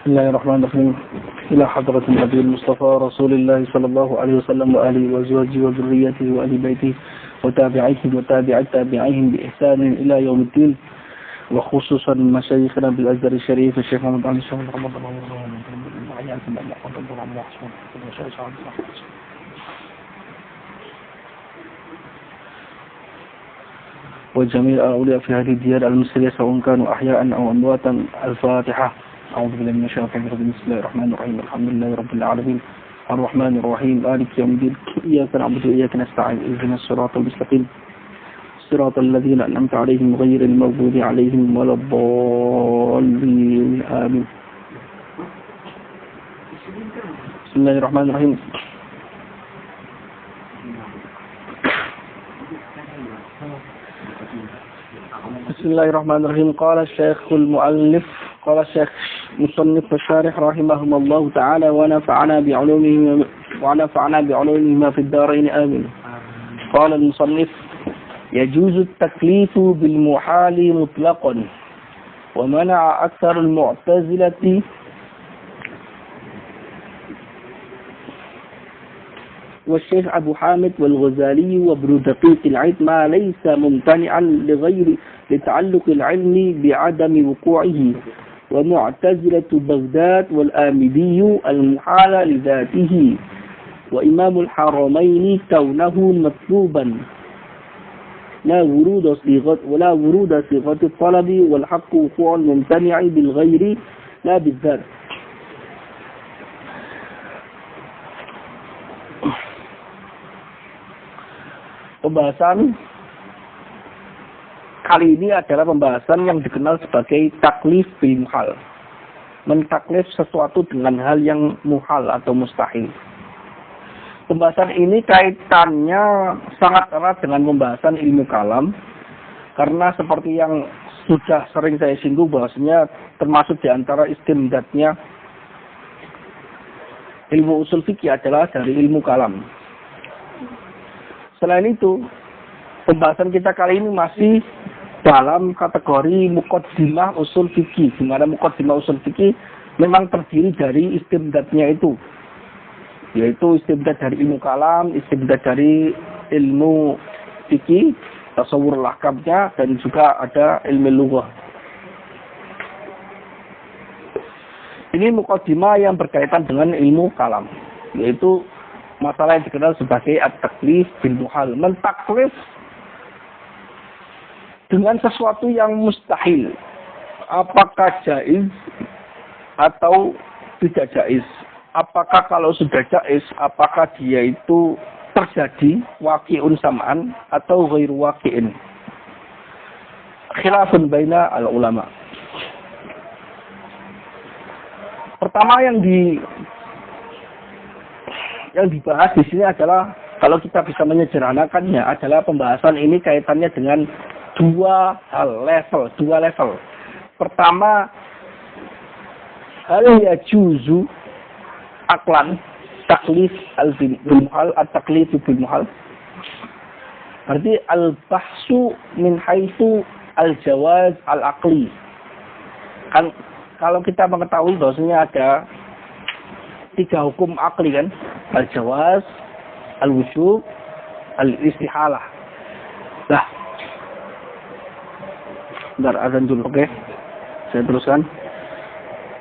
بسم الله الرحمن الرحيم. إلى حضرة النبي المصطفى رسول الله صلى الله عليه وسلم وآله وأزواجه وذريته وآل بيته وتابعيهم وتابع تابعيهم بإحسان إلى يوم الدين، وخصوصا مشايخنا بالأزهر الشريف الشيخ محمد علي الشيخ محمد وجميع الأولياء في هذه الديار المصرية سواء كانوا أحياء أو أمواتا. الفاتحة. أعوذ بالله من الشيطان الرجيم. بسم الله الرحمن الرحيم. الحمد لله رب العالمين الرحمن الرحيم مالك يوم الدين. إياك نعبد وإياك نستعين. اهدنا الصراط المستقيم صراط الذين أنعمت عليهم غير المغضوب عليهم ولا الضالين آمين. بسم الله الرحمن الرحيم. بسم الله الرحمن الرحيم. قال الشيخ المؤلف قال الشيخ مصنف الشارح رحمهم الله تعالى ونفعنا بعلومهما في الدارين آمين. قال المصنف: يجوز التكليف بالمحال مطلقا، ومنع أكثر المعتزلة والشيخ أبو حامد والغزالي وابن دقيق العيد ما ليس ممتنعا لتعلق العلم بعدم وقوعه، ومعتزلة بغداد والآمدي المحال لذاته، وإمام الحرمين كونه مطلوبا لا ورود صيغة الطلب، والحق وقوع الممتنع بالغير لا بالذات. Pembahasan kali ini adalah pembahasan yang dikenal sebagai taklif bil muhal. Mentaklif sesuatu dengan hal yang muhal atau mustahil. Pembahasan ini kaitannya sangat erat dengan pembahasan ilmu kalam, karena seperti yang sudah sering saya singgung bahwasanya termasuk di antara istimdadnya ilmu usul fikih adalah dari ilmu kalam. Selain itu, pembahasan kita kali ini masih dalam kategori muqaddimah usul fikih, di mana muqaddimah usul fikih memang terdiri dari istimdadnya itu, yaitu istimdad dari ilmu kalam, istimdad dari ilmu fikih, tasawur lahkamnya, dan juga ada ilmu lughah. Ini muqaddimah yang berkaitan dengan ilmu kalam, yaitu masalah yang dikenal sebagai at-taklif bil muhal, mentaklif dengan sesuatu yang mustahil, apakah jaiz atau tidak jaiz. Apakah kalau sudah jaiz, apakah dia itu terjadi waqi'un sam'an atau ghairu waqi'in. Khilafun baina al-ulama. Pertama yang dibahas di sini adalah, kalau kita bisa menyederhanakannya, adalah pembahasan ini kaitannya dengan dua level. Pertama, hal yajuzu aklan taklif bil muhal at-taklif bil muhal. Berarti al-bahsu min haitsu al-jawaz al-aqli. Kan kalau kita mengetahui bahwasanya ada 3 hukum akli kan, al-jawaz, al-wujub, al-istihalah. Nah, bentar azan dulu, oke? Saya teruskan.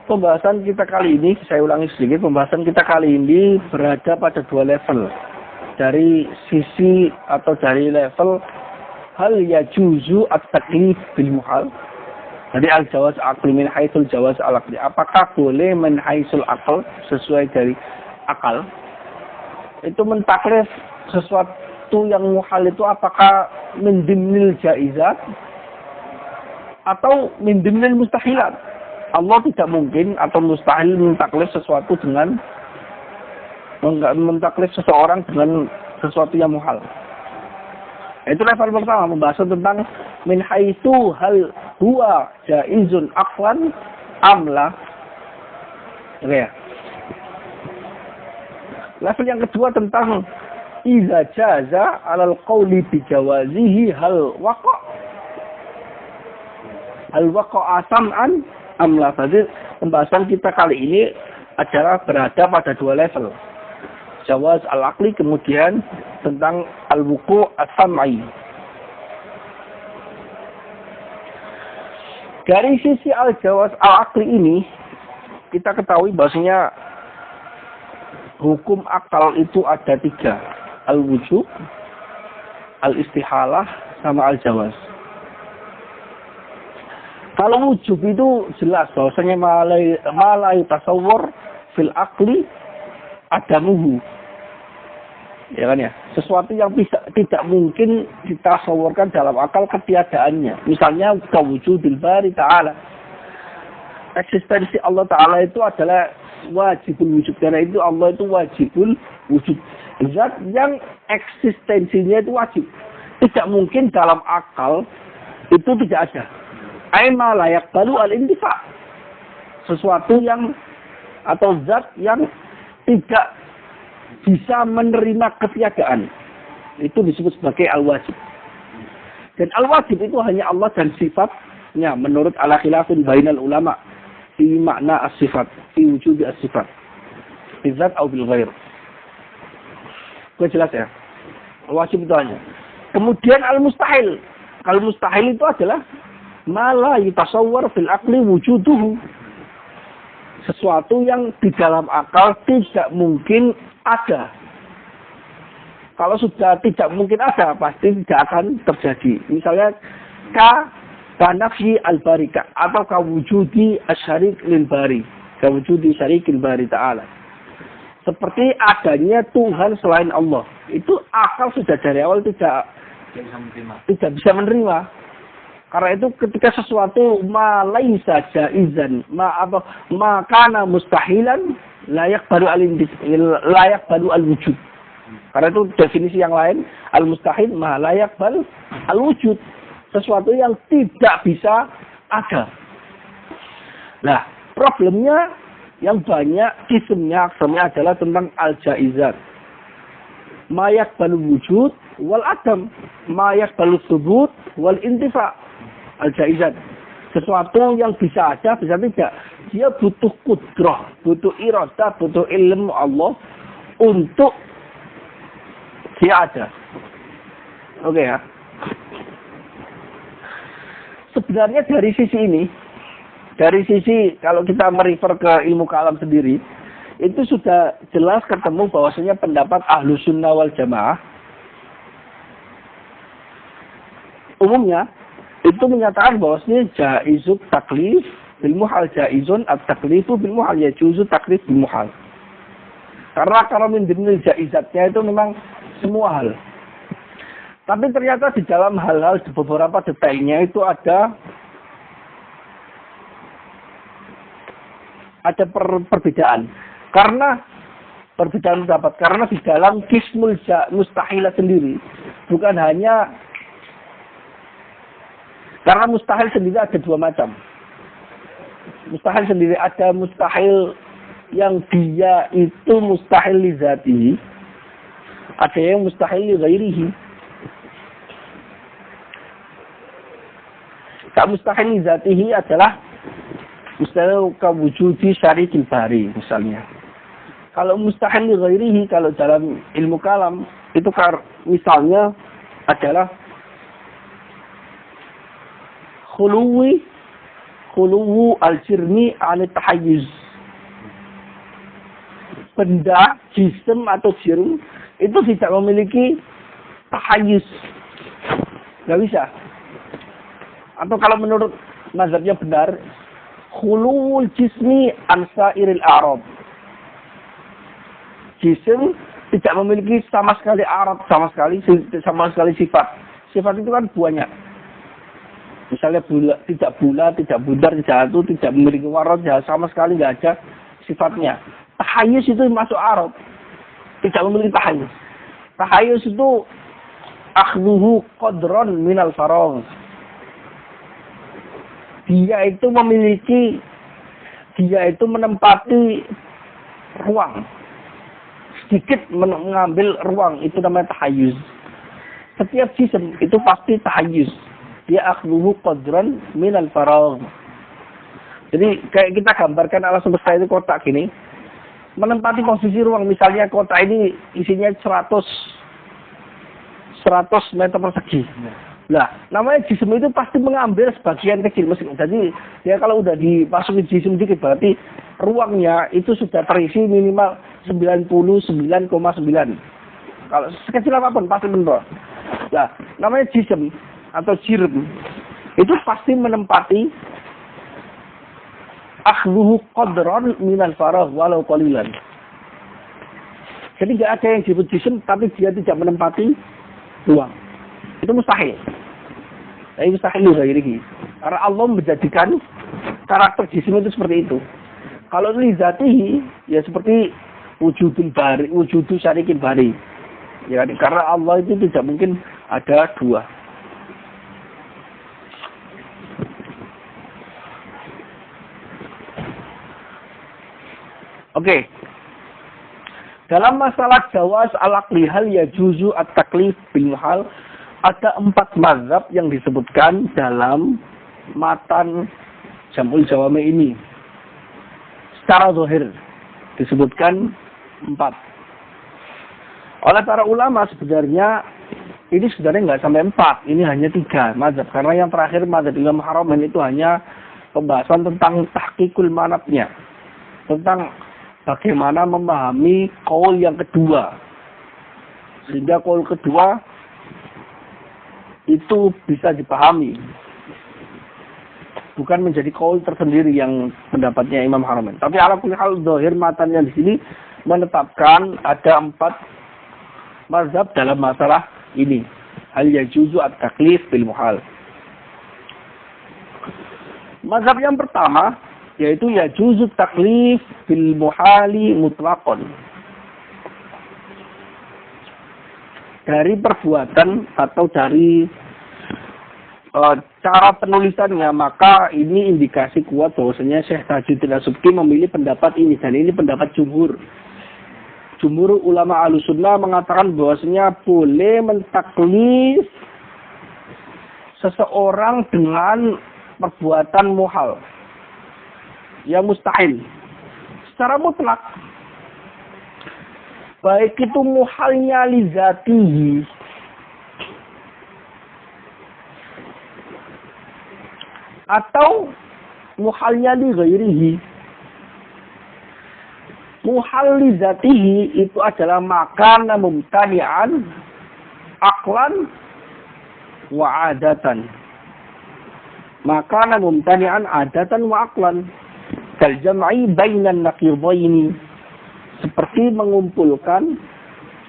Pembahasan kita kali ini, saya ulangi sedikit, pembahasan kita kali ini berada pada 2 level. Dari sisi atau dari level hal yajuzu at-taklif bil muhal. Jadi al-jawaz aqli min haitsul jawaz al-aqli. Apakah boleh min haitsul aql, sesuai dari akal? Itu mentaklif sesuatu yang muhal itu apakah min dimnil jaizat atau min dimnil mustahilat? Allah tidak mungkin atau mustahil mentaklif sesuatu dengan mentaklif seseorang dengan sesuatu yang muhal. Itu level pertama, pembahasan tentang min haitsu hal huwa jaizun aqlan amla. Oke ya. Level yang kedua tentang iza jaza alal qawli bi jawazihi hal waqa' sam'an amla. Jadi pembahasan kita kali ini adalah berada pada dua level. Jawaz al-aqli, kemudian tentang al-wuqu' as-sam'i. Dari sisi al-jawaz al-aqli ini, kita ketahui bahwasanya hukum akal itu ada tiga. Al-wujub, al-istihalah, sama al-jawaz. Kalau wujub itu jelas bahwasanya malai tasawwur fil aqli adamuhu. Ya kan ya? Sesuatu yang tidak mungkin ditasawurkan dalam akal ketiadaannya. Misalnya kawujudil bari ta'ala. Eksistensi Allah Ta'ala itu adalah wajibul wujud. Karena itu Allah itu wajibul wujud. Zat yang eksistensinya itu wajib. Tidak mungkin dalam akal itu tidak ada. Aima layak balu al-intifa. Sesuatu yang atau zat yang tidak bisa menerima ketiadaan. Itu disebut sebagai al-wajib. Dan al-wajib itu hanya Allah dan sifatnya menurut ala khilafin bainal ulama fi makna as-sifat, fi wujud as-sifat. Fi zat atau bil ghair. Gue jelas ya. Al-wajib itu hanya. Kemudian al-mustahil. Al-mustahil itu adalah mala yutasawwar fil aqli wujuduhu. Sesuatu yang di dalam akal tidak mungkin ada. Kalau sudah tidak mungkin ada, pasti tidak akan terjadi. Misalnya kanafyi al-barika atau kawujudi asyarik lil bari, kawujudi syarikil bari ta'ala. Seperti adanya Tuhan selain Allah. Itu akal sudah dari awal tidak bisa menerima. Karena itu ketika sesuatu ma laisa jaizan, ma kana mustahilan layak baru al-wujud. Karena itu definisi yang lain, al-mustahil ma layak baru al-wujud. Sesuatu yang tidak bisa ada. Nah, problemnya yang banyak kismnya adalah tentang al-jaizat. Ma yakbalu wujud wal adam, ma yakbalu thubut wal intifa. Al-jaizat, sesuatu yang bisa ada, bisa tidak. Dia butuh kudrah, butuh iradah, butuh ilmu Allah untuk dia ada. Oke ya. Sebenarnya dari sisi ini, dari sisi kalau kita merefer ke ilmu kalam sendiri, itu sudah jelas ketemu bahwasanya pendapat Ahlus Sunnah wal Jamaah umumnya itu menyatakan bahwasanya jaizut taklif bil muhal, jaizun at-taklifu bil muhal, yajuzu taklif bil muhal. Karena min dimnil jaizatnya itu memang semua hal. Tapi ternyata di dalam hal-hal di beberapa detailnya itu ada perbedaan. Karena perbedaan pendapat. Karena di dalam kismul mustahilah sendiri bukan hanya. Karena mustahil sendiri ada dua macam. Mustahil sendiri ada mustahil yang dia itu mustahil li zatihi. Ada yang mustahil li ghairihi. Tak mustahil li zatihi adalah mustahil kawujudi syarikil bari misalnya. Kalau mustahil li ghairihi, kalau dalam ilmu kalam itu misalnya adalah khuluwu al-jirmi anit tahayyuz. Benda, jism atau jirm itu tidak memiliki tahayyuz. Nggak bisa. Atau kalau menurut mazhabnya benar, khuluwul jismi an sairil a'rab. Jism tidak memiliki sama sekali a'rab, sama sekali sifat. Sifat itu kan banyak. Misalnya tidak bulat, tidak bundar, tidak hantu, tidak memiliki warna, sama sekali nggak ada sifatnya. Tahayyuz itu masuk Arab. Tidak memiliki tahayyuz. Tahayyuz itu akhduhu qadron minal faragh. Dia itu menempati ruang. Sedikit mengambil ruang, itu namanya tahayyuz. Setiap jism itu pasti tahayyuz. Dia akhduhu qadran minal faragh. Jadi kayak kita gambarkan alam semesta itu kotak gini, menempati posisi ruang. Misalnya kotak ini isinya 100 meter persegi. Nah, namanya jisim itu pasti mengambil sebagian kecil. Jadi ya kalau udah dimasuki jisim dikit berarti ruangnya itu sudah terisi minimal 99,9. Kalau sekecil apapun pasti benar. Nah, namanya jisim atau jirim itu pasti menempati akhluhu qadran minal faragh walau qalilan. Jadi nggak ada yang disebut jisim tapi dia tidak menempati ruang. Itu mustahil. Nah, itu mustahil juga ini. Karena Allah menjadikan karakter jisim itu seperti itu. Kalau li zatihi ya seperti wujudul bari, wujudu syarikin bari. Ya, karena Allah itu tidak mungkin ada dua. Oke. Dalam masalah jawaz al-aqli hal yajuzu at-taklif bil muhal, ada 4 mazhab yang disebutkan dalam matan Jam'ul Jawami ini. Secara zahir disebutkan 4. Oleh para ulama sebenarnya ini sebenarnya nggak sampai 4, ini hanya 3 mazhab. Karena yang terakhir mazhab Imam Haramain itu hanya pembahasan tentang tahqiqul manatnya, tentang bagaimana memahami qaul yang kedua. Sehingga qaul kedua itu bisa dipahami. Bukan menjadi qaul tersendiri yang pendapatnya Imam Haramain. Tapi ala kulli hal zahir matannya di sini menetapkan ada 4 mazhab dalam masalah ini. Hal yajuzu at-taklif bil muhal. Mazhab yang pertama yaitu yajuzu taklif bil muhali mutlaqan. Dari perbuatan atau dari cara penulisannya, maka ini indikasi kuat bahwasanya Syekh Tajuddin As-Subki memilih pendapat ini, dan ini pendapat jumhur. Jumhur ulama Ahlussunnah mengatakan bahwasanya boleh mentaklif seseorang dengan perbuatan muhal yang mustahil secara mutlak, baik itu muhalnya li zatihi atau muhalnya li ghairihi. Muhal li zatihi itu adalah makana mumtani'an aqlan wa adatan. Makana mumtani'an adatan wa aqlan. Kal jam'i bainan naqidaini. Seperti mengumpulkan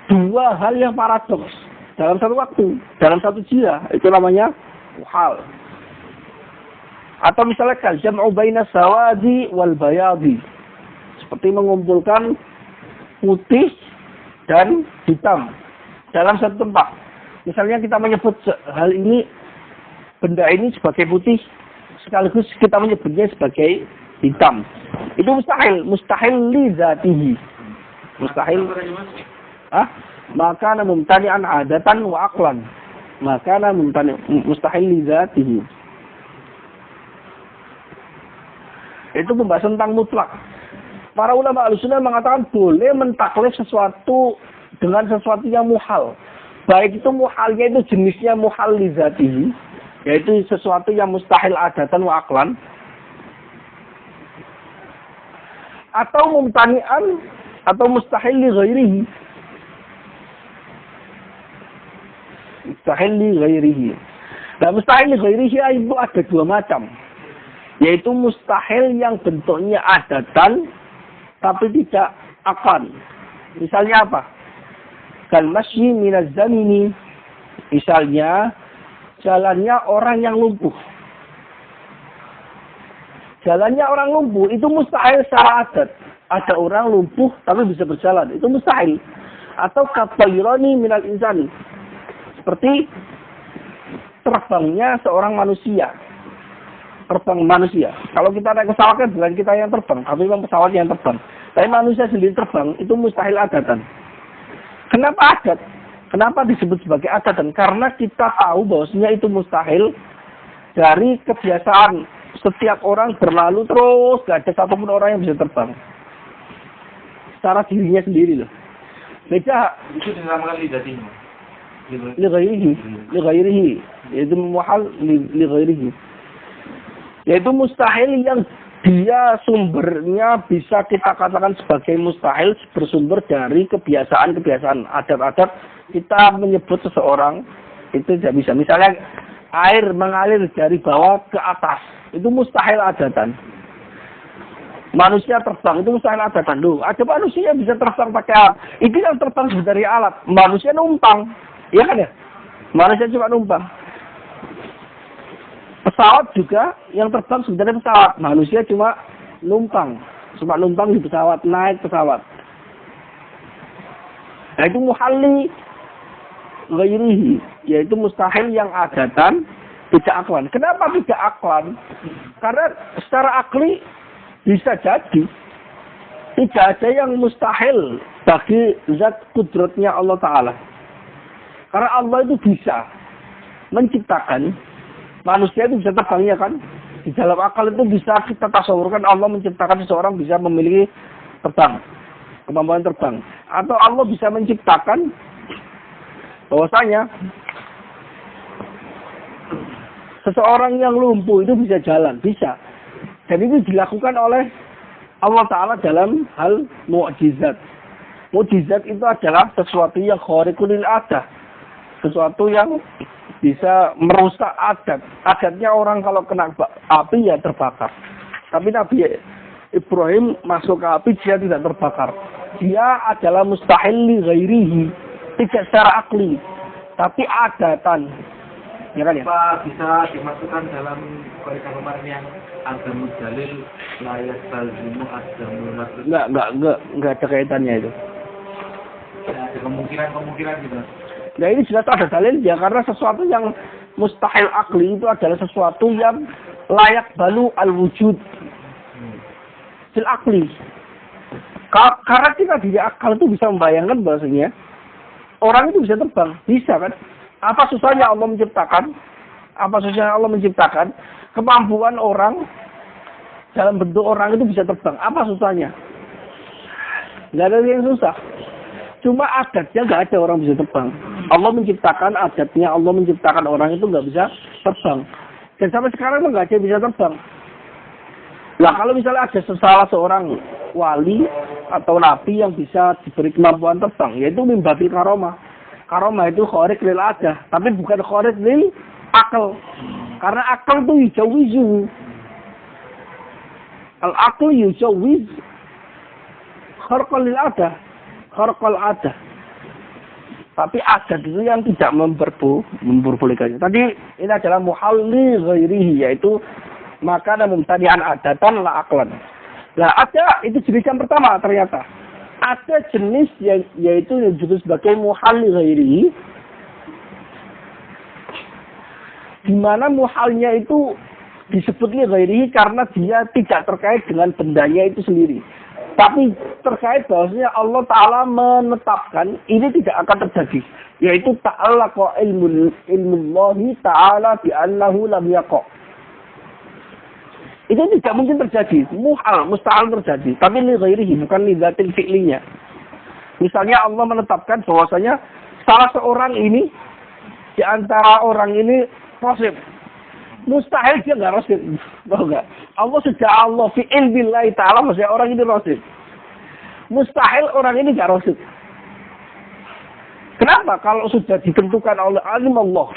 2 hal yang paradoks dalam satu waktu, dalam satu jia, itu namanya muhal. Atau misalnya kal jam'u bainas sawadi wal bayadi. Seperti mengumpulkan putih dan hitam dalam satu tempat. Misalnya kita menyebut hal ini, benda ini sebagai putih, sekaligus kita menyebutnya sebagai hitam. Itu mustahil, mustahil li zatihi. Mustahil. Maka mumtani'an adatan wa aqlan. Maka mustahil li zatihi. Itu pembahasan tentang mutlak. Para ulama Ahlussunnah mengatakan boleh mentaklif sesuatu dengan sesuatu yang muhal. Baik itu muhalnya itu jenisnya muhal li zatihi, yaitu sesuatu yang mustahil adatan wa aqlan, atau mumtani'an atau mustahil li ghairihi. Mustahil li ghairihi. Nah, mustahil li ghairihi itu ada 2 macam. Yaitu mustahil yang bentuknya adatan tapi tidak akan. Misalnya apa? Kal masyi minaz zamini. Misalnya jalannya orang yang lumpuh. Jalannya orang lumpuh itu mustahil secara adat. Ada orang lumpuh tapi bisa berjalan. Itu mustahil. Atau katairani minal insani. Seperti terbangnya seorang manusia. Terbang manusia. Kalau kita naik pesawat kan bukan kita yang terbang, tapi memang pesawat yang terbang. Tapi manusia sendiri terbang itu mustahil adatan. Kenapa adat? Kenapa disebut sebagai adatan? Karena kita tahu bahwasanya itu mustahil dari kebiasaan setiap orang berlalu terus, gak ada satupun orang yang bisa terbang. Secara dirinya sendiri loh. Beda. Itu dinamakan lidatinya. Lighairihi. Yaitu muhal lighairihi. Yaitu mustahil yang dia sumbernya bisa kita katakan sebagai mustahil bersumber dari kebiasaan-kebiasaan adat-adat. Kita menyebut seseorang itu tidak bisa. Misalnya air mengalir dari bawah ke atas. Itu mustahil adatan. Manusia terbang itu mustahil adatan. Loh, ada manusia bisa terbang pakai alat. Itu yang terbang dari alat. Manusia numpang. Iya kan ya? Manusia cuma numpang. Pesawat juga yang terbang sebenarnya pesawat. Manusia cuma numpang. Cuma numpang di pesawat, naik pesawat. Nah itu muhalli ghairihi. Yaitu mustahil yang adatan, tidak aklan. Kenapa tidak aklan? Karena secara akli bisa jadi. Tidak ada yang mustahil bagi zat kudratnya Allah Ta'ala. Karena Allah itu bisa menciptakan manusia itu bisa terbang, ya kan? Di dalam akal itu bisa kita tasawurkan Allah menciptakan seseorang bisa memiliki terbang, kemampuan terbang. Atau Allah bisa menciptakan bahwasanya seseorang yang lumpuh itu bisa jalan, bisa. Dan itu dilakukan oleh Allah Ta'ala dalam hal mukjizat. Mukjizat itu adalah sesuatu yang khariqul lil adah. Sesuatu yang bisa merusak adat. Adatnya orang kalau kena api ya terbakar. Tapi Nabi Ibrahim masuk ke api dia tidak terbakar. Dia adalah mustahil li ghairihi. Tidak secara akli. Tapi adatan. Ya kan ya? Apa bisa dimasukkan dalam kaidah kemarin yang adamul dalil layak talzimu adamul matlub? Enggak ada kaitannya itu. Ya, ada kemungkinan gitu. Nah ini jelas ada dalil ya karena sesuatu yang mustahil akli itu adalah sesuatu yang layak balu al-wujud fil akli. Karena kita di akal itu bisa membayangkan bahasanya orang itu bisa terbang, bisa kan? Apa susahnya Allah menciptakan? Apa susahnya Allah menciptakan kemampuan orang dalam bentuk orang itu bisa terbang? Apa susahnya? Nggak ada yang susah. Cuma adatnya nggak ada orang bisa terbang. Allah menciptakan adatnya, Allah menciptakan orang itu nggak bisa terbang. Dan sampai sekarang nggak ada yang bisa terbang. Nah kalau misalnya ada salah seorang wali atau nabi yang bisa diberi kemampuan terbang, yaitu mimbabil karomah. Karomah itu khariq lil adah, tapi bukan khariq lil akal. Karena akal itu yujawizu. Al-akal yujawiz kharqal lil adah. Kharqal adah. Tapi adat itu yang tidak memperbolehkannya. Tadi ini adalah muhalli ghairihi, yaitu maka ada mumtadi'an adatan la aklan. Nah ada itu jenis yang pertama ternyata. Ada jenis yang yaitu yang disebut sebagai muhalli ghairihi. Di mana muhalnya itu disebut ghairihi karena dia tidak terkait dengan bendanya itu sendiri. Tapi terkait bahwasanya Allah Ta'ala menetapkan ini tidak akan terjadi. Yaitu ta'alaqa ilmullahi ta'ala bi'annahu lam yaqa. Itu tidak mungkin terjadi. Mustahil terjadi. Tapi li ghairihi, bukan li dzatil fi'linya. Misalnya Allah menetapkan bahwasanya salah seorang ini, di antara orang ini rasyid. Mustahil dia nggak rasyid. Tahu nggak? Allah sudah Allah fi ilmillahi ta'ala maksudnya orang ini rasyid. Mustahil orang ini nggak rasyid. Kenapa? Kalau sudah ditentukan oleh alim Allah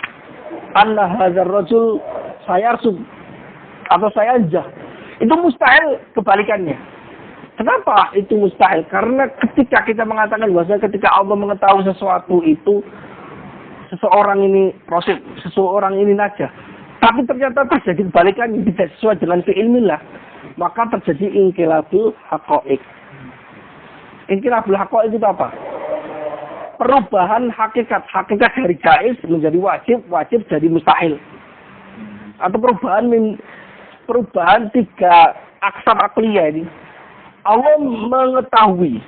anna hadzal rajul sayarsud atau sayanjah, itu mustahil kebalikannya. Kenapa itu mustahil? Karena ketika kita mengatakan bahwa ketika Allah mengetahui sesuatu itu seseorang ini rasyid, seseorang ini najah, tapi ternyata terjadi kebalikannya tidak sesuai dengan fi'ilmillah, maka terjadi inqilabul haqa'iq. Inqilabul haqa'iq itu apa? Perubahan hakikat dari jaiz menjadi wajib, wajib jadi mustahil. Atau perubahan tiga aksar akliyah ini. Allah mengetahui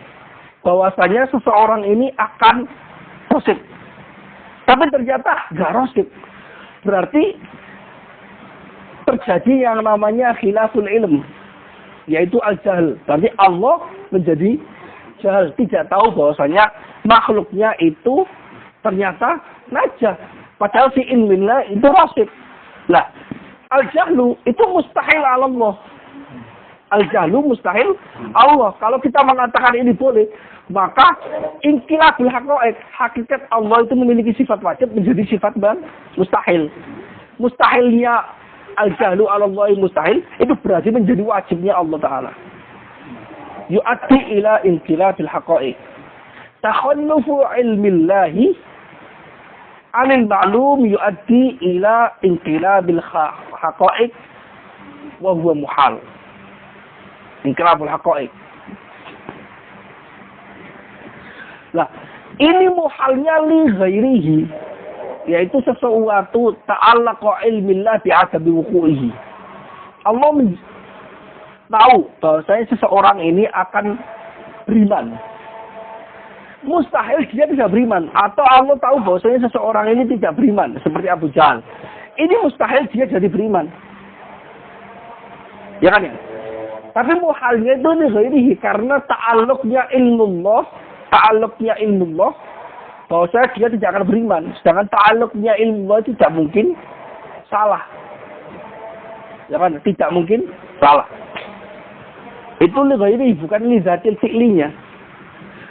bahwasanya seseorang ini akan rasyid. Tapi ternyata nggak rasyid. Berarti terjadi yang namanya khilaful ilm, yaitu al-jahl. Berarti Allah menjadi jahil, tidak tahu bahwasanya makhluknya itu ternyata najah. Padahal si ilminlah itu rasid. Lah, al-jahlu itu mustahil Allah. Al-jahlu mustahil Allah. Kalau kita mengatakan ini boleh, maka inqilabul haqaiq, hakikat Allah itu memiliki sifat wajib menjadi sifat mustahil. Mustahilnya al-jahlu Allah mustahil, itu berarti menjadi wajibnya Allah Ta'ala. Yu'addi ila inqilabil haqaiq. Takhallufu ilmillahi anil ma'lum yu'addi ila inqilabil haqaiq wa huwa muhal. Inqilabul haqaiq. Lah, ini muhalnya li ghairihi, yaitu sesuatu ta'allaqa ilmillah bi'adabi wuku'ihi. Allah tahu bahwasanya seseorang ini akan beriman. Mustahil dia tidak beriman. Atau Allah tahu bahwasanya seseorang ini tidak beriman, seperti Abu Jahal. Ini mustahil dia jadi beriman. Ya kan ya? Tapi muhalnya itu li ghairihi, karena ta'alluqnya ilmullah, bahwasanya dia tidak akan beriman. Sedangkan ta'alluqnya ilmu tidak mungkin salah. Ya kan? Tidak mungkin salah. Itu li ghairi, bukan li zatil fi'linya.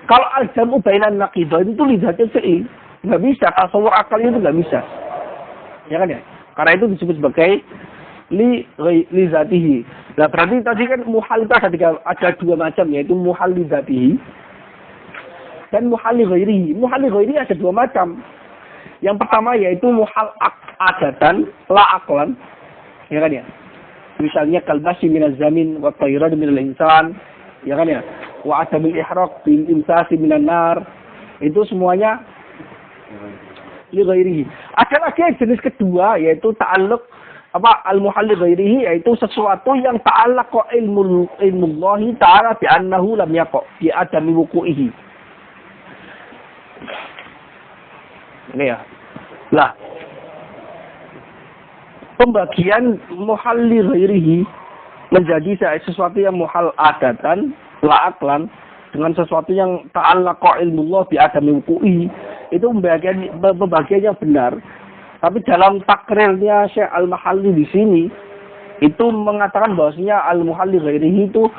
Kalau al-jam'u bainan naqidah itu li zatil fi'li. Nggak bisa, tasawur akal itu nggak bisa. Ya kan ya? Karena itu disebut sebagai li zatihi. Nah, berarti tadi kan muhal itu ada dua macam, yaitu muhal li zatihi dan muhal li ghairihi. Muhal li ghairihi ada dua macam. Yang pertama yaitu muhal adatan, la aqlan. Ya kan ya? Misalnya kalbasi minaz zamin wa tayrad minal insan. Ya kan ya? Wa adamil ihraq bil imsasi minan nar. Itu semuanya li ghairihi. Ada lagi jenis kedua yaitu ta'alluq al-muhal li ghairihi, yaitu sesuatu yang ta'allaqa ilmullahi ta'ala bi annahu lam yaqa bi adami wuqu'ihi. Ini ya. Lah, pembagian muhal li ghairihi menjadi sesuatu yang muhal adatan, la aqlan, dengan sesuatu yang ta'allaqa ilmullah bi adami wuqu'ihi. Itu pembagian yang benar. Tapi dalam takrirnya Syekh Al-Mahalli di sini itu mengatakan bahwasanya al-muhal li ghairihi itu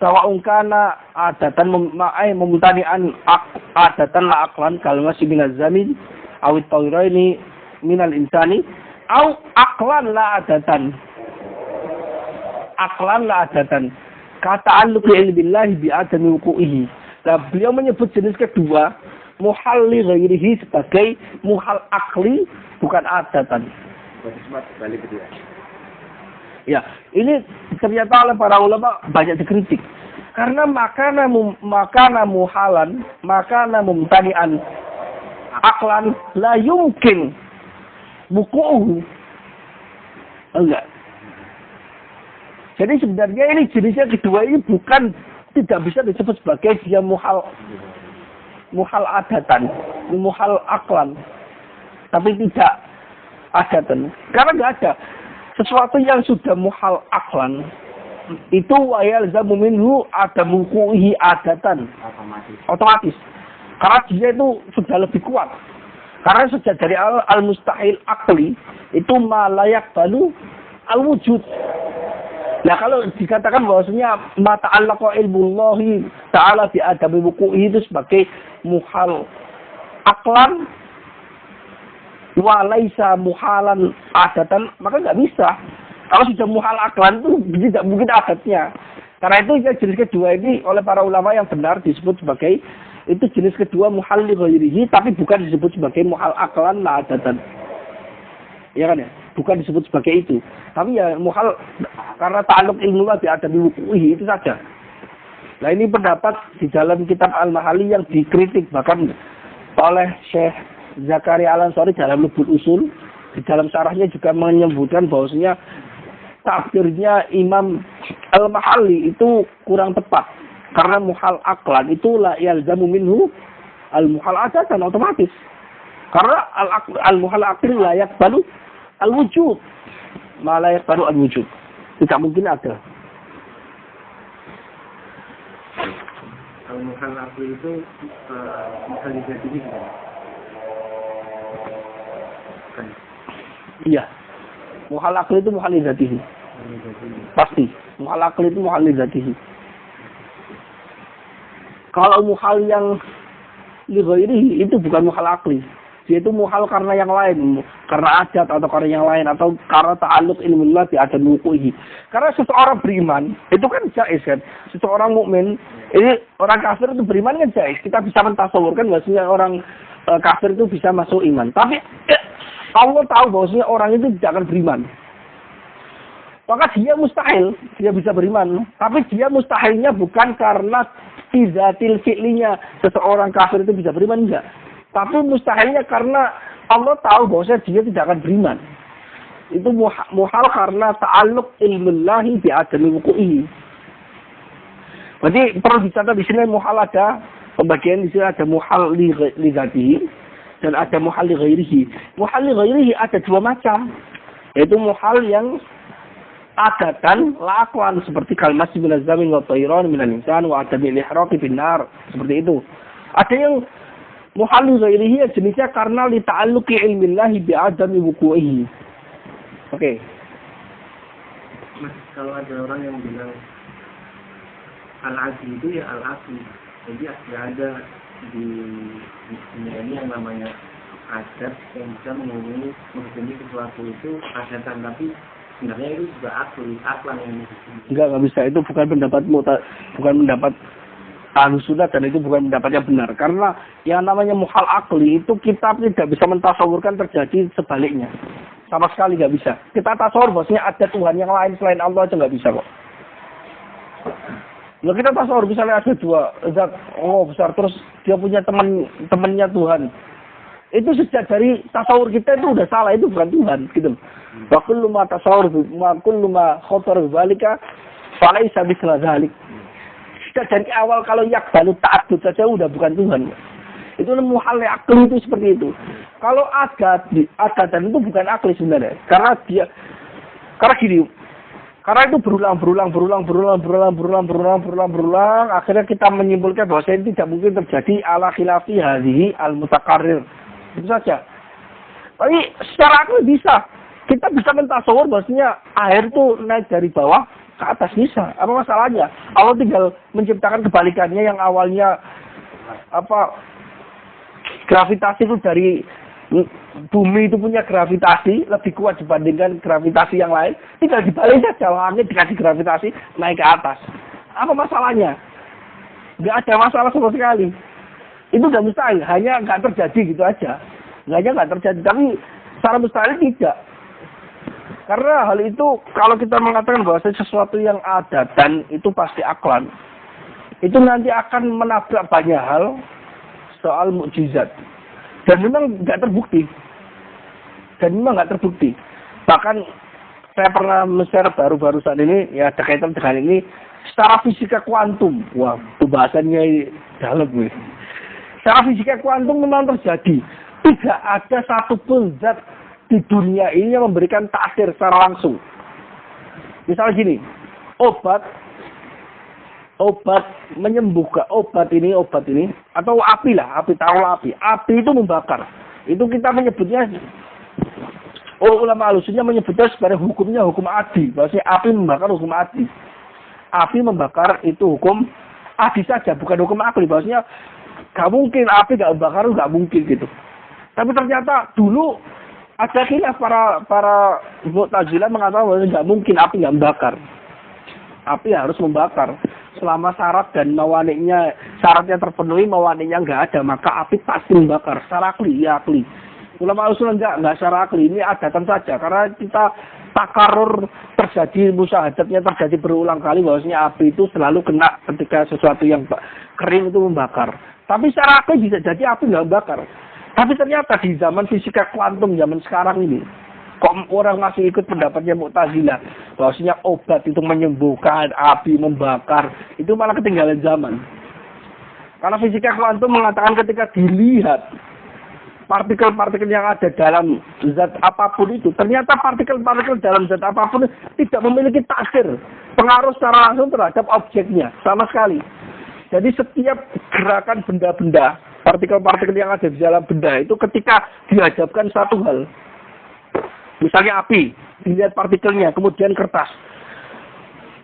sawa'un kana adatan memutani'an adatan la aqlan kalmasi minaz zamin awit tawiraini minal insani aw aqlan la adatan kata'alluq ilmillahi bi'adami wuku'ihi. Nah, beliau menyebut jenis kedua muhal li ghairihi sebagai muhal akli, bukan adatan. Ya, ini ternyata oleh para ulama banyak dikritik. Karena makana muhalan, makana mumtani'an aklan la yumkin wuku'uhu. Enggak. Jadi sebenarnya ini jenisnya kedua ini bukan, tidak bisa disebut sebagai dia muhal adatan, muhal aklan. Tapi tidak adatan. Karena enggak ada. Sesuatu yang sudah muhal aklan itu wayalzamu minhu adamu wuqu'ihi adatan. Otomatis. Karena dia itu sudah lebih kuat. Karena sudah dari al-mustahil akli itu ma la yaqbalu al-wujud. Nah, kalau dikatakan bahwasanya mata ta'allaqa ilmullahi ta'ala bi adami wuqu'ihi itu sebagai muhal aklan wa laisa muhalan adatan, maka nggak bisa. Kalau sudah muhal aklan itu tidak mungkin adatnya. Karena itu jenis kedua ini oleh para ulama yang benar disebut sebagai itu jenis kedua muhal li ghairihi, tapi bukan disebut sebagai muhal aklan la adatan. Ya kan ya? Bukan disebut sebagai itu. Tapi ya muhal karena ta'alluq ilmu bi adami wuqu'ihi itu saja. Nah, ini pendapat di dalam kitab Al-Mahalli yang dikritik bahkan oleh Syekh Zakaria Al-Ansari dalam Lubul Usul. Di dalam syarahnya juga menyebutkan bahwasanya takdirnya Imam Al-Mahalli itu kurang tepat. Karena muhal aklan itu la yalzamu minhu al-muhal adatan otomatis. Karena al-muhal akli la yaqbalu al-wujud. ma la yaqbalu al-wujud. Tidak mungkin ada. Kalau muhal akli itu muhal jadihi kan? Iya. Muhal akli itu muhal dzatihi. Pasti. Muhal akli itu muhal dzatihi. Kalau muhal yang li ghairihi itu bukan muhal akli. Dia itu muhal karena yang lain, karena adat atau karena yang lain, atau karena ta'alluq ilmullah bi adan wuquhi. Karena seseorang beriman, itu kan jaiz kan. Seseorang mukmin, ini orang kafir itu beriman kan jaiz. Kita bisa mentasawurkan bahwasanya orang kafir itu bisa masuk iman. Tapi Allah tahu bahwasanya orang itu tidak akan beriman. Maka dia mustahil, dia bisa beriman. Tapi dia mustahilnya bukan karena fizatil fi'linya. Seseorang kafir itu bisa beriman, enggak. Tapi mustahilnya karena Allah tahu bahwasanya dia tidak akan beriman. Itu muhal karena ta'alluq ilmullahi bi'adami wuku'ihi. Berarti perlu dicatat di sini muhal ada pembagian di sini ada muhal li dzatihi dan ada muhal li ghairihi. Muhal li ghairihi ada dua macam. Yaitu muhal yang adatan la'akwan seperti kalimat minaz zamin wa tayran minal insan wa adami al-ihraqi bin nar, seperti itu. Ada yang muhallu ghairihi jenisnya karena li ta'alluqi ilmillahi bi'adami wuku'ihi. Oke. Mas, kalau ada orang yang bilang al-asli itu ya al-asli. Jadi ada di dunia ini yang namanya adat yang bisa menghubungi sesuatu itu adatan, tapi sebenarnya itu juga aklan yang enggak bisa. Itu bukan pendapat Ahlussunnah dan itu bukan pendapatnya benar. Karena yang namanya muhal akli itu kita tidak bisa mentasawurkan terjadi sebaliknya. Sama sekali nggak bisa. Kita tasawur bahwasanya ada Tuhan yang lain selain Allah aja nggak bisa kok. Nah, kita tasawur misalnya ada dua zat Allah besar terus dia punya temannya Tuhan. Itu sejak dari tasawur kita itu udah salah, itu bukan Tuhan gitu. Wa kullu ma tasawwur ma kullu ma khatar dzalika falaysa mithla dzalik. Dari awal kalau yakbalu ta'addud saja udah bukan Tuhan. Itu muhal akli itu seperti itu. Kalau adatan itu bukan akli sebenarnya. Karena itu berulang. Akhirnya kita menyimpulkan bahwa ini tidak mungkin terjadi ala khilafi hadhihi al-mutakarrir. Itu saja. Tapi secara akli bisa. Kita bisa mentasawur bahwasanya air itu naik dari bawah ke atas, bisa. Apa masalahnya? Allah tinggal menciptakan kebalikannya yang awalnya gravitasi itu dari bumi itu punya gravitasi lebih kuat dibandingkan gravitasi yang lain. Tinggal dibalik saja, langit dikasih gravitasi naik ke atas. Apa masalahnya? Nggak ada masalah sama sekali. Itu udah mustahil, hanya nggak terjadi gitu aja. Nggak terjadi, tapi secara mustahil tidak. Karena hal itu, kalau kita mengatakan bahwa sesuatu yang adatan itu pasti aklan, itu nanti akan menabrak banyak hal soal mukjizat. Dan memang nggak terbukti. Bahkan saya pernah share baru-baru saat ini, ya ada kaitan dengan ini, secara fisika kuantum. Wah, pembahasannya dalam nih. Secara fisika kuantum memang terjadi. Tidak ada satupun zat di dunia ini yang memberikan taksir secara langsung. Misalnya gini, obat menyembuhkan obat ini atau api itu membakar. Itu kita menyebutnya, ulama Ahlussunnah menyebutnya sebagai hukumnya hukum adi. Bahwasanya api membakar hukum adi. Api membakar itu hukum adi saja, bukan hukum akli. Bahwasanya gak mungkin api gak membakar, gak mungkin gitu. Tapi ternyata dulu ada khilaf para Mu'tazilah mengatakan bahwa nggak mungkin api nggak membakar. Api harus membakar. Selama syaratnya terpenuhi, mawaniknya nggak ada, maka api pasti membakar. Secara akli, ya akli. Ulama Ahlussunnah nggak secara akli, ini adatan saja. Karena kita takarur terjadi, musyahadatnya terjadi berulang kali bahwasanya api itu selalu kena ketika sesuatu yang kering itu membakar. Tapi secara akli bisa jadi api nggak membakar. Tapi ternyata di zaman fisika kuantum zaman sekarang ini, kok orang masih ikut pendapatnya Mu'tazilah, bahwasanya obat itu menyembuhkan, api membakar, itu malah ketinggalan zaman. Karena fisika kuantum mengatakan ketika dilihat partikel-partikel yang ada dalam zat apapun itu, ternyata partikel-partikel dalam zat apapun tidak memiliki taksir, pengaruh secara langsung terhadap objeknya, sama sekali. Jadi setiap gerakan benda-benda, partikel-partikel yang ada di dalam benda itu ketika dihadapkan satu hal, misalnya api, dilihat partikelnya, kemudian kertas,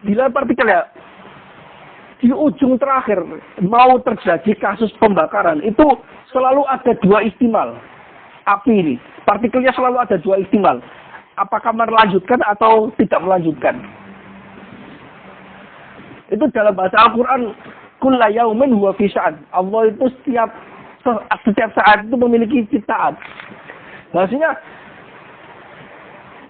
dilihat partikelnya, di ujung terakhir mau terjadi kasus pembakaran itu selalu ada dua ihtimal. Api ini, partikelnya selalu ada dua ihtimal. Apakah melanjutkan atau tidak melanjutkan. Itu dalam bahasa Al-Quran, kulla yaumin huwa fi sya'an. Allah itu setiap saat itu memiliki ciptaan. Maksudnya,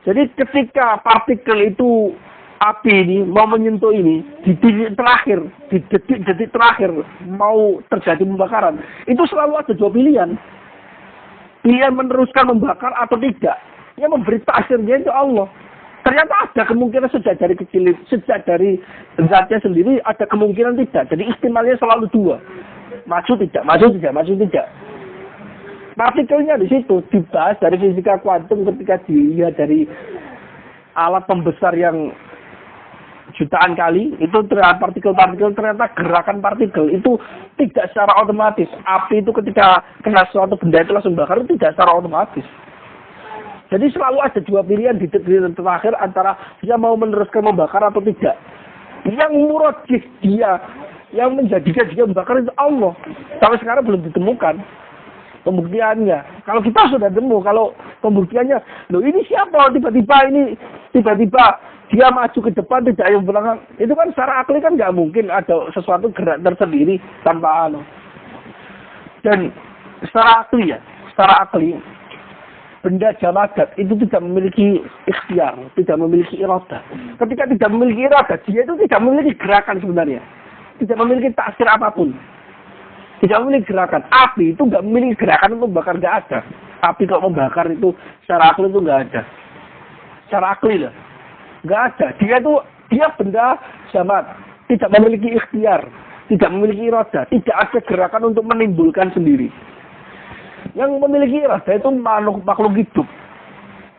jadi ketika partikel itu api ini mau menyentuh ini di detik terakhir mau terjadi pembakaran, itu selalu ada dua pilihan meneruskan membakar atau tidak. Yang memberi taksirnya itu Allah. Ternyata ada kemungkinan sejak dari zatnya sendiri ada kemungkinan tidak. Jadi istimalnya selalu dua, maju tidak. Partikelnya di situ dibahas dari fisika kuantum ketika dilihat dari alat pembesar yang jutaan kali, itu ternyata partikel-partikel, ternyata gerakan partikel itu tidak secara otomatis. Api itu ketika kena suatu benda itu langsung bakar, itu tidak secara otomatis. Jadi selalu ada dua pilihan di detik terakhir antara dia mau meneruskan membakar atau tidak. Yang murajih dia, yang menjadikan dia membakar itu Allah. Sampai sekarang belum ditemukan pembuktiannya. Kalau kita sudah temu, kalau pembuktiannya, loh ini siapa? Tiba-tiba dia maju ke depan, tidak yang belakang. Itu kan secara akli kan nggak mungkin ada sesuatu gerak tersendiri tanpa anu. Dan secara akli, benda jamadat itu tidak memiliki ikhtiar, tidak memiliki iradah. Ketika tidak memiliki iradah, dia itu tidak memiliki gerakan sebenarnya. Tidak memiliki taksir apapun. Tidak memiliki gerakan. Api itu nggak memiliki gerakan untuk membakar, nggak ada. Api kalau membakar itu secara akli itu nggak ada. Secara akli lah. Nggak ada. Dia benda jamat. Tidak memiliki ikhtiar. Tidak memiliki iradah. Tidak ada gerakan untuk menimbulkan sendiri. Yang memiliki iradah itu makhluk hidup.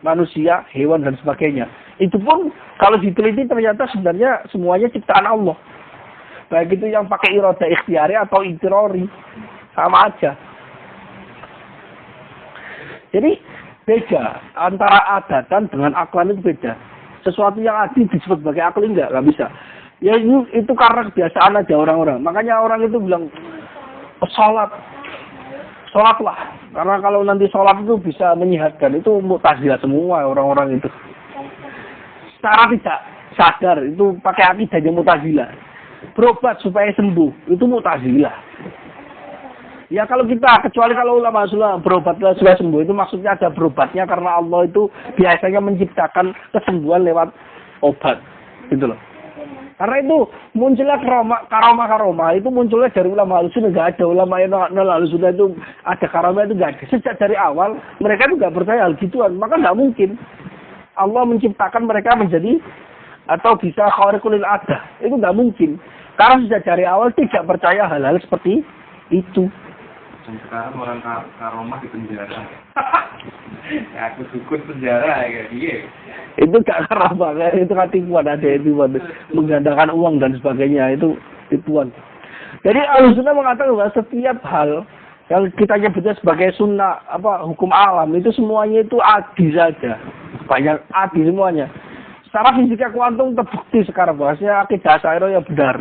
Manusia, hewan, dan sebagainya. Itu pun kalau diteliti ternyata sebenarnya semuanya ciptaan Allah. Baik itu yang pakai iradah ikhtiari atau intirori. Sama aja. Jadi beda. Antara adatan dengan aklan itu beda. Sesuatu yang adi disebut sebagai akli nggak bisa. Ya itu karena kebiasaan aja orang-orang. Makanya orang itu bilang, sholatlah. Karena kalau nanti sholat itu bisa menyehatkan. Itu Mu'tazilah semua orang-orang itu. Secara tidak sadar, itu pakai akidahnya Mu'tazilah. Berobat supaya sembuh, itu Mu'tazilah. Ya kalau kita, kecuali kalau ulama berobatlah supaya sembuh, itu maksudnya ada berobatnya karena Allah itu biasanya menciptakan kesembuhan lewat obat. Gitu loh. Karena itu munculnya karomah itu munculnya dari ulama Ahlussunnah, nggak ada ulama yang Ahlussunnah itu ada karomah itu nggak ada. Sejak dari awal mereka itu nggak percaya hal gituan, maka nggak mungkin Allah menciptakan mereka menjadi atau bisa khariqul adah. Itu nggak mungkin. Karena sejak dari awal tidak percaya hal-hal seperti itu. Dan sekarang orang karomah di penjara. Ya, aku dukun penjara kayak dia. Itu gak karomah, itu kan tipuan, ada tipuan menggandakan uang dan sebagainya, itu tipuan. Jadi Ahlussunnah mengatakan bahwa setiap hal yang kita nyebutnya sebagai sunnah hukum alam itu semuanya itu adi saja. Banyak adi semuanya. Secara fisika kuantum terbukti sekarang bahwasanya akidah Asy'ariyah yang benar.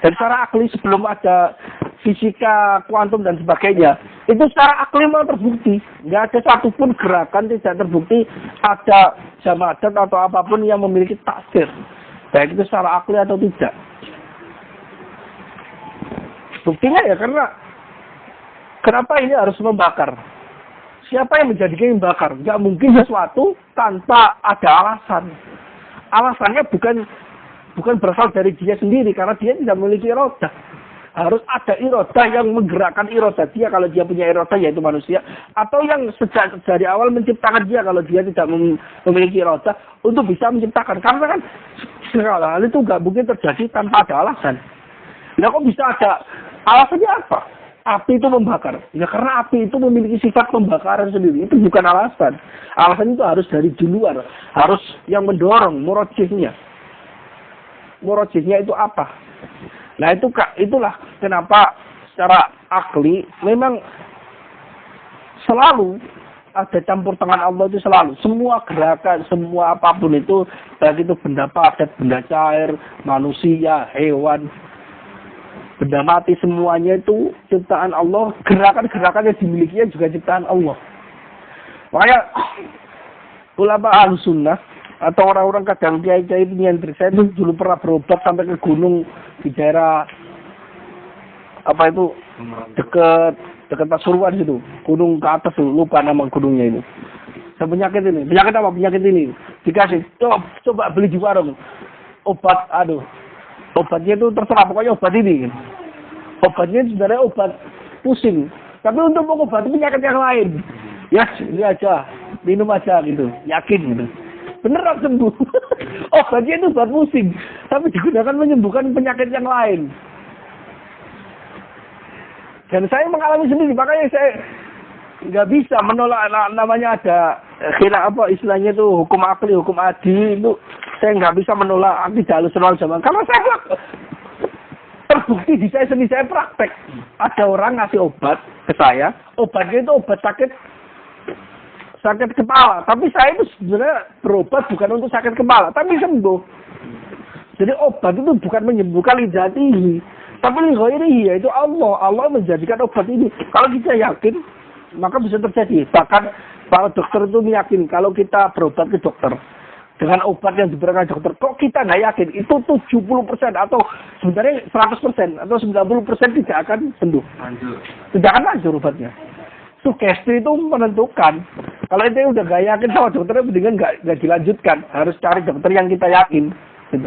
Dan secara akli sebelum ada fisika kuantum dan sebagainya, itu secara akli memang terbukti. Nggak ada satupun gerakan tidak terbukti ada jamadat atau apapun yang memiliki taksir. Baik itu secara akli atau tidak. Buktinya ya karena kenapa ini harus membakar? Siapa yang menjadikan membakar? Nggak mungkin sesuatu tanpa ada alasan. Alasannya bukan berasal dari dia sendiri karena dia tidak memiliki iradah. Harus ada iradah yang menggerakkan iradah dia kalau dia punya iradah yaitu manusia, atau yang sejak dari awal menciptakan dia kalau dia tidak memiliki iradah untuk bisa menciptakan. Karena kan segala hal itu nggak mungkin terjadi tanpa ada alasan. Nah kok bisa ada alasannya apa? api itu membakar. Ya karena api itu memiliki sifat pembakaran sendiri. Itu bukan alasan. Alasan itu harus dari di luar. Harus yang mendorong, murojihnya. Murojihnya itu apa? Nah itulah kenapa secara akli memang selalu ada campur tangan Allah itu selalu. Semua gerakan, semua apapun itu, baik itu benda padat, benda cair, manusia, hewan, benda mati, semuanya itu ciptaan Allah. Gerakan-gerakan yang dimilikinya juga ciptaan Allah. Makanya ulama Ahlussunnah atau orang-orang kadang kiai-kiai penyantri, saya itu dulu pernah berobat sampai ke gunung di daerah apa itu dekat Pasuruan situ, gunung ke atas tuh, lupa nama gunungnya itu. Penyakit apa? Penyakit ini dikasih, coba beli di warung obat, obatnya itu terserah, pokoknya obat ini. Obatnya sebenarnya obat pusing, tapi untuk mengobati penyakit yang lain, ya ini aja, minum aja gitu, yakin gitu. Beneran sembuh. Obatnya itu obat pusing, tapi digunakan menyembuhkan penyakit yang lain. Dan saya mengalami sendiri, makanya saya nggak bisa menolak namanya ada istilahnya itu hukum akli, hukum adi itu saya nggak bisa menolak akidah Ahlussunnah wal Jamaah karena saya terbukti di saya sendiri, saya praktek. Ada orang ngasih obat ke saya, obatnya itu obat sakit kepala, tapi saya itu sebenarnya berobat bukan untuk sakit kepala, tapi sembuh. Jadi obat itu bukan menyembuhkan lidatihi, tapi lighairihi, yaitu Allah. Allah menjadikan obat ini. Kalau kita yakin, maka bisa terjadi. Bahkan para dokter itu meyakin kalau kita berobat ke dokter dengan obat yang diberikan dokter, kok kita nggak yakin, itu 70% atau sebenarnya 100% atau 90% tidak akan sembuh. Tidak akan lanjut obatnya. Sugesti itu menentukan. Kalau itu udah nggak yakin sama dokternya, mendingan nggak dilanjutkan. Harus cari dokter yang kita yakin. Gitu.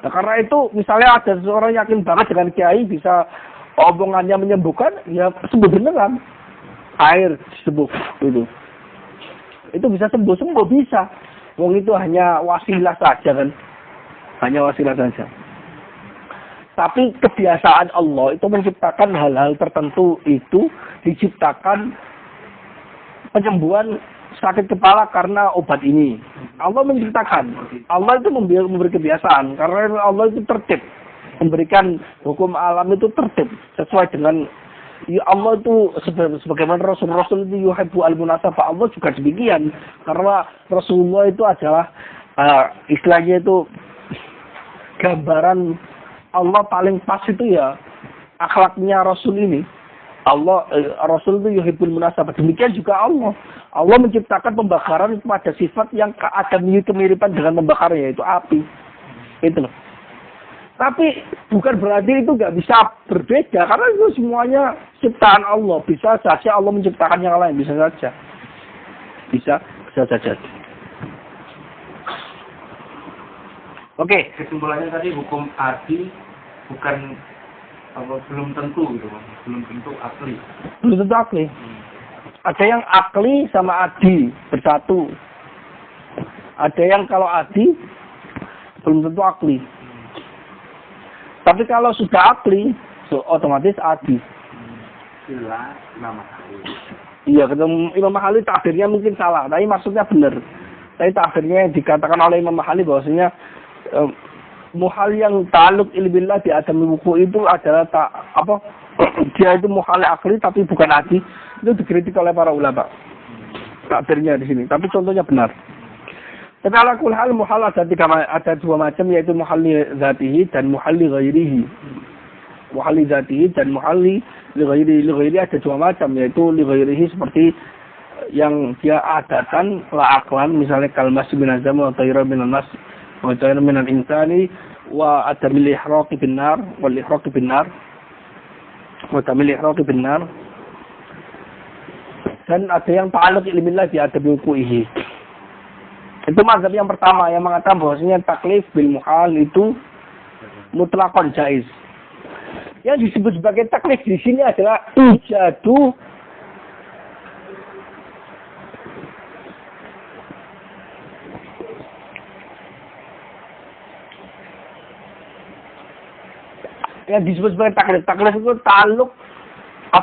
Nah, karena itu misalnya ada seseorang yakin banget dengan kiai bisa omongannya menyembuhkan, ya sembuh beneran. Air sembuh itu. Itu bisa sembuh bisa. Wong itu hanya wasilah saja kan. Hanya wasilah saja. Tapi kebiasaan Allah itu menciptakan hal-hal tertentu itu diciptakan penyembuhan sakit kepala karena obat ini. Allah menciptakan. Allah itu memberi kebiasaan karena Allah itu tertib. Memberikan hukum alam itu tertib sesuai dengan ya Allah itu sebagaimana Rasul itu yuhibbu al-munasabah. Allah juga demikian karena Rasulullah itu adalah istilahnya itu gambaran Allah paling pas itu ya akhlaknya Rasul ini. Rasul itu yuhibbul munasabah. Demikian juga Allah. Allah menciptakan pembakaran itu pada sifat yang ada kemiripan dengan pembakaran, yaitu api. Itu loh. Tapi bukan berarti itu nggak bisa berbeda, karena itu semuanya ciptaan Allah. Bisa saja Allah menciptakan yang lain, bisa saja. Bisa saja. Oke. Kesimpulannya tadi hukum adi bukan belum tentu gitu, belum tentu akli. Belum tentu akli. Ada yang akli sama adi bersatu. Ada yang kalau adi belum tentu akli. Tapi kalau sudah akli, otomatis adi. Istilah Imam Mahali. Iya, ketemu Imam Mahali takdirnya mungkin salah, tapi maksudnya benar. Tapi takdirnya yang dikatakan oleh Imam Mahali bahwasanya muhal yang ta'alluq ilbillah di adam wuku itu adalah dia itu muhal akli tapi bukan adi. Itu dikritik oleh para ulama. Takdirnya di sini, tapi contohnya benar. Tapi ala kulli hal muhal ada dua macam, yaitu muhal li dzatihi dan muhal li ghairihi. Muhal li dzatihi dan muhal li ghairihi. Li ghairihi ada dua macam, yaitu li ghairihi seperti yang dia adatan la aklan, misalnya kalmas min azam wa tayra min nas wa tayra min al-insani wa atamil ihraqi bin nar wal ihraqi bin nar wa tamil ihraqi bin nar. Dan ada yang ta'alluq ilmillah bi adabi wuqu'ihi. Itu mazhab yang pertama yang mengatakan bahwasanya taklif bil muhal itu mutlaqan jaiz. Yang disebut sebagai taklif di sini adalah ijadu yang disebut sebagai taklif. Taklif itu ta'alluq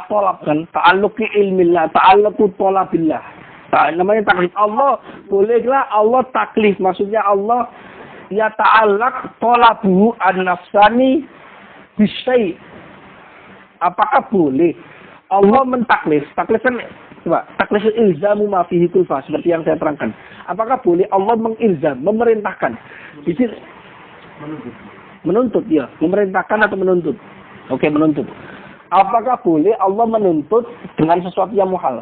tolab kan, ta'alluqi ilmillah, ta'alluqu tolabillah. Namanya taklif. Allah bolehlah Allah taklif, maksudnya Allah ya ta'allaq tolabu an-nafsani bisyai. Apakah boleh Allah mentaklif? Taklif kan coba, taklif ilzamu ma fihi kulfa seperti yang saya terangkan. Apakah boleh Allah mengilzam, memerintahkan? Di sini menuntut ya, memerintahkan atau menuntut? Oke, menuntut. Apakah boleh Allah menuntut dengan sesuatu yang muhal?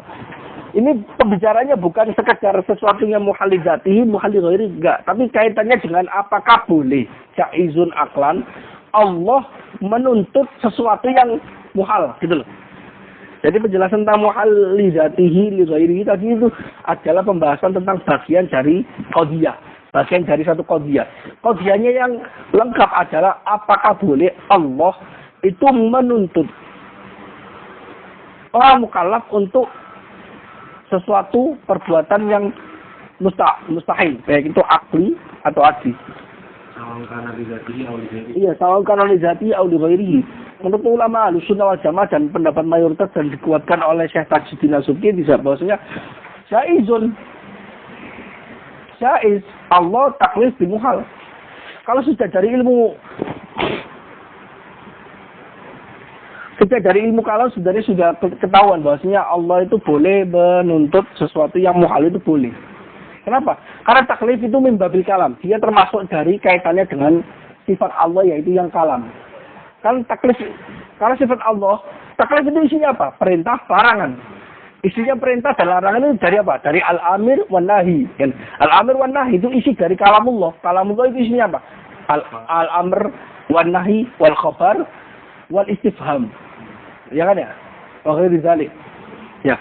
Ini pembicaranya bukan sekedar sesuatu yang muhal li dzatihi, muhal li ghairi, enggak, tapi kaitannya dengan apakah boleh jaizun aklan Allah menuntut sesuatu yang muhal, gitu loh. Jadi penjelasan tentang muhal li dzatihi li ghairihi tadi itu adalah pembahasan tentang bagian dari qadhiyah, bagian dari satu qadhiyah. Qadhiyahnya yang lengkap adalah apakah boleh Allah itu menuntut orang mukallaf untuk sesuatu perbuatan yang mustahil, baik itu akli atau adi. Iya, sawan kana li dzatihi aw li ghairihi. Menurut ulama Ahlussunnah wal Jamaah dan pendapat mayoritas dan dikuatkan oleh Syekh Tajuddin As-Subki bisa bahwasanya jaiz Allah taklif bimuhal. Kalau sudah dari ilmu kalau sebenarnya sudah ketahuan bahwasanya Allah itu boleh menuntut sesuatu yang muhal itu boleh. Kenapa? Karena taklif itu min babil kalam. Dia termasuk dari kaitannya dengan sifat Allah yaitu yang kalam. Kan taklif, karena sifat Allah, taklif itu isinya apa? Perintah, larangan. Isinya perintah dan larangan itu dari apa? Dari al-amir wan nahi. Al-amir wan nahi itu isi dari kalamullah. Kalamullah itu isinya apa? Al-amr wan nahi wal khabar wal istifham. Ya kan ya? Wa ghairi dzalik. Ya.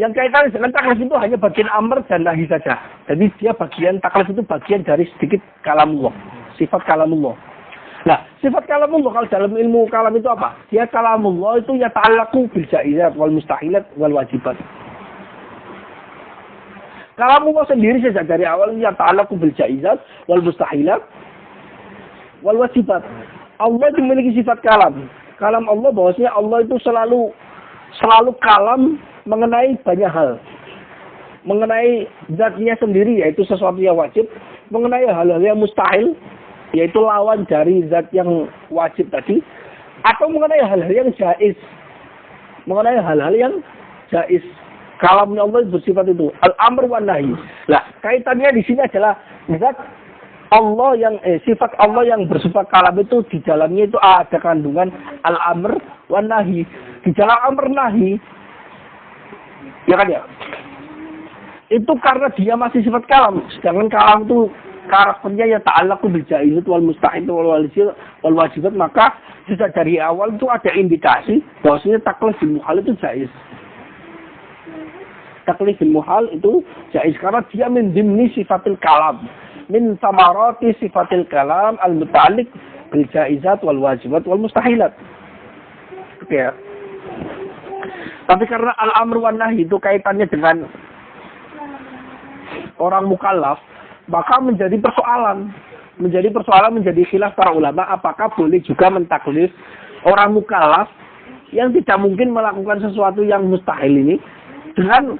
Yang kaitan dengan taklif itu hanya bagian amr dan nahi saja. Jadi dia bagian taklif itu bagian dari sedikit kalamullah, sifat kalamullah. Nah, sifat kalamullah kalau dalam ilmu kalam itu apa? Dia kalamullah itu ya ta'allaqu bil jaizat wal mustahilat wal wajibat. Kalamullah sendiri saja dari awal ya ta'allaqu bil jaizat wal mustahilat wal wajibat. Allah itu memiliki sifat kalam. Kalam Allah bahwasanya Allah itu selalu kalam mengenai banyak hal. Mengenai zatnya sendiri yaitu sesuatu yang wajib, mengenai hal-hal yang mustahil yaitu lawan dari zat yang wajib tadi, atau mengenai hal-hal yang jaiz. Mengenai hal-hal yang jaiz. Kalamnya Allah bersifat itu al-amr wan nahi. Nah, kaitannya di sini adalah zat Allah yang sifat Allah yang bersifat kalam itu di dalamnya itu ada kandungan al-amr wan nahi. Di dalam amr nahi ya kan ya? Itu karena dia masih sifat kalam, sedangkan kalam itu karakternya ya ta'allaqu bil jaizat wal mustahil wal wajibat, maka sudah dari awal itu ada indikasi bahwasanya taklif bil muhal itu jaiz. Taklif bil muhal itu jaiz karena dia min dimni sifatil kalam, min samarati sifatil kalam al muta'alliq bil jaizat wal wajibat wal mustahilat. Oke ya. Tapi karena al-amr wan nahi itu kaitannya dengan orang mukallaf, maka menjadi persoalan, menjadi khilaf para ulama apakah boleh juga mentaklif orang mukallaf yang tidak mungkin melakukan sesuatu yang mustahil ini dengan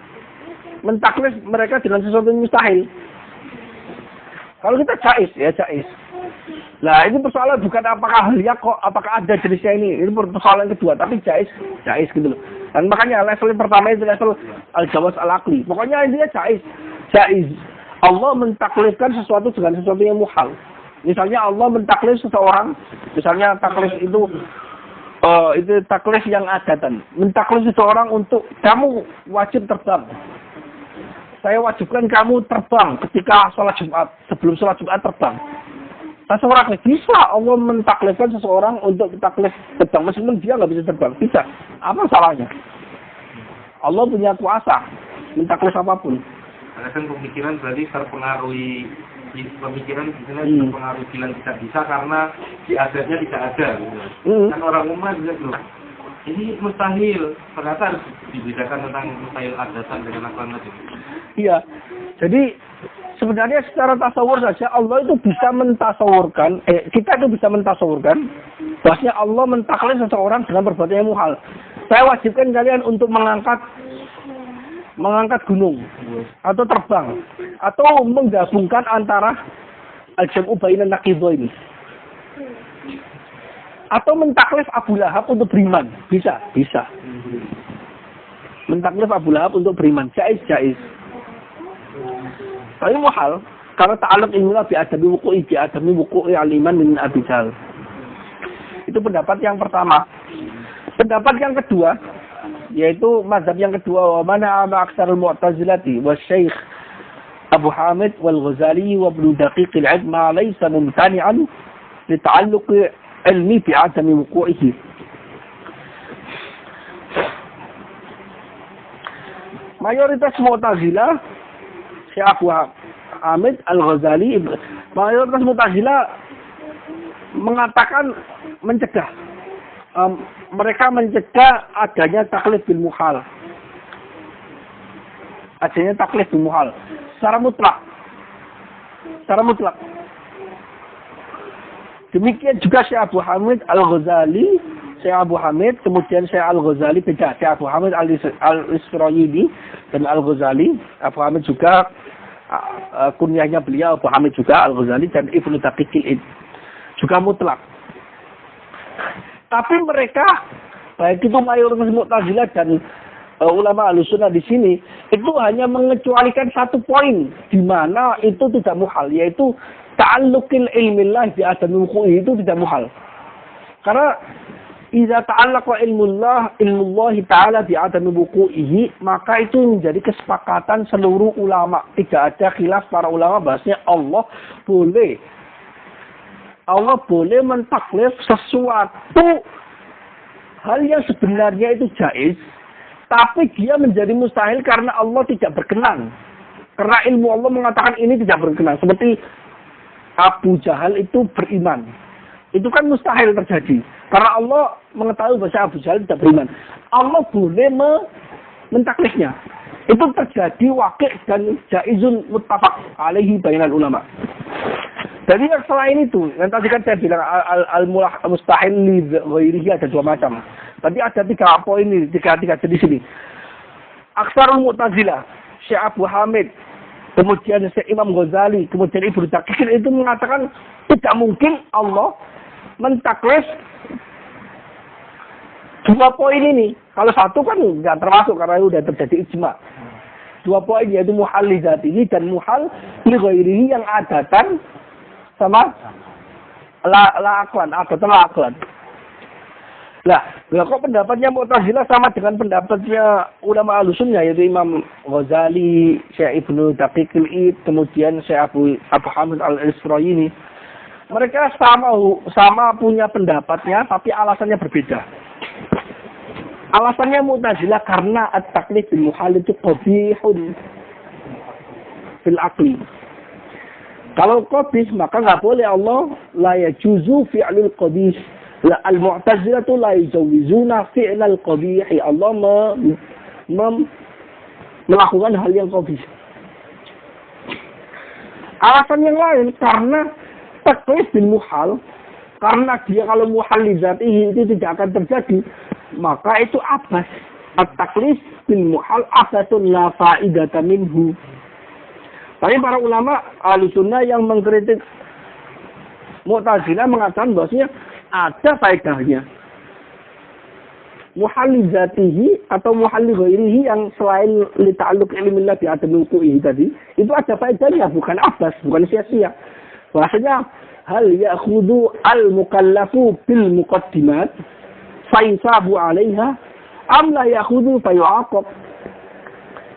mentaklif mereka dengan sesuatu yang mustahil. Kalau kita jaiz ya jaiz. Nah, ini persoalan bukan apakah apakah ada jenisnya ini persoalan kedua, tapi jaiz gitu loh. Dan makanya level pertama itu level al-jawaz al-aqli. Pokoknya intinya jaiz. Allah mentaklifkan sesuatu dengan sesuatu yang muhal. Misalnya Allah mentaklif seseorang, misalnya taklif itu taklif yang adatan. Mentaklif seseorang untuk kamu wajib terbang. Saya wajibkan kamu terbang ketika sholat Jumat, sebelum sholat Jumat terbang. Seseorang bisa Allah mentaklifkan seseorang untuk taklif terbang, meskipun dia nggak bisa terbang, bisa. Apa salahnya? Allah punya kuasa mentaklif apapun. Karena kan pemikiran berarti terpengaruhi pemikiran terpengaruhi bilang tidak bisa karena di adatnya tidak ada. Kan orang umum juga loh. Ini mustahil, ternyata harus dibedakan tentang mustahil adatan dengan akal tadi. Iya. Jadi sebenarnya secara tasawur saja Allah itu bisa mentasawurkan, kita itu bisa mentasawurkan bahwasanya Allah mentaklif seseorang dengan perbuatan yang muhal. Saya wajibkan kalian untuk mengangkat gunung atau terbang atau menggabungkan antara al-jam'u bainan naqidhain. Atau mentaklif Abu Lahab untuk beriman. Bisa. Mentaklif Abu Lahab untuk beriman. Jaiz. Tapi muhal. Karena ta'aluk ilmulah bi'adami wuku'i al-iman min Abi Jahal. Itu pendapat yang pertama. Pendapat yang kedua, yaitu mazhab yang kedua, wa mana aksarul mu'tazilati wa syekh Abu Hamid wal Ghazali wa Ibnu Daqiq al-'Id ma laysa mumtani'an li ta'alluq ilmi bi'adami wuku'ihi. Mayoritas Mu'tazilah, Syekh Abu Hamid Al-Ghazali, mayoritas Mu'tazilah mengatakan mencegah. Mereka mencegah adanya taklif bil muhal. Adanya taklif bil muhal secara mutlak. Demikian juga Syekh Abu Hamid Al-Ghazali, kemudian Syekh Al-Ghazali beda. Syekh Abu Hamid Al-Isfirayini dan Al-Ghazali. Abu Hamid juga kunyahnya beliau Abu Hamid juga Al-Ghazali dan Ibnu Daqiq al-'Id juga mutlak. Tapi mereka, baik itu mayoritas Mu'tazilah dan ulama Ahlussunnah di sini, itu hanya mengecualikan satu poin di mana itu tidak muhal, yaitu ta'alluqil ilmillah bi adami wuqu'i, itu tidak muhal. Karena idza ta'allaqa ilmullah ta'ala bi adami wuqu'ihi, maka itu menjadi kesepakatan seluruh ulama. Tidak ada khilaf para ulama bahasanya Allah boleh mentaklif sesuatu hal yang sebenarnya itu jaiz, tapi dia menjadi mustahil karena Allah tidak berkenan. Karena ilmu Allah mengatakan ini tidak berkenan. Seperti Abu Jahal itu beriman. Itu kan mustahil terjadi. Karena Allah mengetahui bahwa Abu Jahal tidak beriman. Allah boleh mentaklifnya. Itu terjadi wakil dan jaizun muttafaq alaihi bainal ulama. Jadi yang selain itu, yang tadi kan saya bilang al-mustahil li ghairihi ada dua macam. Tadi ada 3 poin ini, 3 di sini. Aksarul Mu'tazilah, Syekh Abu Hamid, kemudian Syekh Imam Ghazali, kemudian Ibnu Daqiq itu mengatakan tidak mungkin Allah mentaklif 2 poin ini. Kalau 1 kan nggak termasuk karena sudah terjadi ijma. 2 poin yaitu muhal li dzatihi dan muhal li ghairihi yang adatan sama la aklan. Lah kok pendapatnya Mu'tazilah sama dengan pendapatnya ulama Ahlussunnah, yaitu Imam Ghazali, Syekh Ibnu Daqiq al-'Id, kemudian Syekh Abu Hamid Al-Isfirayini. Mereka sama punya pendapatnya, tapi alasannya berbeda. Alasannya Mu'tazilah karena at-taklif bil muhal itu qabihun fil aqli. Kalau qabih maka nggak boleh Allah la yajuzu fi'lul qabih. La al-Mu'tazilah itu la yujawizuna fi'lal qabih. Allah melakukan hal yang qabih. Alasan yang lain karena taklif bil muhal, karena dia kalau muhal li dzatihi itu tidak akan terjadi, maka itu abas. At-taklif bil muhal abatun la fa'idata minhu. Tapi para ulama Ahlussunnah yang mengkritik Mu'tazilah mengatakan bahwasanya ada faedahnya. Muhal li dzatihi atau muhal li ghairihi yang selain li ta'alluq ilmillah bi adami wuqu'ihi tadi, itu ada faedahnya, bukan abas, bukan sia-sia. Bahasanya hal ya'khudhu al-mukallafu bil muqaddimat fa yusabu 'alaiha am la ya'khudhu fa yu'aqab.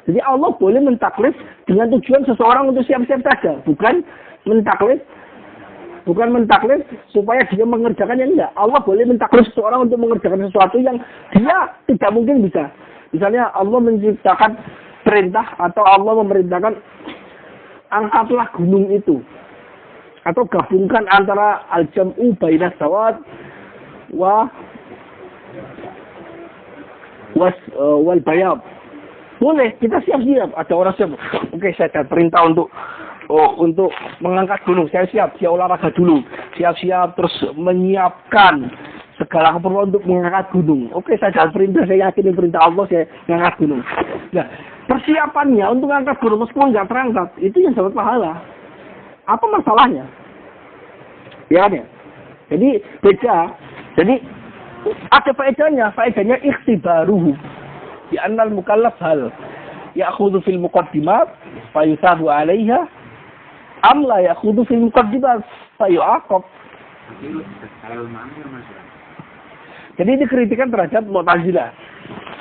Jadi Allah boleh mentaklif dengan tujuan seseorang untuk siap-siap saja, bukan mentaklif supaya dia mengerjakan yang enggak. Allah boleh mentaklif seseorang untuk mengerjakan sesuatu yang dia tidak mungkin bisa. Misalnya Allah menciptakan perintah atau Allah memerintahkan angkatlah gunung itu. Atau gabungkan antara al-jam'u bainas sawat wal bayab. Boleh, kita siap-siap. Ada orang siap. Oke, saya ada perintah untuk mengangkat gunung. Saya siap olahraga dulu. Siap-siap terus menyiapkan segala keperluan untuk mengangkat gunung. Oke, saya jalan perintah, saya yakin perintah Allah, saya mengangkat gunung. Nah, persiapannya untuk mengangkat gunung meskipun nggak terangkat, itu yang dapat pahala. Apa masalahnya? Ya kan ya? Jadi beda. Jadi ada faedahnya ikhtibaruhu. Di annal mukallaf hal ya'khudhu fil muqaddimat fa yusabu 'alaiha am la ya'khudhu fil muqaddimat fa yu'aqab. Jadi ini kritikan terhadap Mu'tazilah.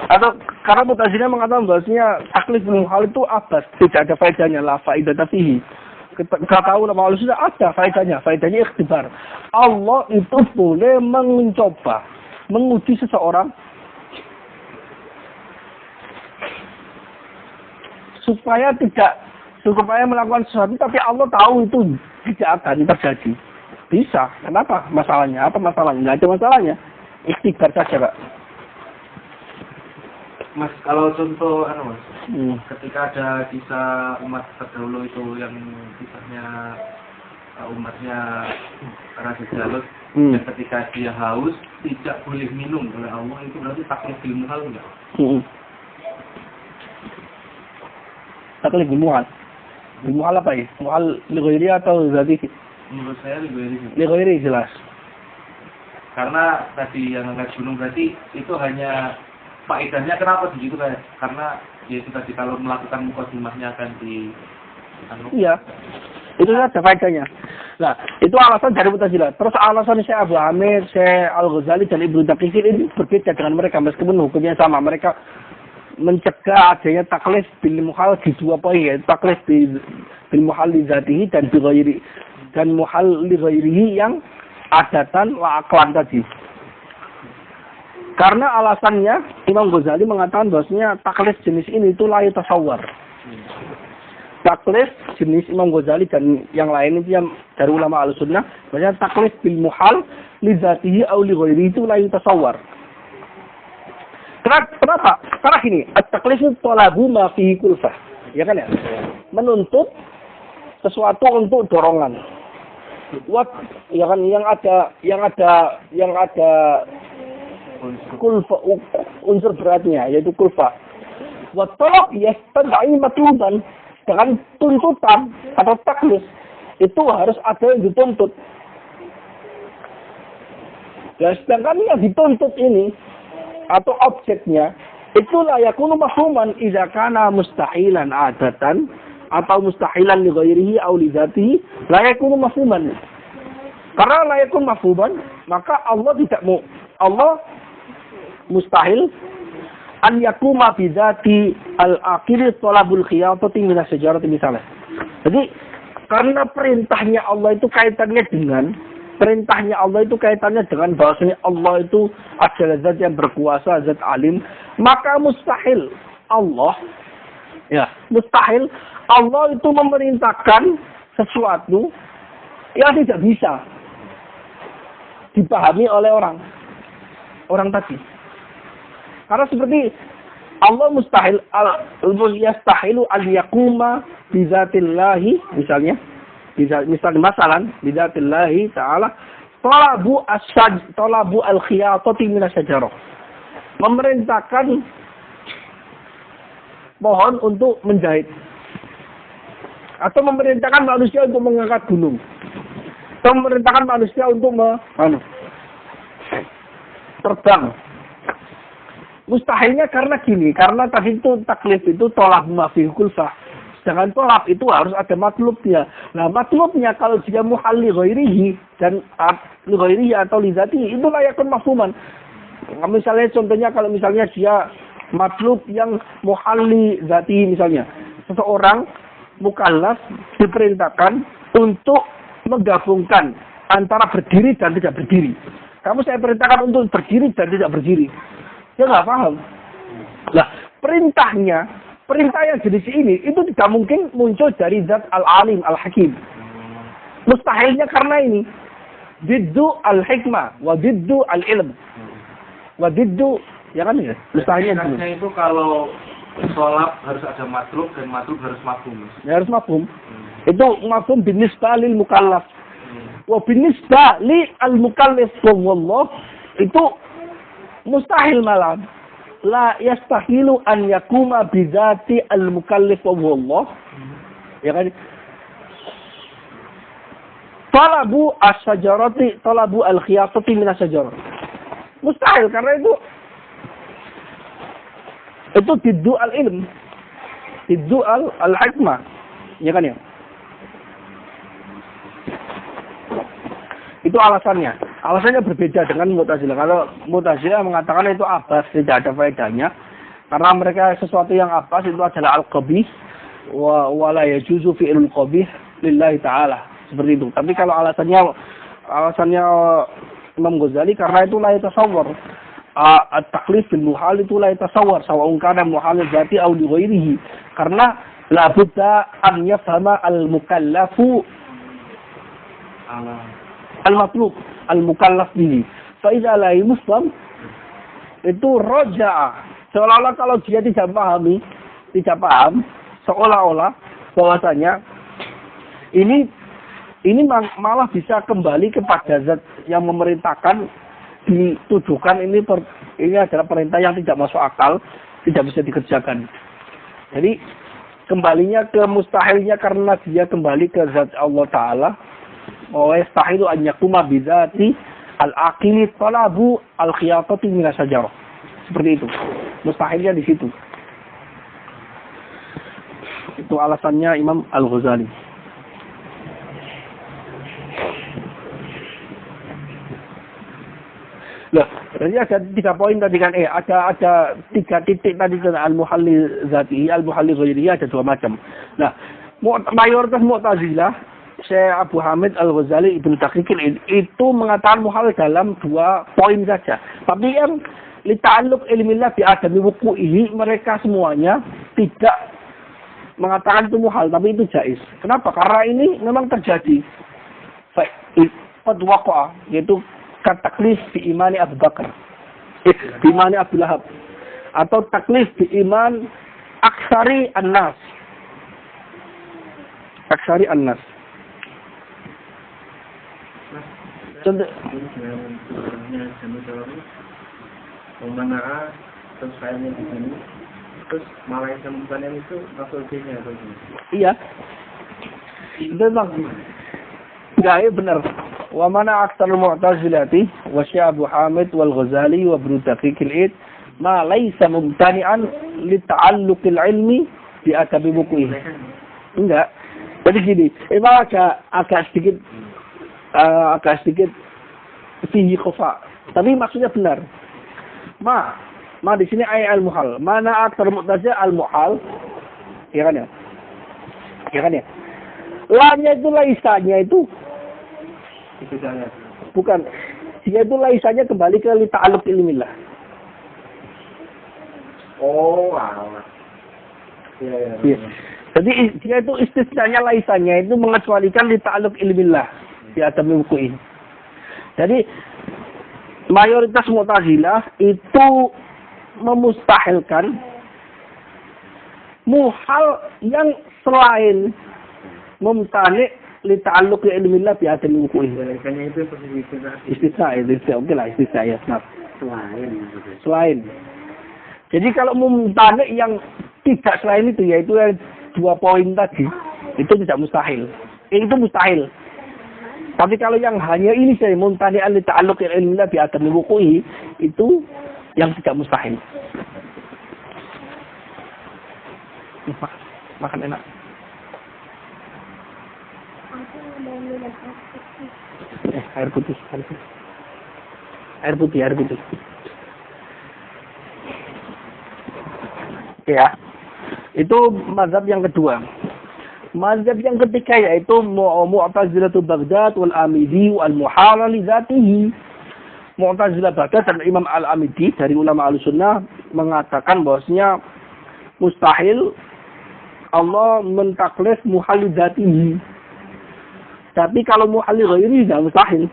Atau karena Mu'tazilah mengatakan bahwasanya taklif hal itu abas, tidak ada faedahnya, la faidata fihi. Kita tahu nama Allah sudah ada faedahnya ikhtibar. Allah itu boleh mencoba, menguji seseorang supaya melakukan sesuatu, tapi Allah tahu itu tidak akan terjadi. Bisa. Kenapa? Masalahnya? Apa masalahnya? Nggak ada masalahnya. Ikhtibar saja, Pak. Mas, kalau contoh Mas, ketika ada kisah umat terdahulu itu yang kisahnya umatnya Raja Jalut, dan ketika dia haus tidak boleh minum oleh Allah, itu berarti taklif bil muhal enggak? Taklif bil muhal. Bil muhal apa ya? Muhal li ghairi atau zati? Menurut saya li ghairi. Li ghairi jelas. Karena tadi yang angkat gunung berarti itu hanya faedahnya kenapa begitu kan? Karena ya itu tadi kalau melakukan mukadimahnya akan di Iya. Itu saja faedahnya. Nah, itu alasan dari Mu'tazilah. Terus alasan Syekh Abu Hamid, Syekh Al-Ghazali dan Ibnu Daqiq ini berbeda dengan mereka meskipun hukumnya sama. Mereka mencegah adanya taklif bil muhal di dua poin, yaitu taklif bil muhal li dzatihi dan bi ghairi dan muhal li ghairihi yang adatan wa aqlan tadi. Karena alasannya Imam Ghazali mengatakan bahwasanya taklif jenis ini itu la yatasawwar. Taklif jenis Imam Ghazali dan yang lain itu yang dari ulama Ahlussunnah, bahwasanya taklif bil muhal li dzatihi aw li ghairihi itu la yatasawwar. Kenapa? Karena gini, at-taklifu talabu ma fihi kulfah. Ya kan ya? Menuntut sesuatu untuk dorongan. Ya kan yang ada kulfa, unsur beratnya yaitu kulfa. Wa talab yastad'i matluban, dengan tuntutan atau taklif itu harus ada yang dituntut. Dan sedangkan yang dituntut ini atau objeknya itu la yakunu mafhuman idza kana mustahilan adatan atau mustahilan li ghairihi aw li dzatihi la yakunu mafhuman. Karena la yakun mafhuman, maka Allah mustahil an yakuma bi dzati al-akhir talabul khiyatati min asy-syajarati misalnya. Jadi karena perintahnya Allah itu kaitannya dengan bahwasanya Allah itu adalah zat yang berkuasa, zat alim, maka mustahil Allah itu memerintahkan sesuatu yang tidak bisa dipahami oleh orang tadi. Karena seperti Allah yastahilu al yaquma bi dzatillahi misalnya masalan bi dzatillahi ta'ala talabu al-khiyatati min asy-syajarah. Memerintahkan pohon untuk menjahit. Atau memerintahkan manusia untuk mengangkat gunung. Atau memerintahkan manusia untuk terbang. Mustahilnya karena tadi itu taklif itu tolak ma fi kulfah. Sedangkan tolak itu harus ada matlubnya. Nah, matlubnya kalau dia muhal li ghairihi dan li ghairihi atau li dzatihi itu layakun mafhuman. Misalnya contohnya kalau misalnya dia matlub yang muhal li dzatihi misalnya. Seseorang mukallaf diperintahkan untuk menggabungkan antara berdiri dan tidak berdiri. Kamu saya perintahkan untuk berdiri dan tidak berdiri. Dia nggak paham. Nah, perintah yang jenis ini itu tidak mungkin muncul dari zat al-alim, al-hakim. Mustahilnya karena ini. Diddu al-hikmah, wa diddu al-ilm. Wa diddu, ya kan ya? Mustahilnya itu kalau sholat harus ada matlub dan matlub harus mafhum. Ya, harus mafhum. Itu mafhum binisbah lil mukallaf. Wa binisbah li al-mukallaf wallah itu mustahil malam. La yastahilu an yakuma bidzati al-mukallif wa huwa Allah. Ya kan? Talabu as-sajarati, talabu al-khiyatati min as-sajarah. Mustahil karena itu tiddu al-ilm. Tiddu al-hikmah. Ya kan ya? Itu alasannya. Alasannya berbeda dengan Mu'tazilah. Kalau Mu'tazilah mengatakan itu abas, tidak ada faedahnya. Karena mereka sesuatu yang abas itu adalah al-qabih wa la yajuzu fi'lul qabih lillahi ta'ala. Seperti itu. Tapi kalau alasannya Imam Ghazali karena itu la yatasawwar. At-taklif bil muhal itu la yatasawwar sawa'un kana muhal dzati aw li ghairihi. Karena la budda an yafhama al-mukallafu al-matlub al-mukallaf bihi. Fa idza la yufham itu raja'a. Seolah-olah kalau dia tidak paham seolah-olah bahwasanya ini malah bisa kembali kepada zat yang memerintahkan, ditujukan ini adalah perintah yang tidak masuk akal, tidak bisa dikerjakan. Jadi kembalinya ke mustahilnya karena dia kembali ke zat Allah Ta'ala. Wa yastahilu an yakuma bidzati al-aqili talabu al-khiyatati min as-sajarah. Seperti itu. Mustahilnya di situ. Itu alasannya Imam Al-Ghazali. Loh, berarti ada 3 poin tadi kan, ada 3 titik tadi kan, al-muhalli zati, al-muhalli ghairi, ada 2 macam. Nah, mayoritas Mu'tazilah, Syekh Abu Hamid Al-Ghazali Ibnu Daqiq itu mengatakan muhal dalam 2 poin saja. Tapi yang li ta'alluq ilmillah bi adami wuqu'ihi, mereka semuanya tidak mengatakan itu muhal, tapi itu jaiz. Kenapa? Karena ini memang terjadi. Qad waqa'a, yaitu taklif bi imani Abu Bakar, bi imani Abu Lahab, atau taklif bi iman aksari an-nas. Aksari an-nas. Contoh Memanaa terus kayaknya di sini, terus malah yang bukan itu masuk D-nya atau gimana? Iya. Itu bang. Enggak, benar. Wa mana aktsarul mu'tazilati wa Syekh Abu Hamid wal Ghazali wa Ibnu Daqiq al-Id ma laysa mumtani'an li ta'alluqil ilmi bi adabi bukuih. Enggak. Jadi gini, memang agak sedikit fihi khafa. Tapi maksudnya benar. Ma di sini ay al-muhal. Mana aktsarul mu'tazilah al-muhal? Ya kan ya? Ya kan ya? Lanya itu laisanya itu bukan, dia itu laisanya kembali ke li ta'alluq ilmillah. Oh, alah. Iya. Jadi dia itu istisnanya laisanya itu mengecualikan li ta'alluq ilmillah di adam wuqu'i. Jadi mayoritas Mu'tazilah itu memustahilkan muhal yang selain mumtani' li ta'alluq ilmillah bi adam wuqu'i. Laisanya itu posisi Istisna itu oke lah, istisna ya. Nah, selain. Jadi kalau mumtani yang tidak selain itu, yaitu yang 2 poin tadi, itu tidak mustahil. Itu mustahil. Tapi kalau yang hanya ini saja mumtani li ta'alluq ilmillah bi adam wuqu'i, itu yang tidak mustahil. Makan enak. Air putih. Ya. Itu mazhab yang kedua. Mazhab yang ketiga yaitu Mu'tazilah Baghdad wal Amidi wal muhala li dzatihi. Mu'tazilah Baghdad dan Imam Al-Amidi dari ulama Ahlussunnah mengatakan bahwasanya mustahil Allah mentaklif muhal li dzatihi. Tapi kalau muhal li ghairi tidak mustahil.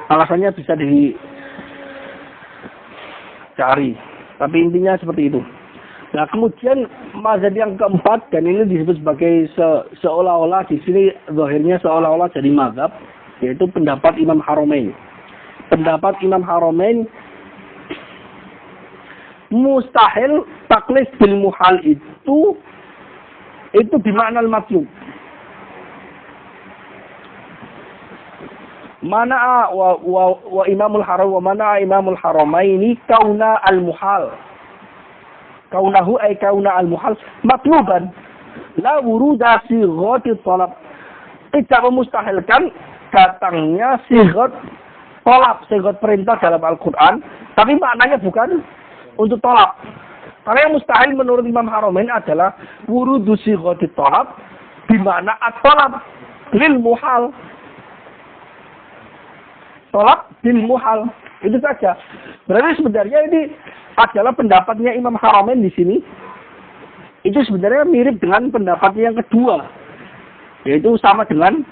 Alasannya bisa dicari. Tapi intinya seperti itu. Nah, kemudian mazhab yang keempat, dan ini disebut sebagai seolah-olah di sini zahirnya seolah-olah jadi mazhab, yaitu pendapat Imam Haramain. Pendapat Imam Haramain, mustahil taklif bil muhal itu bimakna al-matlub. Mana wa Imamul Haram wa mana Imamul Haramaini kauna al-muhal. Kaunahu ay kauna al-muhal matluban la wuruda sighati talab. Tidak memustahilkan datangnya sighat talab, sighat perintah dalam Al-Qur'an, tapi maknanya bukan untuk talab. Karena yang mustahil menurut Imam Haramain adalah wurudu sighati talab bimana at-talab lil muhal. Talab bil muhal. Itu saja. Berarti sebenarnya ini adalah pendapatnya Imam Haramain di sini. Itu sebenarnya mirip dengan pendapatnya yang kedua. Yaitu sama dengan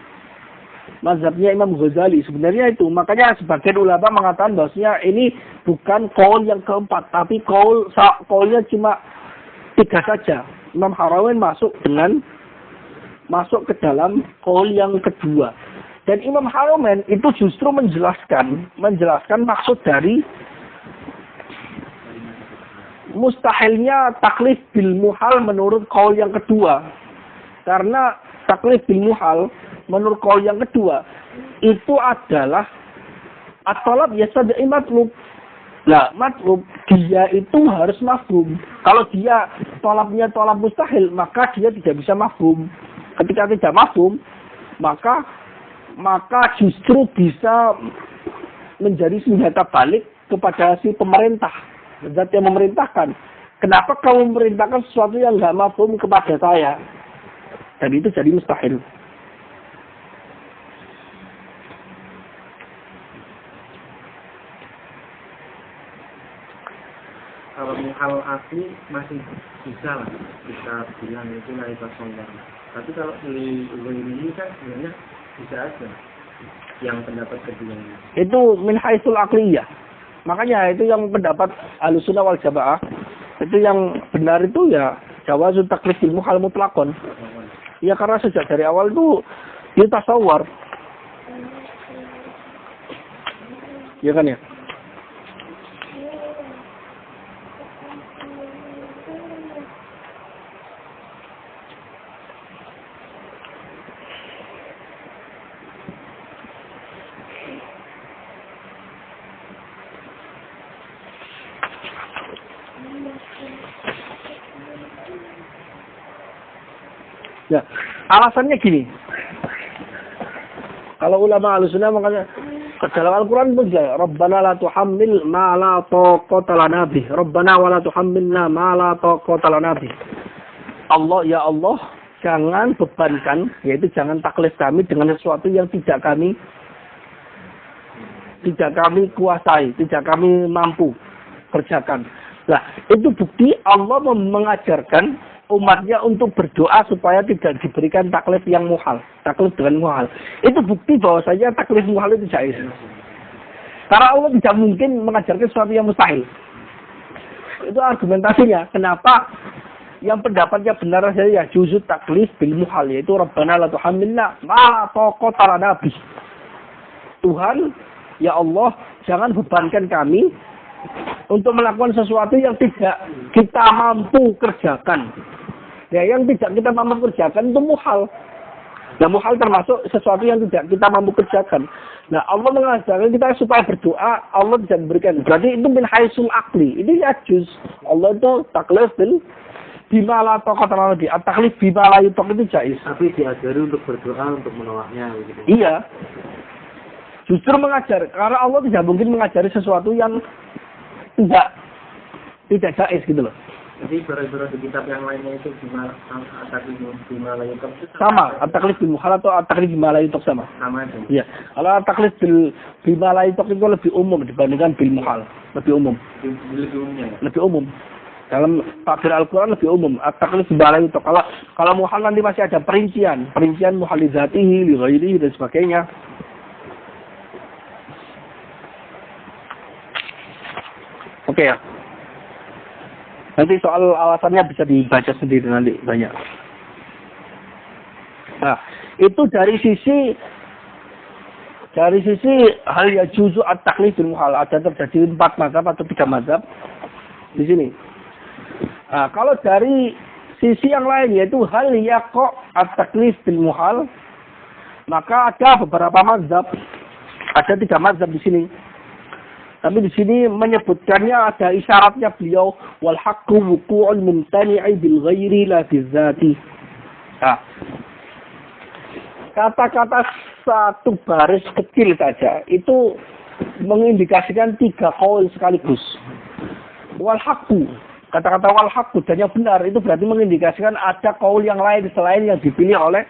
mazhabnya Imam Ghazali. Sebenarnya itu. Makanya sebagian ulama mengatakan bahwasanya ini bukan qaul yang keempat. Tapi qaulnya cuma 3 saja. Imam Haramain masuk ke dalam qaul yang kedua. Dan Imam Haramain itu justru menjelaskan maksud dari mustahilnya taklif bil muhal menurut qaul yang kedua. Karena taklif bil muhal menurut qaul yang kedua itu adalah at-talab yastad'i matlub. Nah, matlub dia itu harus mafhum. Kalau dia talabnya talab mustahil, maka dia tidak bisa mafhum. Ketika tidak mafhum, maka justru bisa menjadi senjata balik kepada si pemerintah. Zat yang memerintahkan. Kenapa kamu memerintahkan sesuatu yang nggak mafhum kepada saya? Dan itu jadi mustahil. Kalau muhal asli masih bisa lah, bisa bilang itu nilai kosongnya. Tapi kalau ini kan sebenarnya bisa aja yang pendapat kedua itu min haitsul aqliyah. Makanya itu yang pendapat Ahlussunnah wal Jamaah, itu yang benar itu ya jawazu taklif bil muhal mutlaqan. Ya karena sejak dari awal itu ditasawwar. Ya kan ya? Ya, alasannya gini. Kalau ulama Ahlussunnah makanya dalam Al-Qur'an pun juga Rabbana la tuhammil ma la taqata lana bih. Rabbana wa la tuhammilna ma la taqata lana bih. Allah ya Allah, jangan bebankan, yaitu jangan taklif kami dengan sesuatu yang tidak kami kuasai, tidak kami mampu kerjakan. Nah, itu bukti Allah mengajarkan umatnya untuk berdoa supaya tidak diberikan taklif yang muhal, taklif dengan muhal. Itu bukti bahwasanya taklif muhal itu jaiz. Karena Allah tidak mungkin mengajarkan sesuatu yang mustahil. Itu argumentasinya. Kenapa yang pendapatnya benar saja ya juzut taklif bil muhal, yaitu Rabbana la tuhammilna ma la taqata lana bih. Tuhan, ya Allah, jangan bebankan kami untuk melakukan sesuatu yang tidak kita mampu kerjakan. Ya, yang tidak kita mampu kerjakan itu muhal. Nah, muhal termasuk sesuatu yang tidak kita mampu kerjakan. Nah, Allah mengajarkan kita supaya berdoa, Allah tidak memberikan. Berarti itu min haitsul aqli. Ini ya juz. Allah itu taklif bil bima la taqata lana bi. At-taklif bima la yutaq itu jaiz. Tapi diajari untuk berdoa untuk menolaknya gitu. Iya. Justru mengajar, karena Allah tidak mungkin mengajari sesuatu yang tidak jaiz gitu loh. Jadi berat-berat di kitab yang lainnya itu bima la yutaq sama, at-taklif bil muhal atau at-taklif bima la yutaq sama. Sama aja. Iya. Kalau at-taklif bil bima la yutaq itu lebih umum dibandingkan bil muhal, lebih umum. Lebih umumnya. Lebih umum. Dalam takdir Al-Qur'an lebih umum. At-taklif bima la yutaq. Kalau muhal nanti masih ada perincian muhal li dzatihi, li ghairihi dan sebagainya. Oke ya. Nanti soal alasannya bisa dibaca sendiri nanti banyak. Nah, itu dari sisi hal ya juzu at-taklif bil muhal, ada terjadi 4 mazhab atau 3 mazhab di sini. Nah, kalau dari sisi yang lain yaitu hal yaqa at-taklif bil muhal, maka ada beberapa mazhab, ada 3 mazhab di sini. Tapi di sini menyebutkannya ada isyaratnya beliau wal haqqu wuqu'ul mumtani'i bil ghairi la bizzati. Nah, kata-kata satu baris kecil saja itu mengindikasikan 3 qaul sekaligus. Wal haqqu, kata-kata wal haqqu dan yang benar itu berarti mengindikasikan ada qaul yang lain selain yang dipilih oleh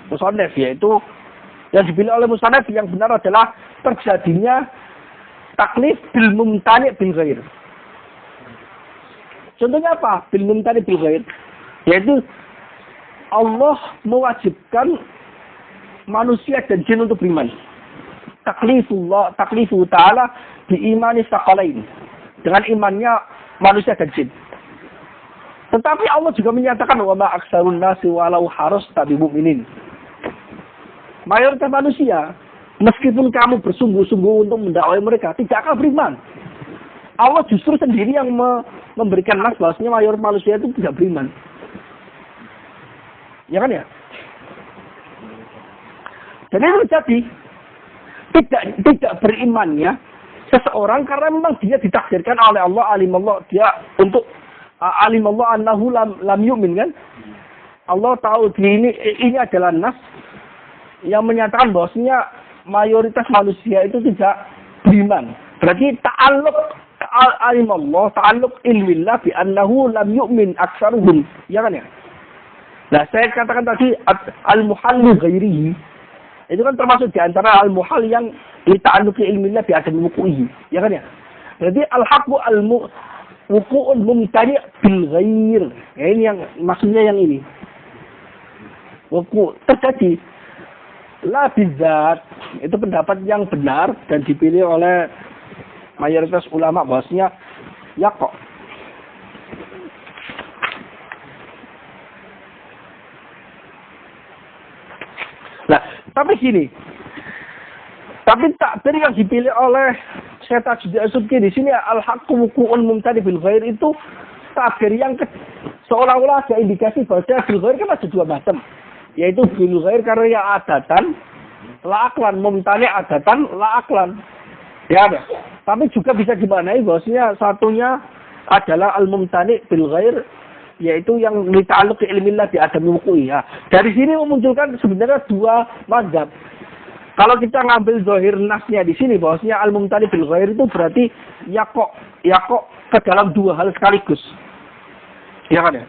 musannaf, yaitu yang dipilih oleh musannaf yang benar adalah terjadinya taklif bil mumtani' bil ghair. Contohnya apa? Bil mumtani' bil ghair, yaitu Allah mewajibkan manusia dan jin untuk beriman. Taklifu ta'ala biimani saqalain, dengan imannya manusia dan jin. Tetapi Allah juga menyatakan wa ma aksarun nasi walau harasta bi mu'minin. Mayoritas manusia, meskipun kamu bersungguh-sungguh untuk mendakwai mereka, tidak akan beriman. Allah justru sendiri yang memberikan nas bahwasanya mayoritas manusia itu tidak beriman. Ya kan ya? Dan itu terjadi. Tidak berimannya seseorang karena memang dia ditakdirkan oleh Allah, alimallah, dia untuk alimallah annahu lam yu'min, kan? Allah tahu ini adalah nas yang menyatakan bahwasanya mayoritas manusia itu tidak beriman. Berarti ta'alluq alimallah, ta'alluq ilmillah bi annahu lam yu'min aktsaruhum. Ya kan ya? Nah, saya katakan tadi al-muhal li ghairihi. Itu kan termasuk di antara al-muhal yang li ta'alluq ilmillah bi adami wuqu'ihi. Ya kan ya? Berarti al-haqqu wuqu'ul mumtani' bil ghair. Ya, ini yang maksudnya yang ini. Wuqu' terjadi la bizzat, itu pendapat yang benar dan dipilih oleh mayoritas ulama bahwasanya yaqa. Nah, tapi gini. Tapi takdir yang dipilih oleh Syekh Tajuddin As-Subki di sini al-haqqu wuqu'ul mumtani bil ghair itu takdir yang seolah-olah ada indikasi bahwa bil ghair kan ada 2 macam. Yaitu bil ghair karena yang adatan la aklan, mumtani adatan la aklan. Ya ada. Tapi juga bisa dimaknai bahwasanya satunya adalah al-mumtani bil ghair, yaitu yang li ta'alluq ilmillah bi adami wuqu'i. Ya. Dari sini memunculkan sebenarnya 2 mazhab. Kalau kita ngambil zahir nasnya di sini bahwasanya al-mumtani bil ghair itu berarti yaqa ke dalam 2 hal sekaligus. Ya kan ya?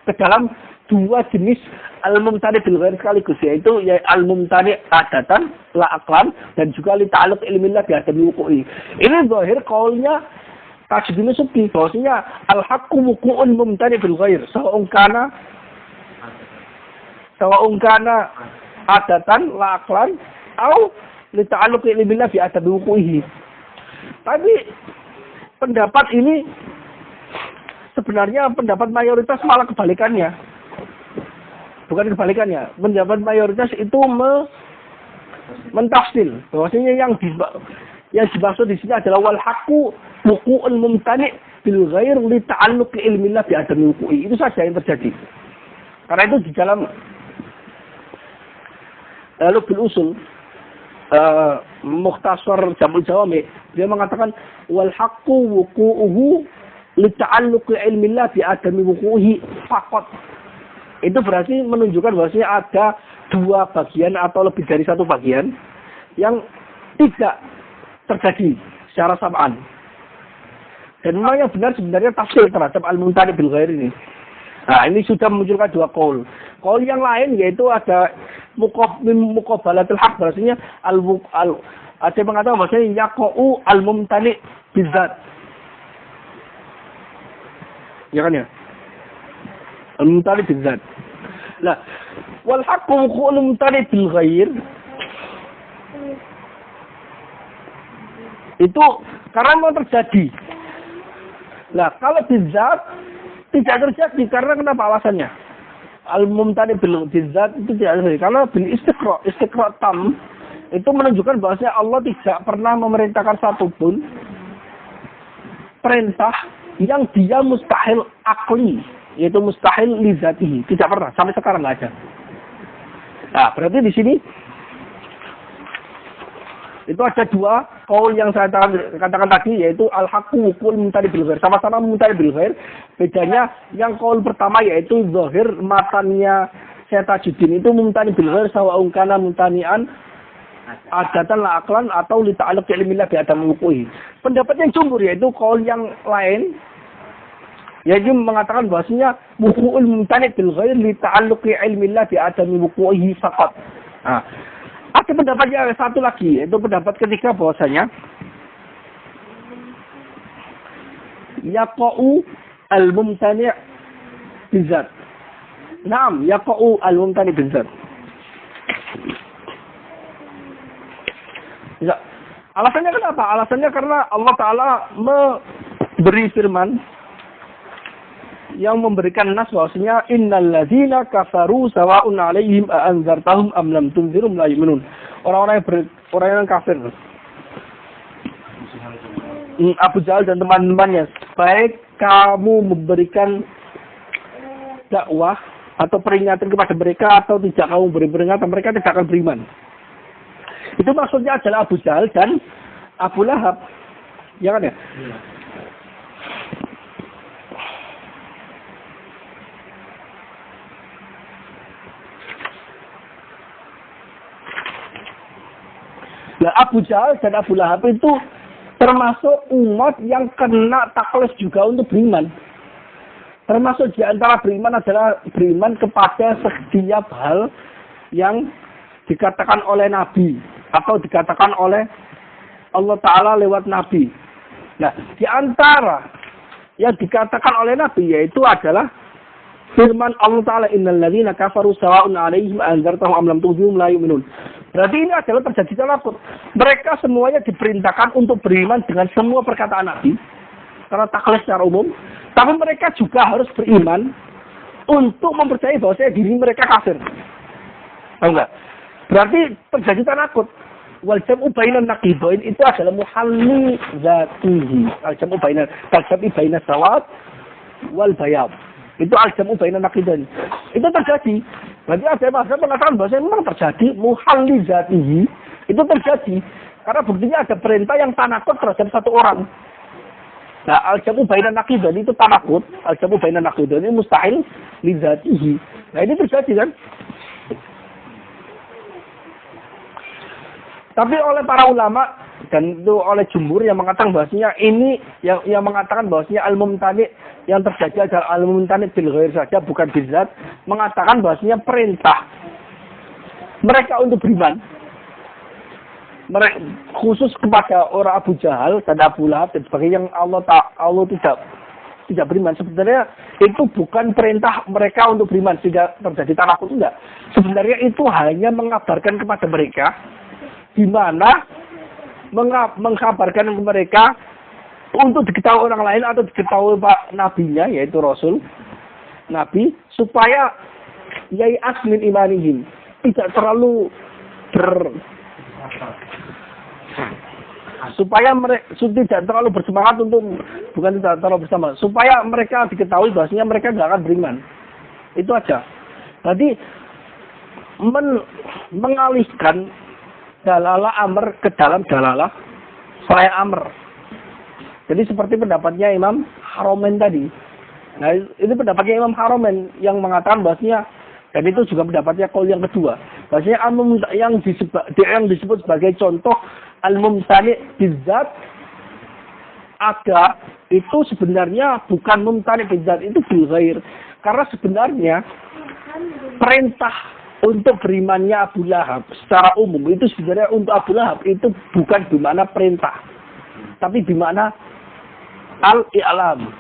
Ke dalam 2 jenis al-mumtani bil ghair sekaligus, yaitu al-mumtani adatan la aqlan dan juga li ta'alluq ilmillah bi adami wuqu'i. Ini zahir qaulnya Tajuddin As-Subki bahwasanya al-haqqu wuqu'ul mumtani bil ghair sawa'un kana adatan la aqlan atau li ta'alluq ilmillah bi adami wuqu'ihi. Tapi pendapat ini sebenarnya pendapat mayoritas malah kebalikannya. Bukan kebalikannya. Pendapat mayoritas itu mentafsil bahwasanya yang dimaksud di sini adalah wal haqqu wuqu'ul mumtani bil ghair li ta'alluq ilmillah bi adami wuqu'i. Itu saja yang terjadi. Karena itu di dalam lalu bil usul Mukhtasar Jamul Jawami, dia mengatakan wal haqqu wuqu'uhu li ta'alluq ilmillah bi adami wuqu'ihi faqat. Itu berarti menunjukkan bahwasanya ada 2 bagian atau lebih dari 1 bagian yang tidak terjadi secara samaan. Dan memang yang benar sebenarnya tafsir terhadap al-mumtani bil ghair ini. Nah, ini sudah memunculkan 2 qaul. Qaul yang lain yaitu ada muqabalatul haq, bahwasanya ada yang mengatakan bahwasanya yaqa'u al-mumtani bizzat. Ya kan ya? Al-mumtani bizzat. Nah, wal haqqu wuqu'ul mumtani bil ghair itu karena mau terjadi Nah, kalau bizat tidak terjadi karena kenapa alasannya? Al-mumtani bil bizat itu tidak terjadi karena bil istiqra tam itu menunjukkan bahwasanya Allah tidak pernah memerintahkan satupun perintah yang dia mustahil akli, yaitu mustahil li zatihi, tidak pernah sampai sekarang nggak ada. Nah, berarti di sini itu ada dua kaul yang saya katakan tadi, yaitu al-haqqu wukul mumtani bil ghair. Sama-sama mumtani bil ghair. Bedanya yang kaul pertama yaitu zahir matanya Syekh Tajuddin itu mumtani bil ghair sawa'un kana mumtani'an adatan la aklan atau li ta'alluq ilmillah bi adam wuqu'i. Pendapat yang jumhur yaitu kaul yang lain yaitu mengatakan bahwasanya wuqu'ul mumtani bil ghair li ta'alluq ilmillah bi adam wuqu'i faqat. Nah, ada pendapat yang satu lagi, yaitu pendapat ketiga bahwasanya yaqa'u al-mumtani' bizat. Naam, yaqa'u al-mumtani bizat. Ya. Alasannya kenapa? Alasannya karena Allah Ta'ala memberi firman yang memberikan nas bahwasanya innal ladzina kafaru sawa'un 'alaihim a anzartahum am lam tunzirum la yu'minun. Orang-orang yang kafir. Abu Jahal dan teman-temannya, baik kamu memberikan dakwah atau peringatan kepada mereka atau tidak kamu beri peringatan, mereka tidak akan beriman. Itu maksudnya adalah Abu Jahal dan Abu Lahab. Ya kan ya? Nah, Abu Jahal dan Abu Lahab itu termasuk umat yang kena taklif juga untuk beriman. Termasuk di antara beriman adalah beriman kepada setiap hal yang dikatakan oleh Nabi atau dikatakan oleh Allah Ta'ala lewat Nabi. Nah, di antara yang dikatakan oleh Nabi yaitu adalah firman Allah Ta'ala innal ladzina kafaru sawa'un 'alaihim anzartahum am lam tunzirhum la yu'minun. Berarti ini adalah terjadi tanakut. Mereka semuanya diperintahkan untuk beriman dengan semua perkataan Nabi karena taklif secara umum, tapi mereka juga harus beriman untuk mempercayai bahwa diri mereka kafir. Tahu enggak? Berarti terjadi tanakut. Wal jam'u bainan naqidain itu adalah muhalli zatihi. Al jam'u bainan bainas sawat wal bayad. Itu al-jam'u bainan naqidain. Itu terjadi. Berarti ada mazhab mengatakan bahwa memang terjadi muhalli zatihi. Itu terjadi karena buktinya ada perintah yang tanakut terhadap satu orang. Nah, al-jam'u bainan naqidain itu tanakut. Al-jam'u bainan naqidain ini mustahil li zatihi. Nah, ini terjadi kan? Tapi oleh para ulama dan itu oleh jumhur yang mengatakan bahwasanya ini yang mengatakan bahwasanya al-mumtani yang terjadi adalah al-mumtani bil ghair saja bukan bizat, mengatakan bahwasanya perintah mereka untuk beriman mereka khusus kepada orang Abu Jahal dan Abu Lahab dan sebagainya yang Allah tidak beriman, sebenarnya itu bukan perintah mereka untuk beriman sehingga terjadi tanakut, enggak. Sebenarnya itu hanya mengabarkan kepada mereka di mana mengkabarkan ke mereka untuk diketahui orang lain atau diketahui Pak Nabinya, yaitu Rasul Nabi, supaya yai'as min imanihim, tidak terlalu supaya mereka tidak terlalu bersemangat untuk, bukan tidak terlalu bersemangat, supaya mereka diketahui bahwasanya mereka tidak akan beriman. Itu aja. Jadi mengalihkan dalalah amr ke dalam dalalah selain amr. Jadi seperti pendapatnya Imam Haromen tadi. Nah, ini pendapatnya Imam Haromen yang mengatakan bahwasanya, dan itu juga pendapatnya kaul yang kedua, bahwasanya yang disebut sebagai contoh al-mumtani bizat ada itu sebenarnya bukan mumtani bizat, itu bil ghair. Karena sebenarnya perintah untuk berimannya Abu Lahab secara umum itu sebenarnya untuk Abu Lahab itu bukan bermakna perintah, tapi bermakna al-i'lam,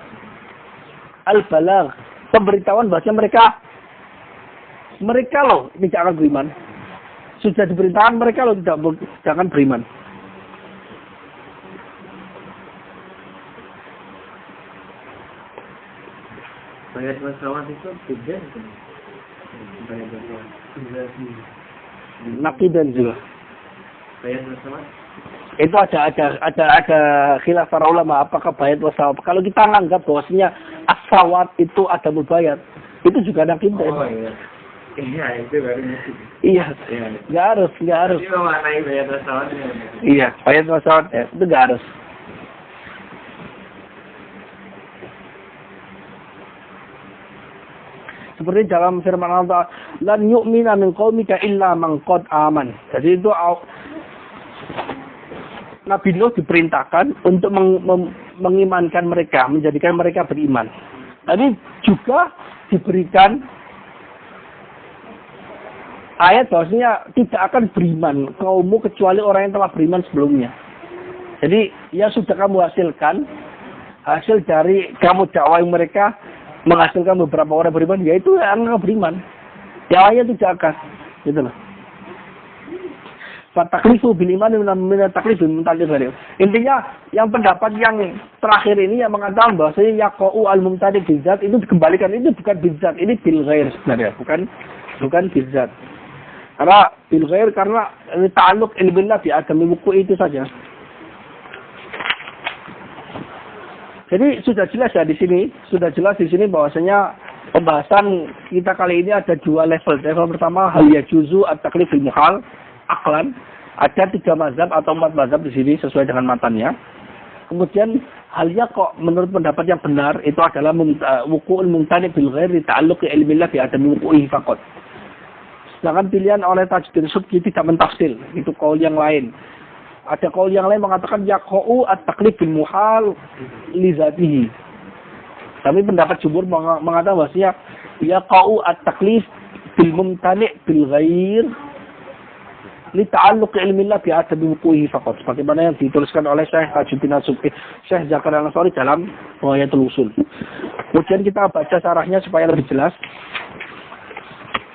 al-balagh, pemberitahuan bahwa mereka loh tidak akan beriman. Sudah diperintahkan mereka loh tidak akan beriman. bayat wasawat itu beda itu. Bayat wasawat. Naqidan juga. Bayat wasawat. Itu ada khilaf para ulama apakah bayat wasawat. Kalau kita anggap bahwasanya asawat itu ada bayat, itu juga naqidan. Oh iya. Iya, itu baru musik. Iya. Nggak harus. Jadi memaknai bayat wasawat. Iya, bayat wasawat itu nggak harus. Seperti dalam firman Allah, lan yu'mina min qaumika illa man qad aman. Jadi itu Nabi Nuh diperintahkan untuk mengimankan mereka, menjadikan mereka beriman. Tapi juga diberikan ayat bahwasanya tidak akan beriman kaummu kecuali orang yang telah beriman sebelumnya. Jadi yang sudah kamu hasilkan, hasil dari kamu dakwah mereka menghasilkan beberapa orang beriman, yaitu yang beriman. Yang tidak akan, gitu loh. Fataklifu bil iman min taklif min talib. Intinya yang pendapat yang terakhir ini yang mengatakan bahwasanya yaqau al mumtadi bizat itu dikembalikan, itu bukan bizat, ini bil ghair sebenarnya, bukan bizat. Karena bil ghair karena ini ta'alluq ilbillah bi adami wuku itu saja. Jadi sudah jelas di sini bahwasanya pembahasan kita kali ini ada dua level. Level pertama hal yajuzu at-taklif bil muhal aklan. Ada 3 mazhab atau 4 mazhab di sini sesuai dengan matanya. Kemudian halnya kok menurut pendapat yang benar itu adalah wuku'ul mumtani bil ghairi ta'alluq ilmillah bi adami wuku'ihi faqat. Sedangkan pilihan oleh Tajuddin Subki tidak mentafsil, itu qaul yang lain. Ada qaul yang lain mengatakan yaqau at-taklif bil muhal li zatihi. Tapi pendapat jumhur mengatakan bahwasanya yaqau at-taklif bil mumtani bil ghair li ta'alluq ilmillah bi adami wuqu'ihi faqat. Sebagaimana yang dituliskan oleh Syekh Tajuddin Subki, Syekh Zakaria Al-Ansari dalam Ghayatul Usul. Kemudian kita baca syarahnya supaya lebih jelas.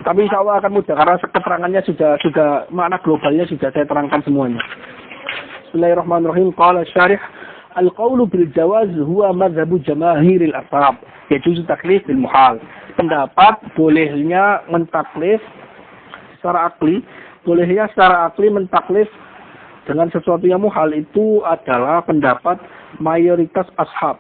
Tapi insya Allah akan mudah karena keterangannya sudah makna globalnya sudah saya terangkan semuanya. Bismillahirrahmanirrahim. Qala syarih al-qawlu bil jawaz huwa madhabu jamaahiril ashab. Yajuzu taklif bil muhal. Pendapat bolehnya mentaklif secara akli, mentaklif dengan sesuatu yang muhal itu adalah pendapat mayoritas ashab.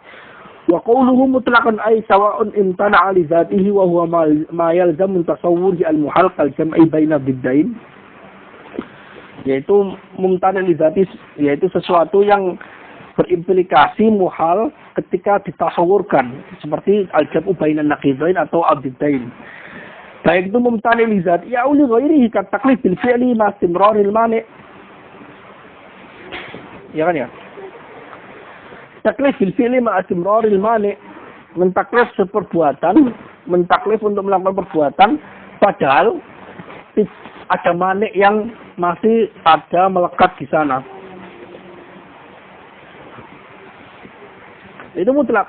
Wa qawluhu mutlaqan ay sawa'un imtana'a li dzatihi wa huwa ma yalzamu tasawwur al-muhal kal jam'i baina biddain. Yaitu mumtana' li dzati, yaitu sesuatu yang berimplikasi muhal ketika ditasawurkan seperti al-jam'u baina naqidain atau abdidain. Baik itu mumtana' li dzati ya uli ghairihi kat taklif bil fi'li ma istimraril mani'. Ya kan ya? Taklif bil fi'li ma istimraril mani', mentaklif seperbuatan, mentaklif untuk melakukan perbuatan padahal ada mani' yang masih ada melekat di sana. Itu mutlak.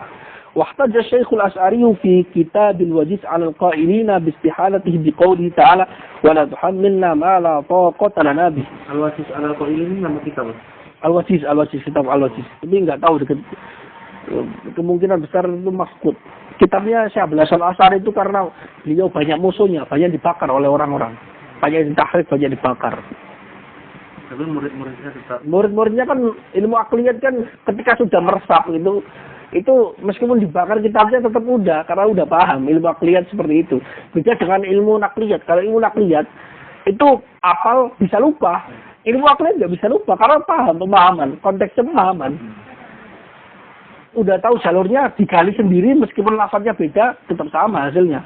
Wahtaja Syekhul Asy'ari fi Kitabil Wajiz 'ala al-qa'ilina bi istihalatihi bi qoulihi ta'ala wa la tuhammilna ma la taqata lana bih. Al-Wajiz 'ala al-qa'ilin nama kitab. Al-Wajiz, kitab Al-Wajiz. Tapi enggak tahu kemungkinan besar itu maksud. Kitabnya Syekh Abdul Al-Asy'ari itu karena beliau banyak musuhnya, banyak dibakar oleh orang-orang. Banyak ditahrif, banyak dibakar. Tapi murid-muridnya tetap. Murid-muridnya kan ilmu akliyat kan ketika sudah meresap itu meskipun dibakar kitabnya tetap udah karena udah paham ilmu akliyat seperti itu. Beda dengan ilmu nakliyat. Kalau ilmu nakliyat itu hafal bisa lupa. Ilmu akliyat nggak bisa lupa karena paham pemahaman, konteksnya pemahaman. Udah tahu jalurnya digali sendiri meskipun lafaznya beda tetap sama hasilnya.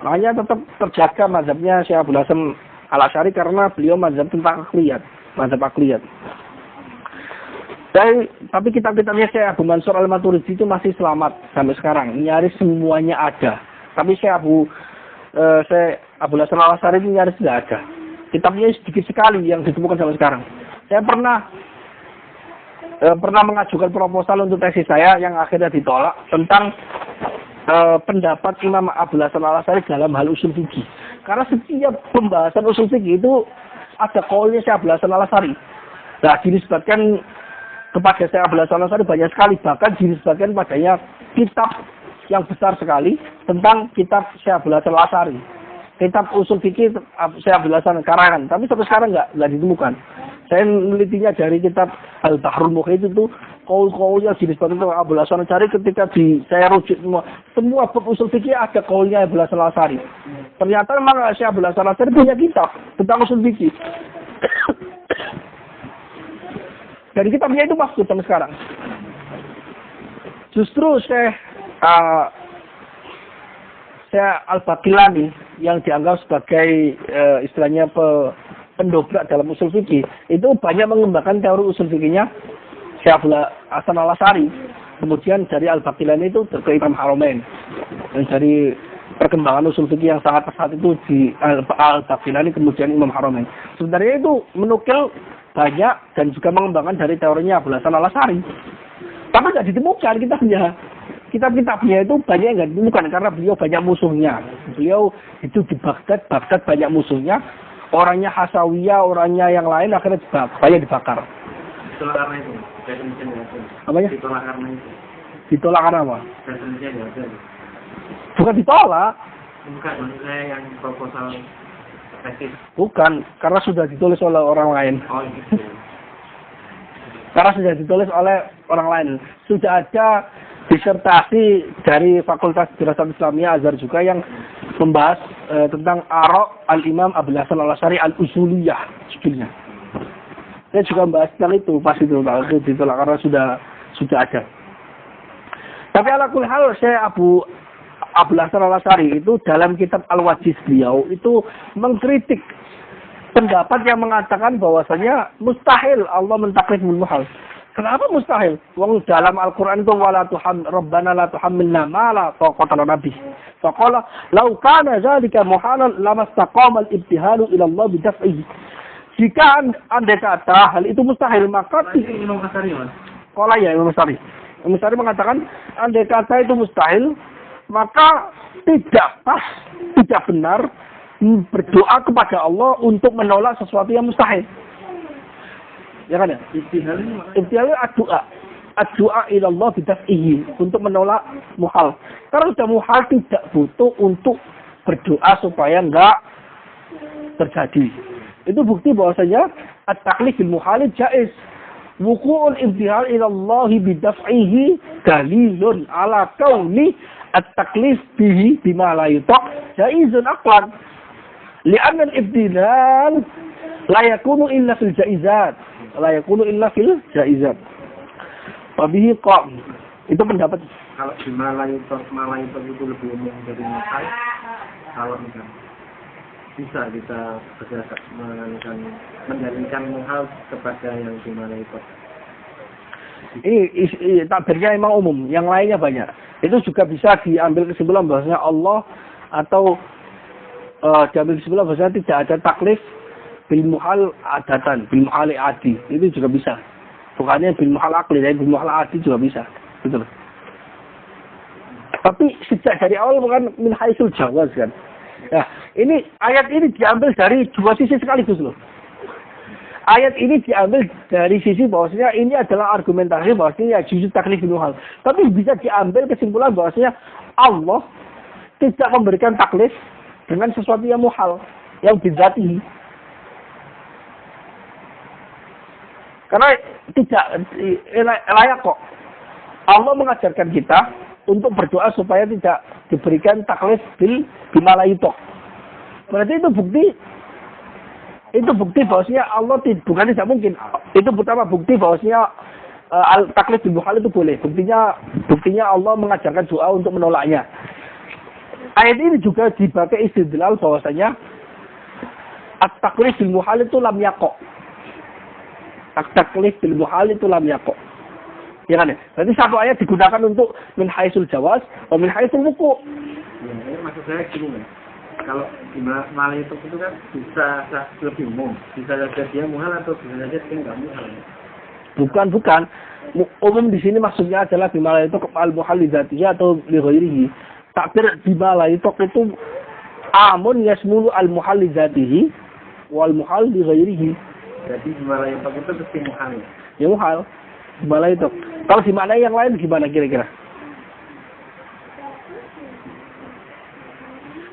Makanya tetap terjaga mazhabnya Syekh Abdul Hasan Al-Asy'ari karena beliau mazhab tentang akliyat, mazhab akliyat. Tapi kitab-kitabnya Syekh Abu Mansur Al-Maturidi itu masih selamat sampai sekarang. Nyaris semuanya ada. Tapi Syekh Abdul Hasan Al-Asy'ari itu nyaris tidak ada. Kitabnya sedikit sekali yang ditemukan sampai sekarang. Saya pernah mengajukan proposal untuk tesis saya yang akhirnya ditolak tentang pendapat Imam Abdul Hasan Al-Asy'ari dalam hal usul fikih. Karena setiap pembahasan usul fikih itu ada qaulnya Syekh Abdul Hasan Al-Asy'ari. Nah, dinisbatkan kepada Syekh Abdul Hasan Al-Asy'ari banyak sekali, bahkan dinisbatkan padanya kitab yang besar sekali tentang kitab Syekh Abdul Hasan Al-Asy'ari. Kitab usul fikih Syekh Abdul Hasan karangan, tapi sampai sekarang nggak ditemukan. Saya menelitinya dari kitab Al-Bahrul Muhit itu kaul-kaulnya jenis seperti itu Abdul Hasan Al-Asy'ari ketika saya rujuk semua bab usul fikih ada kaulnya Abdul Hasan Al-Asy'ari. Ternyata memang Syekh Abdul Hasan Al-Asy'ari punya kitab tentang usul fikih. Dari kitabnya itu maksud sampai sekarang. Justru Syekh Al-Baqillani yang dianggap sebagai istilahnya pendobrak dalam usul fikih itu banyak mengembangkan teori usul fikihnya Syekh Abdul Hasan Al-Asy'ari. Kemudian dari Al-Baqillani itu ke Imam Haramain. Dan dari perkembangan usul fikih yang sangat pesat itu di Al-Baqillani kemudian Imam Haramain. Sebenarnya itu menukil banyak dan juga mengembangkan dari teorinya Abdul Hasan Al-Asy'ari. Tapi nggak ditemukan kitab-kitabnya itu banyak yang nggak ditemukan karena beliau banyak musuhnya. Beliau itu di Baghdad banyak musuhnya. Orangnya Hasawiyah, orangnya yang lain akhirnya banyak dibakar. Ditolak karena itu. Apanya? Ditolak karena itu. Ditolak karena apa? Indonesia nggak ada. Bukan ditolak. Bukan, maksud saya yang proposal tesis. Bukan, karena sudah ditulis oleh orang lain. Oh gitu. Karena sudah ditulis oleh orang lain. Sudah ada disertasi dari Fakultas Dirasat Islamiyah Azhar juga yang membahas tentang Ara' Al-Imam Abdul Hasan Al-Asy'ari Al-Usuliyah judulnya. Saya juga membahas tentang itu pas itu ditolak karena sudah ada. Tapi ala kulli hal saya Abdul Hasan Al-Asy'ari itu dalam kitab Al-Wajiz beliau itu mengkritik pendapat yang mengatakan bahwasanya mustahil Allah mentakliful muhal. Kenapa mustahil? Wong dalam Al-Qur'an itu wala rabbana la tuhammilna ma la taqata lana bih. Faqala law kana dzalika muhalan lamastaqama al-ibtihalu ila Allah bidaf'ihi. Jika andai kata hal itu mustahil maka Imam Ghazali, Mas. Qala ya Imam Ghazali. Imam Ghazali mengatakan andai kata itu mustahil maka tidak pas, tidak benar berdoa kepada Allah untuk menolak sesuatu yang mustahil. Ya kan ya? Ibtihal ad-du'a ila Allah bidaf'ihi untuk menolak muhal. Karena sudah muhal tidak butuh untuk berdoa supaya enggak terjadi. Itu bukti bahwasanya at-taklif bil muhal jaiz. Wuqu'ul ibtihal ila Allah bidaf'ihi dalilun ala kauni at-taklif bihi bima la yutaq jaizun aqlan. Li'anna al-ibtihal la yakunu illa fil jaizat. La yakunu illa fil jaizat. Wabihi qam. Itu pendapat. Kalau di Malayutok itu lebih umum dari Mekah. Kalau misalnya bisa kita berdasar mendalilkan hal kepada yang di Malayutok. Ini takbirnya memang umum, yang lainnya banyak. Itu juga bisa diambil kesimpulan bahwasanya Allah atau diambil kesimpulan bahwasanya tidak ada taklif bil muhal adatan, bil muhal adi. Itu juga bisa. Bukannya bil muhal akli, tapi bil muhal adi juga bisa. Betul. Tapi sejak dari awal bukan min haisul jawaz kan. Nah, ini ayat ini diambil dari dua sisi sekaligus loh. Ayat ini diambil dari sisi bahwasanya ini adalah argumentasi bahwasanya justru taklif bil muhal. Tapi bisa diambil kesimpulan bahwasanya Allah tidak memberikan taklif dengan sesuatu yang muhal, yang bidzatihi. Karena tidak layak kok. Allah mengajarkan kita untuk berdoa supaya tidak diberikan taklif bima la yutaq. Berarti itu bukti bahwasanya Allah bukan tidak mungkin. Itu pertama bukti bahwasanya taklif bil muhal itu boleh. Buktinya Allah mengajarkan doa untuk menolaknya. Ayat ini juga dipakai istidlal bahwasanya at-taklif bil muhal itu lam yaqa. Taklif bil muhal itu lam yaqa. Ya kan ya? Berarti satu ayat digunakan untuk min haisul jawaz atau min haisul wuqu'. Ya, maksud saya gini ya. Kalau di Malayutok itu kan bisa lebih umum. Bisa saja dia muhal atau bisa saja dia enggak muhal. Bukan. Umum di sini maksudnya adalah di Malayutok al-muhal li dzatihi atau li ghairihi. Takbir di Malayutok itu amun yasmulu al-muhal li dzatihi wal muhal li ghairihi. Jadi di Malayutok itu pasti muhal ya? Ya muhal. Di Malayutok. Kalau di mana yang lain gimana kira-kira?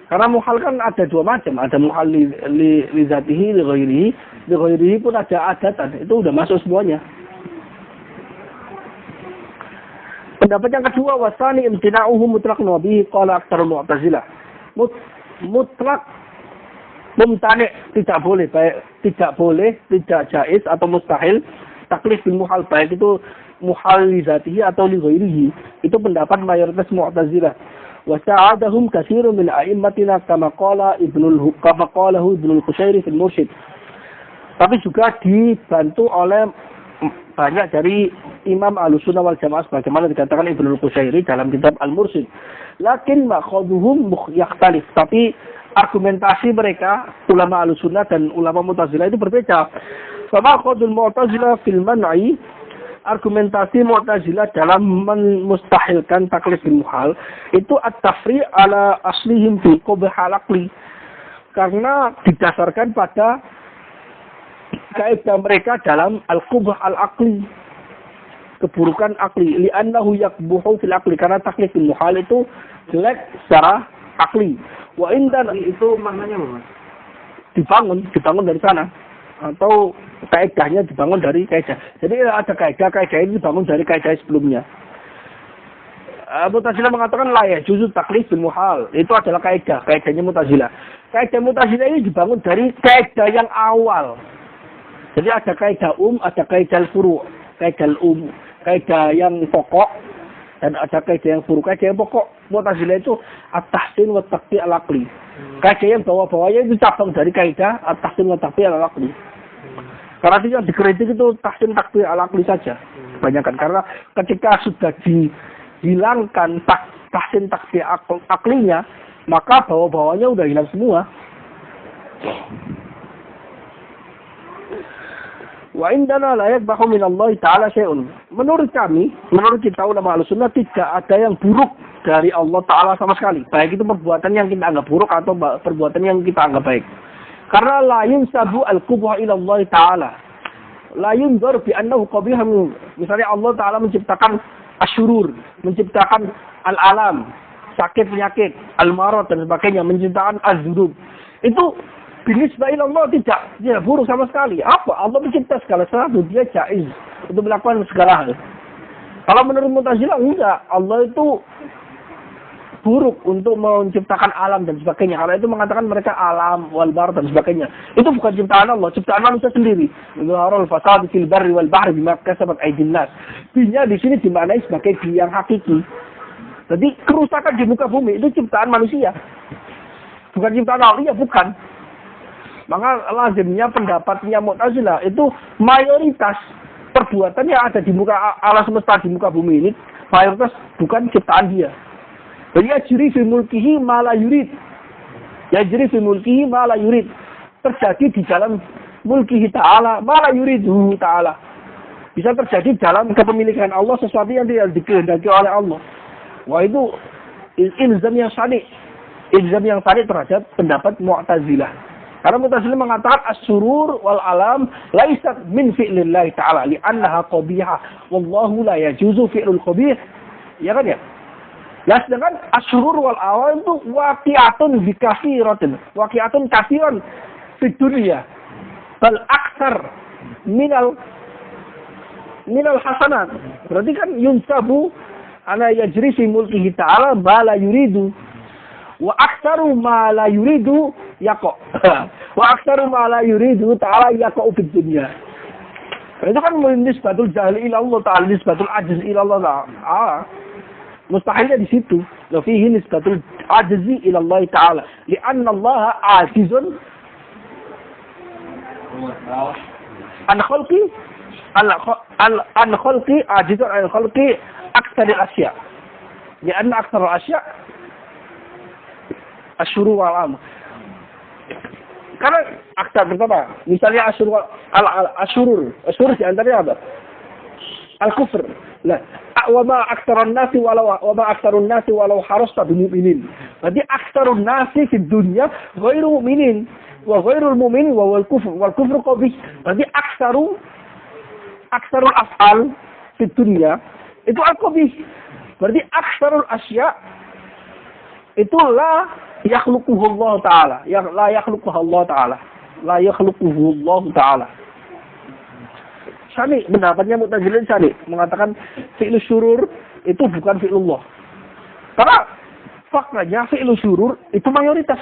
Karena muhal kan ada dua macam, ada muhal li zatihi, li ghairihi pun ada adatan, itu udah masuk semuanya. Pendapat yang kedua, wasani imtina'uhu mutlaq nabihi qala aktsarul mu'tazilah. Mutlak mumtani, tidak boleh, tidak jaiz atau mustahil taklif bil muhal, baik itu muhal li zatihi atau li ghairihi. Itu pendapat mayoritas Mu'tazilah. Wa sa'adahum katsirun min a'immatina kama qalahu Ibnul Qushairi fil Mursyid. Tapi juga dibantu oleh banyak dari Imam Ahlussunnah wal Jamaah sebagaimana dikatakan Ibnul Qushairi dalam kitab Al-Mursyid. Lakin ma'khaduhum yakhtalif. Tapi argumentasi mereka ulama Ahlussunnah dan ulama Mu'tazilah itu berbeda. Sama qadul Mu'tazilah fil man'i, argumentasi Mu'tazilah dalam memustahilkan taklif bil muhal itu at-tafri' ala aslihim fi qubh al-aqli, karena didasarkan pada kaidah mereka dalam al-qubh al-aqli, keburukan akli, li'annahu yakbuhu fil aqli, karena taklif bil muhal itu jelek secara akli. Wa indan itu maknanya apa, Mas? Dibangun dari sana, atau kaidahnya dibangun dari kaidah. Jadi ada kaidah ini dibangun dari kaidah sebelumnya. Mu'tazilah mengatakan la ya juzu taklif bil muhal. Itu adalah kaidahnya Mu'tazilah. Kaidah Mu'tazilah ini dibangun dari kaidah yang awal. Jadi ada kaidah ada kaidah furu', kaidah yang pokok, dan ada kaidah yang furu'. Kaidah yang pokok Mu'tazilah itu at-tahsin wa taqti' al-aqli. Kaidah yang bawah-bawahnya itu cabang dari kaidah at-tahsin wa taqti' al-aqli. Karena itu yang dikritik itu tahsin takbir al-aqli saja kebanyakan. Karena ketika sudah dihilangkan tahsin takbir aklinya, maka bawah-bawahnya udah hilang semua. Wa indana la yakbahu min Allah Ta'ala syai'un. Menurut kita ulama Ahlussunnah, tidak ada yang buruk dari Allah Ta'ala sama sekali. Baik itu perbuatan yang kita anggap buruk atau perbuatan yang kita anggap baik. Karena la yunsabu al-qubha ila Allah Ta'ala. La yunzar bi annahu qabihun. Misalnya Allah Ta'ala menciptakan asyurur, menciptakan al-alam, sakit penyakit, al-marad dan sebagainya, menciptakan az-dzunub. Itu binisbah ila Allah tidak buruk sama sekali. Apa? Allah mencipta segala sesuatu, dia jaiz untuk melakukan segala hal. Kalau menurut Mu'tazilah enggak, Allah itu buruk untuk menciptakan alam dan sebagainya. Karena itu mengatakan mereka alam wal bar dan sebagainya. Itu bukan ciptaan Allah, ciptaan manusia sendiri. Zuharul fasad fil barri wal bahri bima kasabat aydin nas. Binya di sini dimaknai sebagai yang hakiki. Jadi kerusakan di muka bumi itu ciptaan manusia. Bukan ciptaan Allah, ya bukan. Maka lazimnya pendapatnya Mu'tazilah itu mayoritas perbuatan yang ada di muka alam semesta, di muka bumi ini mayoritas bukan ciptaan dia. Yajri fi mulkihi ma la yurid. Yajri fi mulkihi ma la yurid. Terjadi di dalam mulkihi ta'ala ma la yuridu ta'ala. Bisa terjadi dalam kepemilikan Allah sesuatu yang tidak dikehendaki oleh Allah. Wah, itu ilzam yang sani terhadap pendapat Mu'tazilah. Karena Mu'tazilah mengatakan as-surur wal alam laisat min fi'lillah ta'ala li'annaha qabihah wallahu la yajuzu fi'lul qabih. Ya kan ya? Nah, sedangkan asyurur wal awal itu waqi'atun bikasiratin. Waqi'atun kasiran fi dunia. Bal aksar minal hasanat. Berarti kan yunsabu ala yajri fi mulkihi ta'ala ma la yuridu. Wa aksaru ma la yuridu yaqa. Wa aksaru ma la yuridu ta'ala yaqa fi dunia. Itu kan nisbatul jahli ila Allah ta'ala, nisbatul ajiz ila Allah ta'ala. Mustahilnya di situ. Wa fihi nisbatul ajzi ila Allah Ta'ala. Lianna Allah ajizun an khalqi ajizun an khalqi aktsar al-asya. Lianna aktsar al-asya asyuru wal am. Karena aktsar pertama, misalnya asyurur di antaranya apa? Al-kufr. Nah, wa ma aktsarun nasi walau harasta bimu'minin. Berarti aktsarun nasi di dunia ghairu mu'minin wa ghairul mu'min wa wal kufru qabih. Berarti aktsarul af'al di dunia itu al-qabih. Berarti aktsarul asya itu la yakhluquhu Allah Ta'ala. La yakhluquhu Allah Ta'ala. La yakhluquhu Allah Ta'ala. Syani, pendapatnya Mu'tazilah Syani mengatakan fi'lu syurur itu bukan fi'lullah. Karena faktanya fi'lu syurur itu mayoritas.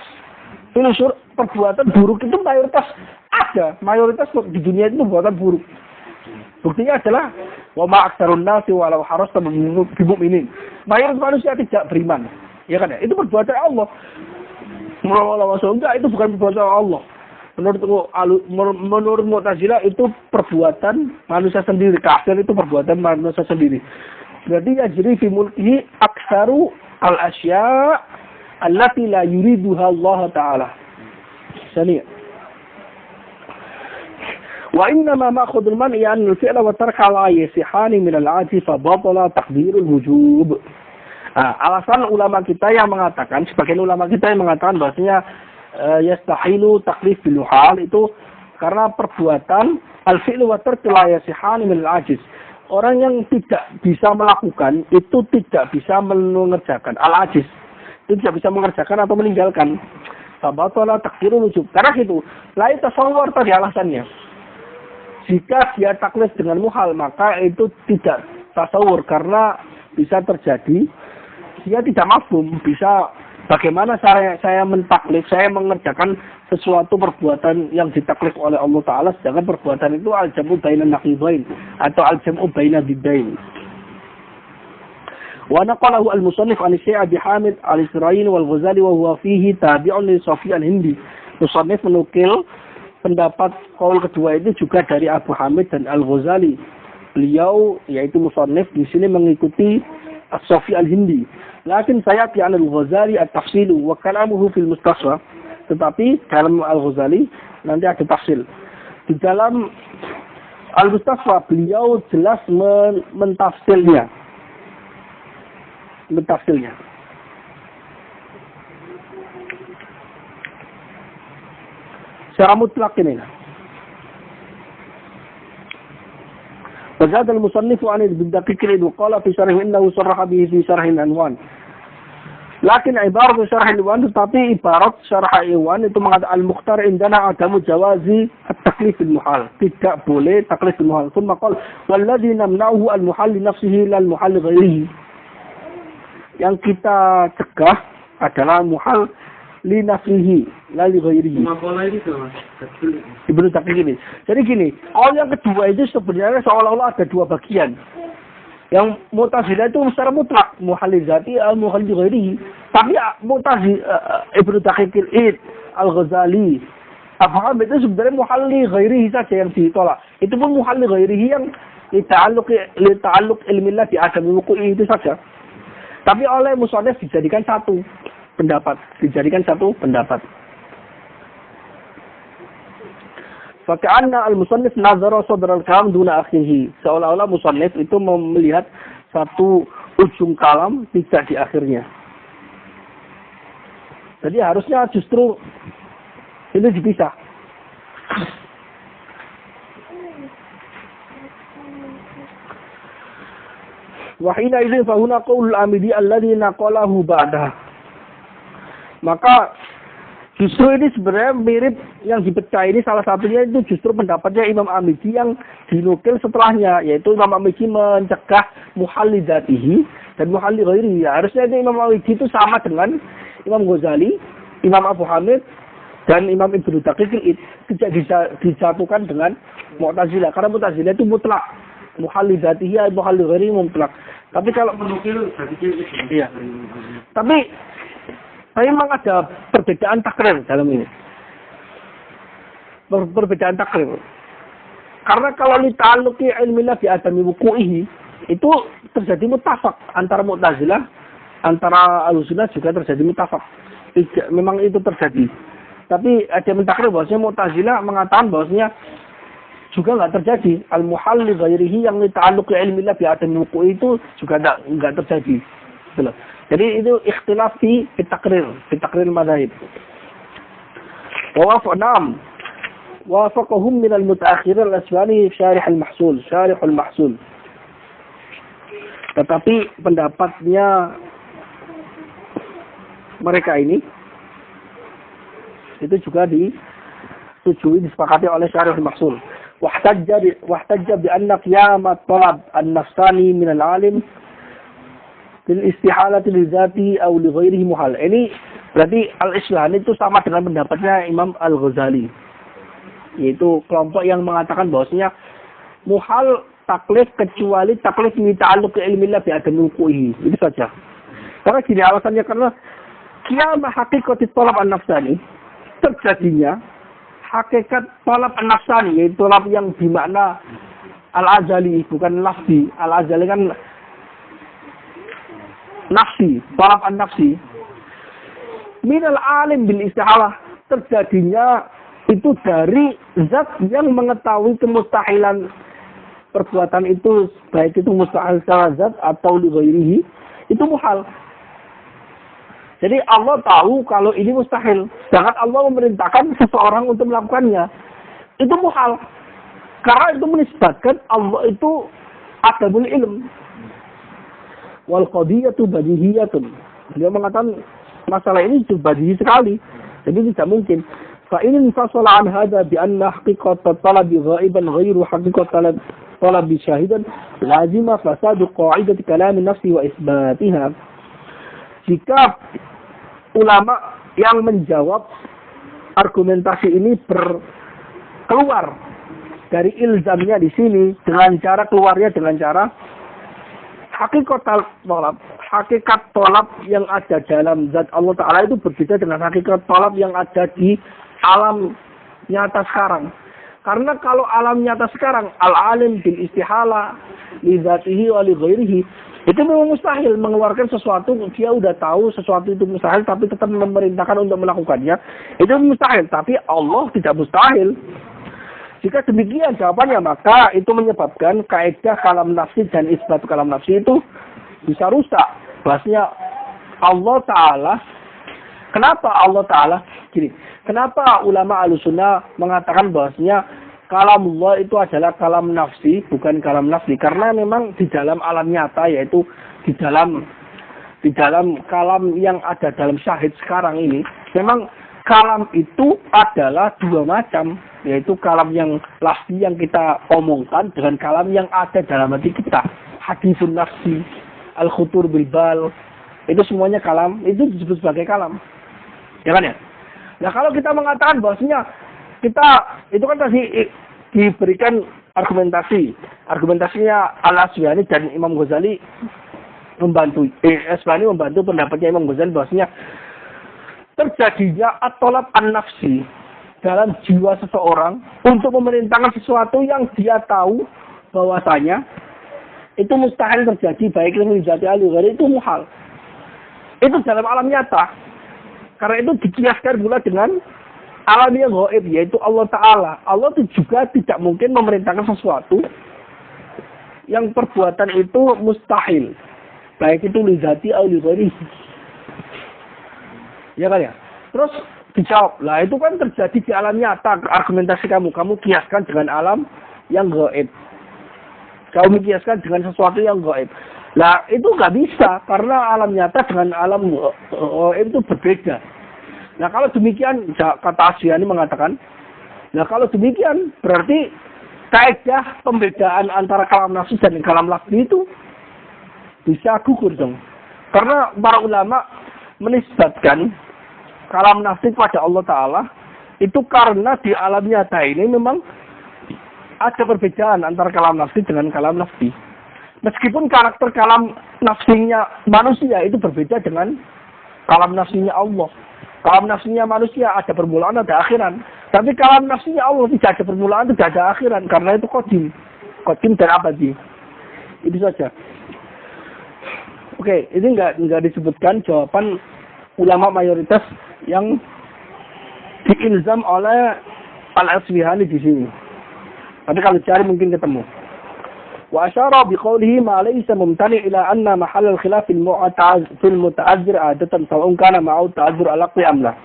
Fi'lu syurur, perbuatan buruk itu mayoritas ada. Mayoritas di dunia itu perbuatan buruk. Buktinya adalah wa ma aktsarun nasi walau harasta bimu'minin. Mayoritas manusia tidak beriman. Ya kan ya? Itu perbuatan Allah. Enggak, itu bukan perbuatan Allah. Menurut Mu'tazilah itu perbuatan manusia sendiri. Kafir itu perbuatan manusia sendiri. Berarti yajri fi mulkihi aktsaru al-asya' allati la yuriduha Allah Ta'ala. Sani. Wa innama ma'khudul man'i an al-fi'la wa tarka la yasihani min al-'ati fa batala taqdirul wujub. Alasan ulama kita yang mengatakan, sebagian ulama kita yang mengatakan bahwasanya yastahilu taklif bil hal itu karena perbuatan al-fi'lu wa tarku la yasihani min al-ajiz. Orang yang tidak bisa melakukan itu tidak bisa mengerjakan al-ajiz. Itu tidak bisa mengerjakan atau meninggalkan. Sabatala takdirul wujub. Karena itu, la tasawwur tadi alasannya. Jika dia taklif dengan muhal, maka itu tidak tasawur karena bisa terjadi dia tidak mafhum, bisa bagaimana saya mentaklif, saya mengerjakan sesuatu perbuatan yang ditaklif oleh Allah Ta'ala, sedangkan perbuatan itu al-jam'u baina naqidain atau al-jam'u baina diddain. Wa naqalahu al-musannif an Syekh Abi Hamid al-Isra'ini wal-Ghazali wa huwa fihi tabi'un li Safi al-Hindi. Musannif menukil pendapat kaul kedua itu juga dari Abu Hamid dan al-Ghazali. Beliau yaitu musannif di sini mengikuti As-Safi al-Hindi. Lakin saya ti'an al-Ghazali at-tafsilu wa kalamuhu fil mustasfa. Tetapi dalam al-Ghazali nanti ada tafsil. Di dalam al-mustasfa beliau jelas mentafsilnya. Secara mutlak ini. وزاد المصنف عن ابن دقيق العيد وقال في شرحه انه صرح به في شرح العنوان. Lakin ibarat syarah al-Iwan tetapi ibarat syarah al-Iwan itu mengatakan al-mukhtar indana adamu jawazi at-taklif al-muhal. Tidak boleh taklif al-muhal. Tsumma qala walladhi namna'uhu al-muhal li nafsihi lal muhal li ghairihi. Yang kita cegah adalah muhal li nafsihi la li ghairihi. Makola itu Ibnu Daqiq ini. Jadi gini, yang kedua itu sebenarnya seolah-olah ada dua bagian. Yang Mu'tazilah itu secara mutlak muhal zati al-muhal li ghairihi. Tapi Mu'tazilah Ibnu Daqiq al-Ghazali Abu Hamid itu sebenarnya muhal li ghairihi saja yang ditolak. Itu pun muhal li ghairihi yang li ta'alluq ilmillah bi adam wuqu'i itu saja. Tapi oleh musannif dijadikan satu pendapat. Faka'anna al-musannif nazara sadr al-kalam duna akhirih. Seolah-olah musannif itu melihat satu ujung kalam tidak di akhirnya. Jadi harusnya justru ini dipisah. Wa hina idzin fa huna qaulul Amidi alladhi naqalahu ba'da. Maka justru ini sebenarnya mirip yang dipecah ini salah satunya itu justru pendapatnya Imam Amidi yang dinukil setelahnya, yaitu Imam Amidi mencegah muhal li dzatihi dan muhal li ghairihi. Harusnya itu Imam Amidi itu sama dengan Imam Ghazali, Imam Abu Hamid dan Imam Ibnu Daqiq tidak disatukan dengan Mu'tazilah karena Mu'tazilah itu mutlak. Muhal li dzatihi atau muhal li ghairihi mutlak. Tapi kalau menukil iya. Tapi memang ada perbedaan takrir dalam ini. Perbedaan takrir. Karena kalau lita'alluqi ilmillah bi adami wuqu'ihi itu terjadi muttafaq antara Mu'tazilah, antara Ahlussunnah juga terjadi muttafaq. Memang itu terjadi. Tapi ada yang mentakrir bahwasanya Mu'tazilah mengatakan bahwasanya juga enggak terjadi. Al-muhal li ghairihi yang lita'alluqi ilmillah bi adami wuqu'ihi itu juga enggak terjadi. Betul. Jadi itu ikhtilaf fi takrir madzhab. Wa wafaqahum min al-mutaakhirin al-Asbahani syarih al-mahsul. Tetapi pendapatnya mereka ini itu juga disetujui, disepakati oleh Syarih Al-Mahsul. Wahtajja bi anna qiyamat talab an-nafsani min al-alim bil istihalati li dzati aw li ghairihi muhal. Ini berarti Al-Isbahani itu sama dengan pendapatnya Imam Al-Ghazali. Yaitu kelompok yang mengatakan bahwasanya muhal taklif kecuali taklif min ta'alluq ilmillah bi adamil wuqu'i. Itu saja. Karena gini alasannya, karena qiyamah hakikati talab an-nafsani, terjadinya hakikat talab an-nafsani, yaitu talab yang dimakna al-azali, bukan lafzi. Al-azali kan nafsi, talab an-nafsi. Minal alim bil istihalah, terjadinya itu dari zat yang mengetahui kemustahilan perbuatan itu, baik itu mustahil secara zat atau li ghairihi, itu muhal. Jadi Allah tahu kalau ini mustahil, sedangkan Allah memerintahkan seseorang untuk melakukannya. Itu muhal. Karena itu menisbatkan Allah itu adabul ilm. Wal qadiyatu badihiyatun. Dia mengatakan masalah ini badihi sekali. Jadi tidak mungkin. Fa in fasala an hadza bi anna haqiqat talabi ghaiban ghairu haqiqat talabi syahidan lazima fasadu qa'idati kalam nafsi wa isbatiha. Jika ulama yang menjawab argumentasi ini keluar dari ilzamnya di sini dengan cara keluarnya dengan cara hakikat tolab yang ada dalam zat Allah Ta'ala itu berbeda dengan hakikat tolab yang ada di alam nyata sekarang. Karena kalau alam nyata sekarang al-alim bil istihala li zatihi wa li ghairihi, itu memang mustahil mengeluarkan sesuatu, dia udah tahu sesuatu itu mustahil tapi tetap memerintahkan untuk melakukannya. Itu mustahil, tapi Allah tidak mustahil. Jika demikian jawabannya, maka itu menyebabkan kaidah kalam nafsi dan isbat kalam nafsi itu bisa rusak. Bahasanya Allah Ta'ala, kenapa Allah Ta'ala? Gini, kenapa ulama Ahlussunnah mengatakan bahwasanya kalamullah itu adalah kalam nafsi, bukan kalam nafsi? Karena memang di dalam alam nyata, yaitu di dalam kalam yang ada dalam syahid sekarang ini, memang kalam itu adalah dua macam, yaitu kalam yang lafzi yang kita omongkan dengan kalam yang ada dalam hati kita. Hadisun nafsi, al-khutur bilbal, itu semuanya kalam, itu disebut sebagai kalam. Ya kan ya? Nah kalau kita mengatakan bahwasanya kita itu kan tadi diberikan argumentasinya Al-Asbahani dan Imam Ghazali membantu Asbahani membantu pendapatnya Imam Ghazali bahwasanya terjadinya at-talab an-nafsi dalam jiwa seseorang untuk memerintahkan sesuatu yang dia tahu bahwasanya itu mustahil terjadi, baik yang menjadi al-ghari itu muhal. Itu dalam alam nyata. Karena itu dikiaskan pula dengan alam yang gaib, yaitu Allah Ta'ala. Allah itu juga tidak mungkin memerintahkan sesuatu yang perbuatan itu mustahil, baik itu li dzati atau li ghairihi. Ya kan ya? Terus dijawab, lah itu kan terjadi di alam nyata. Argumentasi kamu kiaskan dengan alam yang gaib. Kamu kiaskan dengan sesuatu yang gaib. Lah itu nggak bisa, karena alam nyata dengan alam gaib itu berbeda. Nah kalau demikian, kata Asbahani mengatakan, nah kalau demikian berarti kaidah pembedaan antara kalam nafsi dan kalam lafzi itu bisa gugur dong. Karena para ulama menisbatkan kalam nafsi kepada Allah Ta'ala itu karena di alam nyata ini memang ada perbedaan antara kalam nafsi dengan kalam lafzi. Meskipun karakter kalam nafsinya manusia itu berbeda dengan kalam nafsinya Allah. Kalam nafsinya manusia ada permulaan, ada akhiran. Tapi kalam nafsinya Allah tidak ada permulaan, tidak ada akhiran. Karena itu qadim dan abadi. Itu saja. Oke, ini nggak disebutkan jawaban ulama mayoritas yang diilzam oleh Al-Asbahani di sini. Tapi kalau cari mungkin ketemu. Wa asyara biqaulihi ma laysa mumtani ila anna mahall al-khilaf fil muta'azzir adatan sawa'un kana ma'u ta'azzur al-aqli am la.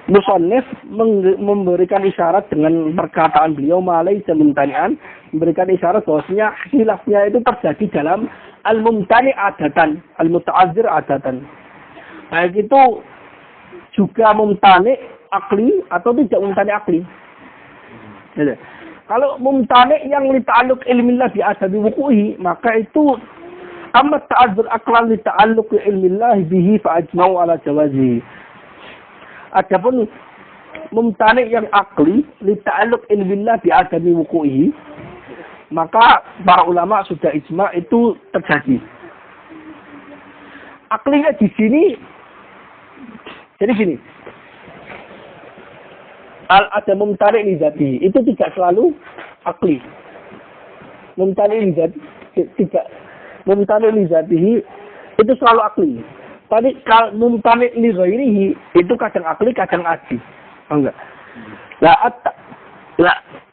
Musannif memberikan isyarat dengan perkataan beliau ma laysa mumtani'an, memberikan isyarat bahwasanya khilafnya itu terjadi dalam al-mumtani adatan, al-muta'azzir adatan. baik itu juga mumtani akli atau tidak mumtani akli. Gitu. Kalau mumtani yang li ta'alluq ilmillah bi adami wuqu'i, maka itu amma ta'adzur aqlan li ta'alluq ilmillah bihi fa ajma'u ala jawazi. Adapun mumtani yang akli li ta'alluq ilmillah bi adami wuqu'i, maka para ulama sudah ijma itu terjadi. Aklinya di sini, jadi gini, ada mumtani li zati, itu tidak selalu akli. Mumtani li zati, tidak. Mumtani li zatihi, itu selalu akli. Tapi kalau mumtani li ghairihi, itu kadang akli, kadang adi. Enggak.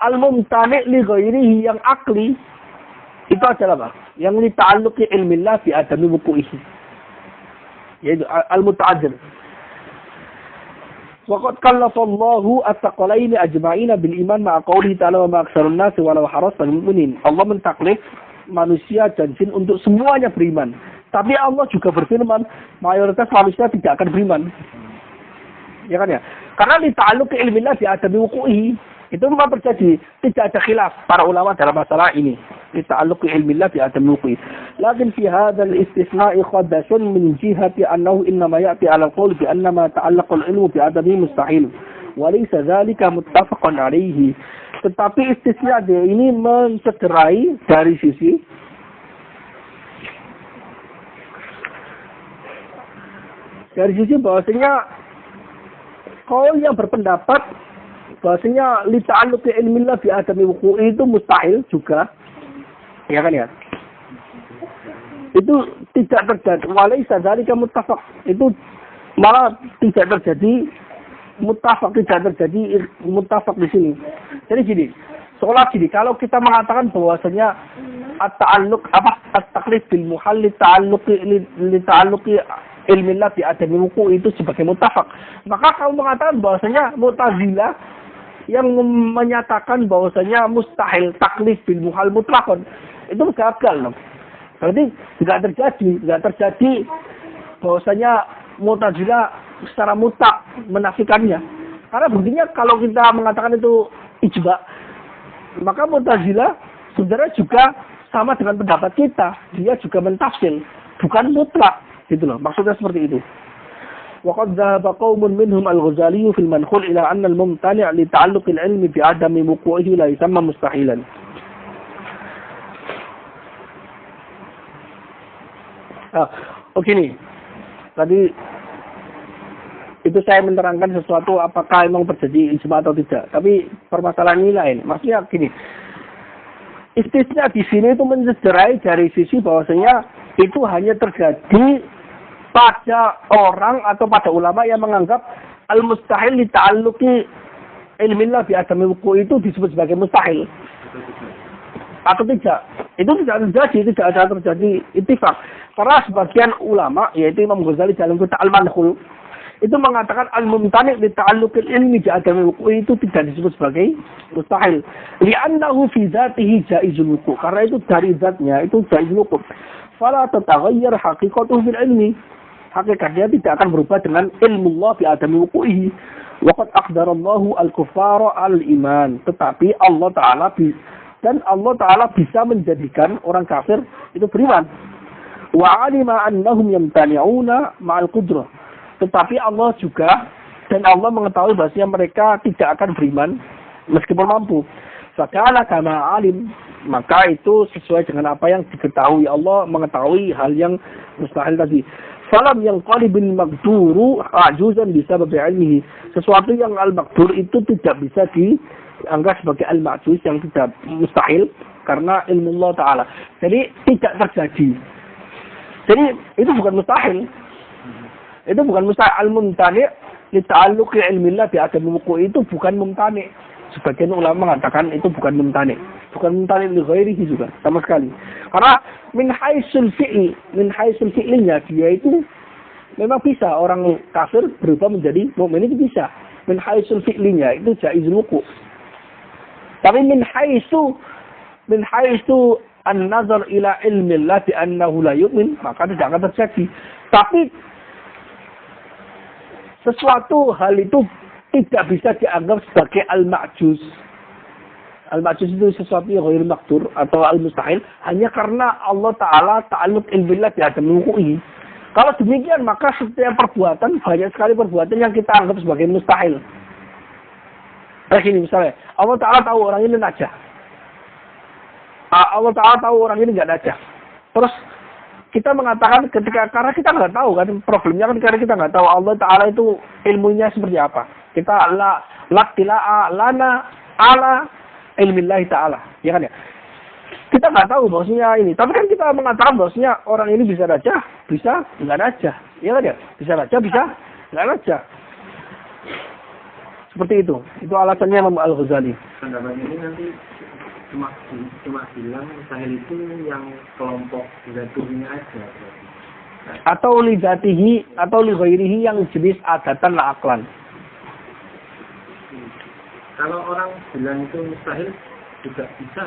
Al-mumtani li ghairihi yang akli, itu adalah apa? Yang li ta'alluqi ilmillah bi adami wuku'ihi. Yaitu al-muta'adzir. Waqad kallafallahu at-taqalaini ajma'ina bil iman ma'a qawlihi ta'ala wa ma aktsarun nasi walau harasta mu'minin. Allah mentaklif manusia dan jin untuk semuanya beriman. Tapi Allah juga berfirman, mayoritas manusia tidak akan beriman. Ya kan ya? Karena li ta'alluq ilmillah bi adami wuqu'ihi. Itu memang terjadi, tidak ada khilaf para ulama dalam masalah ini. Li ta'alluq ilmillah bi adami wuqu'ihi. Lakin fi hadzal istisna'i khadasun min jihati annahu innama ya'ti 'ala al-qawl bi anna ma ta'allaqa al-ilmu bi adami mustahil. Wa laysa dzalika muttafaqan 'alaihi. Tetapi istisna dia ini mencederai dari sisi bahwasanya kaul yang berpendapat bahwasanya li ta'alluqi ilmillah bi adami wuqu'i itu mustahil juga. Ya kan ya? Itu tidak terjadi. Walaysa dzalika muttafaq. Itu malah tidak terjadi muttafaq, tidak terjadi muttafaq di sini. Jadi gini, seolah gini, kalau kita mengatakan bahwasanya at-ta'alluq at-taklif bil muhall li ta'alluqi ilmillah bi adami wuqu'i itu sebagai muttafaq, maka kamu mengatakan bahwasanya Mu'tazilah yang menyatakan bahwasanya mustahil taklif bil muhal mutlaqan itu gagal loh. Berarti tidak terjadi bahwasanya Mu'tazilah secara mutlak menafikannya. Karena buktinya kalau kita mengatakan itu ijma, maka Mu'tazilah sebenarnya juga sama dengan pendapat kita. Dia juga mentafsir, bukan mutlak. Gitu loh, maksudnya seperti itu. وقد ذهب قوم منهم الغزالي في المنخول إلى أن الممتنع لتعلق العلم بعدم وقوعه لا يسمى مستحيلا. Oke nih, tadi itu saya menerangkan sesuatu apakah memang terjadi ijma atau tidak. Tapi permasalahan ini lain. Maksudnya gini, istisna di sini itu mencederai dari sisi bahwasanya itu hanya terjadi pada orang atau pada ulama yang menganggap al-mustahil li ta'alluqi ilmillah bi adami wuqu'i itu disebut sebagai mustahil. Atau tidak. Itu tidak ada terjadi ittifaq. Karena sebagian ulama, yaitu Imam Ghazali dalam kitab Al-Manhul, itu mengatakan al-mumtani' li ta'alluqil ilmi bi adami wuqu'i itu tidak disebut sebagai mustahil. Li'annahu fi dzatihi jaizul wuqu'. Karena itu dari zatnya itu jaizul wuqu'. Fala tataghayyar haqiqatuhu fil ilmi. Hakikatnya tidak akan berubah dengan ilmu Allah bi adami wuqu'ihi. Waqad aqdarallahu al-kuffara al-iman. Tetapi Allah Ta'ala bisa menjadikan orang kafir itu beriman. Wa 'alima annahum yamtani'una ma'al qudrah. Tetapi Allah juga dan Allah mengetahui bahwasanya mereka tidak akan beriman meskipun mampu. Fakala kama alim, maka itu sesuai dengan apa yang diketahui. Allah mengetahui hal yang mustahil tadi. Falam yang qalibul maqduru ajuzan bisa ilmihi. Sesuatu yang al-maqdur itu tidak bisa dianggap sebagai al-ma'juz yang tidak mustahil karena ilmu Allah Ta'ala. Jadi tidak terjadi. Jadi itu bukan mustahil. Itu bukan mustahil. Al-mumtani' li ta'alluqi ilmillah bi adami wuqu'i itu bukan mumtani'. Sebagian ulama mengatakan itu bukan mumtani'. Bukan mumtani' li ghairihi juga sama sekali. Karena min haisul fi'linya dia itu memang bisa orang kafir berubah menjadi mukmin itu bisa. Min haisul fi'linya itu jaizul wuqu'. Tapi min haisu an-nazar ila ilmillah bi annahu la yu'min, maka tidak akan terjadi. Tapi sesuatu hal itu tidak bisa dianggap sebagai al-ma'juz. Al-ma'juz itu sesuatu yang ghair maqdur atau al-mustahil hanya karena Allah Ta'ala ta'alluq ilbillah bi adam wuqu'i. Kalau demikian maka setiap perbuatan, banyak sekali perbuatan yang kita anggap sebagai mustahil. Kayak gini misalnya, Allah Ta'ala tahu orang ini najah. Allah Ta'ala tahu orang ini nggak najah. Terus kita mengatakan karena kita nggak tahu kan, problemnya kan karena kita nggak tahu Allah Ta'ala itu ilmunya seperti apa. Kita lana ala ilmillahi ta'ala. Ya kan ya? Kita nggak tahu bahwasanya ini. Tapi kan kita mengatakan bahwasanya orang ini bisa najah, bisa nggak najah. Ya kan ya? Bisa najah, bisa nggak najah. Seperti itu. Itu alasannya Imam Al-Ghazali. Pendapat ini nanti cuma bilang mustahil itu yang kelompok zatunya aja. Atau li zatihi atau li ghairihi yang jenis adatan la aklan. Kalau orang bilang itu mustahil juga bisa,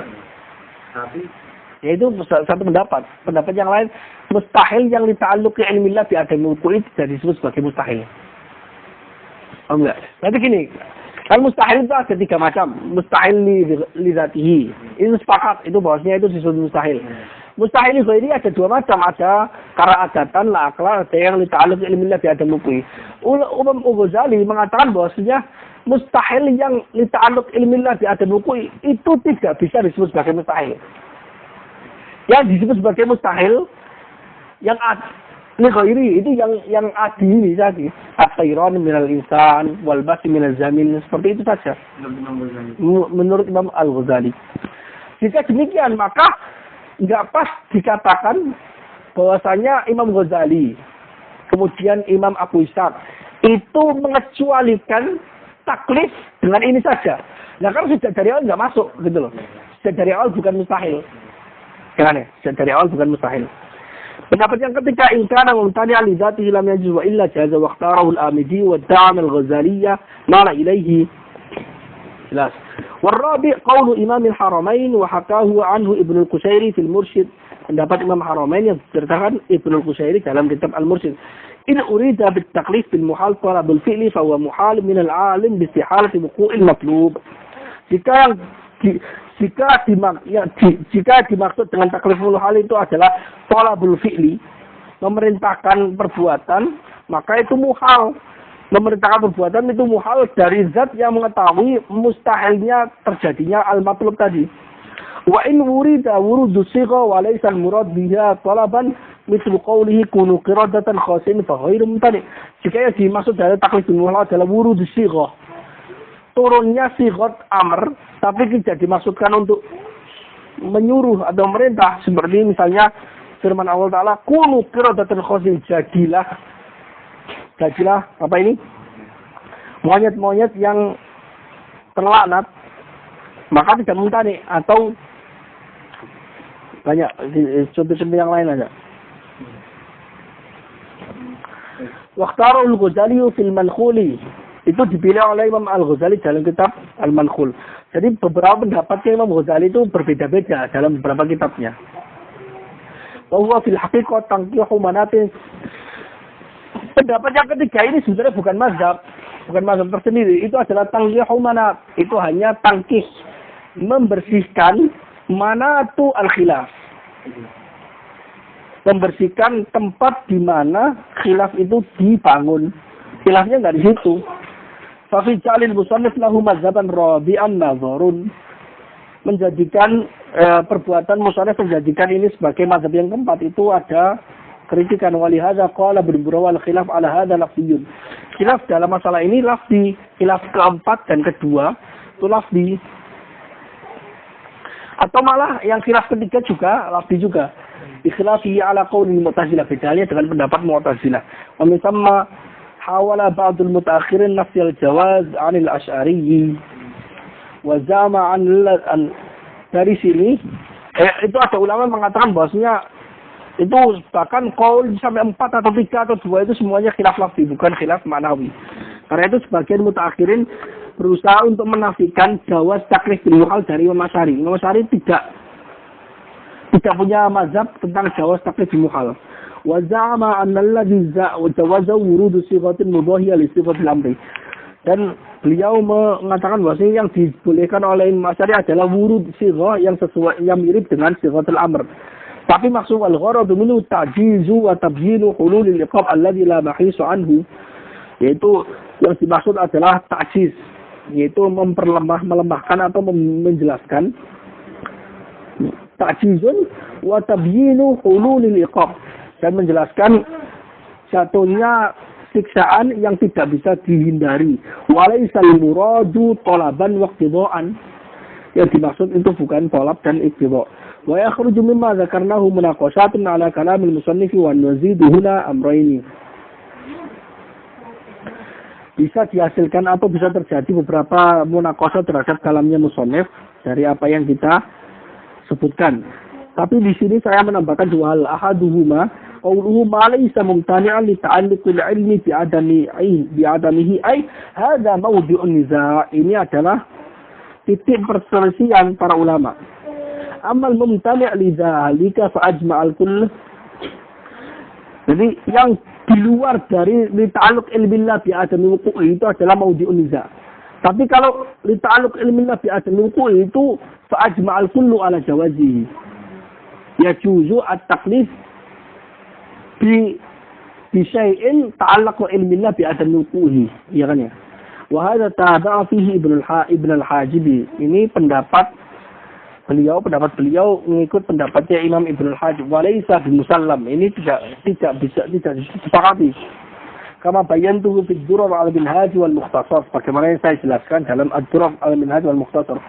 tapi ya itu satu pendapat. Pendapat yang lain, mustahil yang dita'alluqi ilmillah bi adam wuqu'i tidak disebut sebagai mustahil. Oh enggak. Nanti gini, kan mustahil itu ada 3 macam. Mustahil li zatihi. Itu sepakat, itu bahwasanya itu disebut mustahil. Mustahil ini ada 2 macam, ada karena adatan la aklan, ada yang dita'alluqi ilmillah bi adam wuqu'i. Imam Al-Ghazali mengatakan bahwasanya mustahil yang lita'alluq ilmillah bi adam wuqu'i itu tidak bisa disebut sebagai mustahil. Yang disebut sebagai mustahil yang ghairi itu yang adi ini tadi. At-tayran minal insan wal basi minal zamin, seperti itu saja. Menurut Imam Al-Ghazali. Jika demikian maka nggak pas dikatakan bahwasanya Imam Ghazali kemudian Imam Abu Ishaq itu mengecualikan taklif dengan ini saja. Nah kan sejak dari awal nggak masuk gitu loh. Sejak dari awal bukan mustahil. Jangan ya, sejak dari awal bukan mustahil. Pendapat yang ketiga, ingkana mumtani al-zatihi lam yajuz wa illa jaza wa ikhtarahu al-Amidi wa da'am al-Ghazaliyah mala ilaihi. Jelas. Warabi qawlu Imam al-Haramain wa hakahu anhu Ibnu al-Qusairi fil Mursyid. Pendapat Imam Haramain yang diceritakan Ibnu al-Qusairi dalam kitab Al-Mursyid. In urida bit taklif bil muhal talabul fi'li fa huwa muhal min al-alim bi istihalati wuqu'il matlub. Jika dimaksud dengan takliful hal itu adalah thalabul fi'li, memerintahkan perbuatan, maka itu muhal. Memerintahkan perbuatan itu muhal dari zat yang mengetahui mustahilnya terjadinya al-matlub tadi. Wa in wurida wurudu sigha wa laysa al-murad biha talaban mithlu qawlihi kunu qiradatan khasin fa ghairu mumtani. Jika yang dimaksud dari takliful hal adalah wurudu sigha, turunnya sighat amr, tapi tidak dimaksudkan untuk menyuruh atau merintah, seperti misalnya firman Allah Ta'ala kunu qiradatan khasin, jadilah apa ini, monyet-monyet yang terlaknat, maka tidak mumtani. Atau banyak contoh-contoh yang lain aja. Waqtarul Ghazali fil Mankhuli, itu dipilih oleh Imam Al-Ghazali dalam kitab Al-Mankhul. Jadi beberapa pendapatnya Imam Ghazali itu berbeda-beda dalam beberapa kitabnya. Bahwa fil haqiqat tanqihu manatin. Pendapat yang ketiga ini sebenarnya bukan mazhab tersendiri. Itu adalah tanqihu manat. Itu hanya tangkih, membersihkan manatu al-khilaf. Membersihkan tempat di mana khilaf itu dibangun. Khilafnya nggak di situ. Fafi jalil musannif lahu mazhaban rabi'an nazarun. Menjadikan perbuatan musannif menjadikan ini sebagai mazhab yang keempat itu ada kritikan. Walihada qala berburawal khilaf ala hadha lafziyun. Khilaf dalam masalah ini lafzi. Khilaf keempat dan kedua itu lafzi. Atau malah yang khilaf ketiga juga lafzi juga. Ikhilafi ala qawli Mu'tazilah, bedanya dengan pendapat Mu'tazilah. Wa misamma hawala ba'dul mutaakhirin nafyal jawaz 'anil asy'ari wa zama an dari sini itu ada ulama mengatakan bahwasanya itu bahkan qaul sampai 4 atau 3 atau 2 itu semuanya khilaf lafzi, bukan khilaf ma'nawi. Karena itu sebagian mutaakhirin berusaha untuk menafikan jawaz taklif bil muhal dari Imam Asy'ari. Imam Asy'ari tidak punya mazhab tentang jawaz taklif bil muhal. Wa za'ama anna alladhi jawaza wurudu sighatin mudahiyah li sighatil amri. Dan beliau mengatakan bahwa yang dibolehkan oleh Imam Asy'ari adalah wurud sighah yang sesuai, yang mirip dengan sighatul amr. Tapi maksud al-gharadu minhu ta'jizu wa tabyinu hululil iqab alladhi la mahisu anhu. Yaitu yang dimaksud adalah ta'jiz, yaitu melemahkan atau menjelaskan. Ta'jizun wa tabyinu hululil iqab, dan menjelaskan jatuhnya siksaan yang tidak bisa dihindari. Walaisal muradu talaban wa iqtidaan. Yang dimaksud itu bukan talab dan iqtida'. Wa yakhruju mimma dzakarnahu munaqashatun ala kalamil musannif wa nazidu huna amrayni. Bisa dihasilkan atau bisa terjadi beberapa munaqashah terhadap kalamnya musannif dari apa yang kita sebutkan. Tapi di sini saya menambahkan dua hal. Ahaduhuma qauluhu ma laysa mumtani'an li ta'alluqil ilmi bi'adamihi ay hadha mawdi'un niza'. Ini adalah titik perselisihan para ulama. Amal mumtani' li dzalika fa ajma'al kull. Jadi yang di luar dari li ta'alluq ilmillah bi adami wuqu'i itu adalah mawdi'un niza'. Tapi kalau li ta'alluq ilmillah bi adami wuqu'i itu fa ajma'al kullu ala jawazihi. Yajuzu at-taqlid bi syai'in ta'allaqu ilmillah bi adami wuqu'i. Iya kan ya? Wa hadza taba'a fihi Ibn al-Hajibi. Ini pendapat beliau mengikut pendapatnya Imam Ibn al-Hajib. Walaysa bimusallam. Ini tidak bisa disepakati. Kama bayantuhu fi ad-durar al-minhaj wal mukhtasar. Bagaimana yang saya jelaskan dalam ad-durar al-minhaj wal mukhtasar.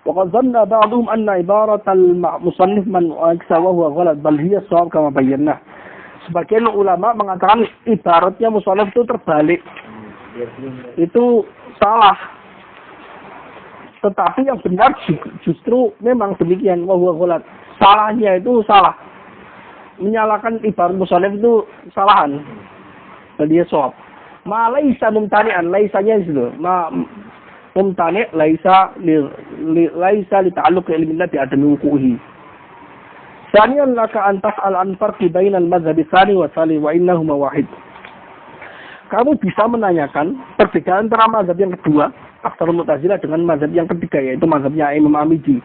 Wa qad dhanna ba'dhum anna ibarat al-musannif man aksa wa huwa ghalat bal hiya shawab kama bayyana. Sebagian ulama mengatakan ibaratnya musannif itu terbalik. Itu salah. Tetapi yang benar justru memang demikian. Wahwa ghalat. Salahnya itu salah. Menyalahkan ibarat musannif itu salahan. Dan dia shawab. Ma laisa mumtani'an. Laisanya itu. Ma mumtani' laisa li ta'alluq ilmillah bi adami wuquhi. Saniyan laka an tas'al an farqi bainal madhhab tsani wa tsali wa innahuma wahid. Kamu bisa menanyakan perbedaan antara mazhab yang kedua, Aksarul Mu'tazilah, dengan mazhab yang ketiga, yaitu mazhabnya Imam Amidi.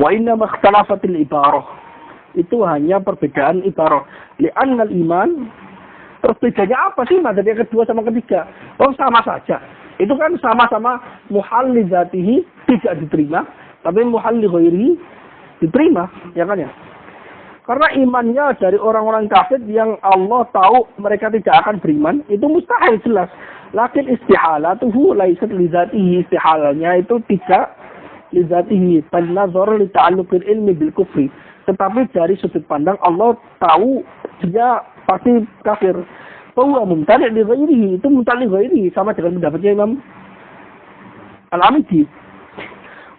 Wa inna makhtalafatil ibarah. Itu hanya perbedaan ibarah. Li'annal iman, perbedaannya apa sih mazhab yang kedua sama ketiga? Oh, sama saja. Itu kan sama-sama muhal li dzatihi tidak diterima, tapi muhal li ghairihi diterima, ya kan ya? Karena imannya dari orang-orang kafir yang Allah tahu mereka tidak akan beriman, itu mustahil jelas. Lakin istihalatuhu laisat li dzatihi. Istihalanya itu tidak li dzatihi. Bal nazar li ta'alluqil ilmi bil kufri. Tetapi dari sudut pandang Allah tahu dia pasti kafir. Bahwa mumtani' li ghairihi, itu mumtani' li ghairihi, sama dengan pendapatnya Imam Al-Amidi.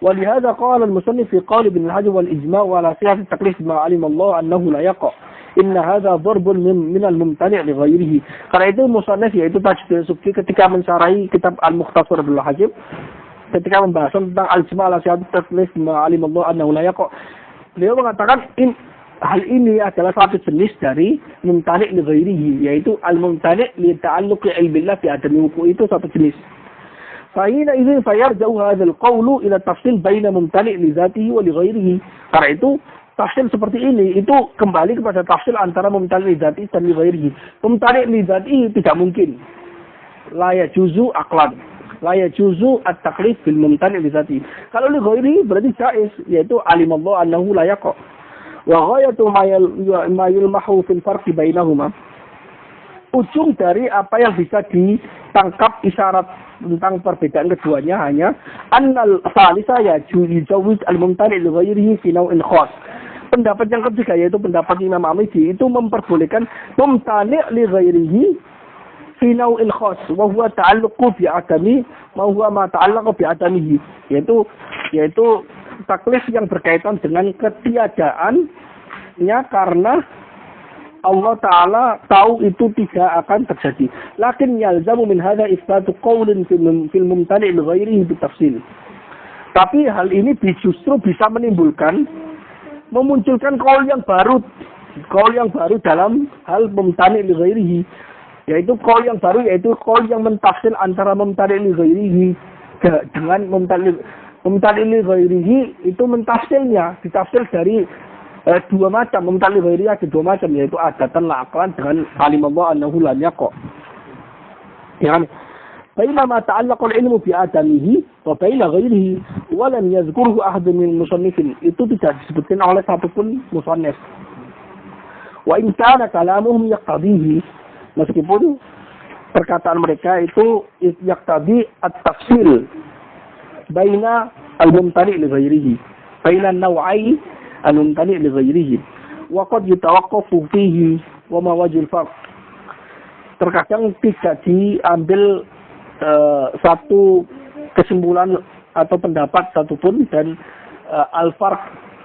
ولهذا قال المصنف في قول ابن الحجر والإجماع على صحة التقليد ما علم الله أنه لا يقع إن هذا ضرب من الممتنع لغيره. Karena itu musannif, yaitu Tajuddin Subki, ketika mensyarahi kitab Al-Mukhtasar Ibnu Hajib, ketika membahas tentang al-ijma' ala sihhat at-taklif ma alim Allah annahu la yaqa, beliau mengatakan hal ini adalah satu jenis dari mumtani' li ghairihi, yaitu al-mumtani' li ta'alluqi ilmillah bi adami wuqu', itu satu jenis. Fahina izin fayarja'u hadzal qawlu ila tafsil baina mumtani' li dzatihi wa li ghairihi. Karena itu tafsir seperti ini itu kembali kepada tafsir antara mumtani' li dzatihi dan li ghairihi. Mumtani' li dzatihi tidak mungkin. La yajuzu aqlan. La yajuzu at-taqlid bil mumtani' li dzatihi. Kalau li ghairihi berarti jaiz, yaitu alimallahu annahu la yaqa. Wa ghayatu ma yulmahu fil farqi bainahuma. Ujung dari apa yang bisa ditangkap isyarat tentang perbedaan keduanya hanya annal salisa yujawwiz al-mumtani' li ghairihi fi naw'in khas. Pendapat yang ketiga, yaitu pendapat Imam Amidi, itu memperbolehkan mumtani' li ghairihi fi naw'in khas wa huwa ta'alluqu bi adami ma huwa ma ta'allaqa bi adamihi, yaitu taklif yang berkaitan dengan ketiadaannya karena Allah Ta'ala tahu itu tidak akan terjadi. Lakin yalzamu min hadha isbatu qawlin fil mumtani' li ghairihi bitafsil. Tapi hal ini justru bisa memunculkan qaul yang baru Qaul yang baru dalam hal mumtani' li ghairihi, yaitu qaul yang baru, yaitu qaul yang mentafsir antara mumtani' li ghairihi dengan mumtani' li ghairihi itu mentafsirnya, ditafsir dari dua macam. Mumtani' li ghairihi ada dua macam, yaitu adatan la aqlan dengan alimallahu annahu lam yaqa. Ya kan? Bainama ta'allaqa al-ilmu bi adamihi wa baina ghairihi wa lam yadhkurhu ahadun min musannifin. Itu tidak disebutkan oleh satupun musannif. Wa in kana kalamuhum yaqtadihi, meskipun perkataan mereka itu yaqtadi at-tafsil baina al-mumtani' li ghairihi, baina an-naw'ai al-mumtani' li ghairihi wa qad yatawaqqafu fihi wa ma wajhul farq. Terkadang tidak diambil satu kesimpulan atau pendapat satupun, dan al-farq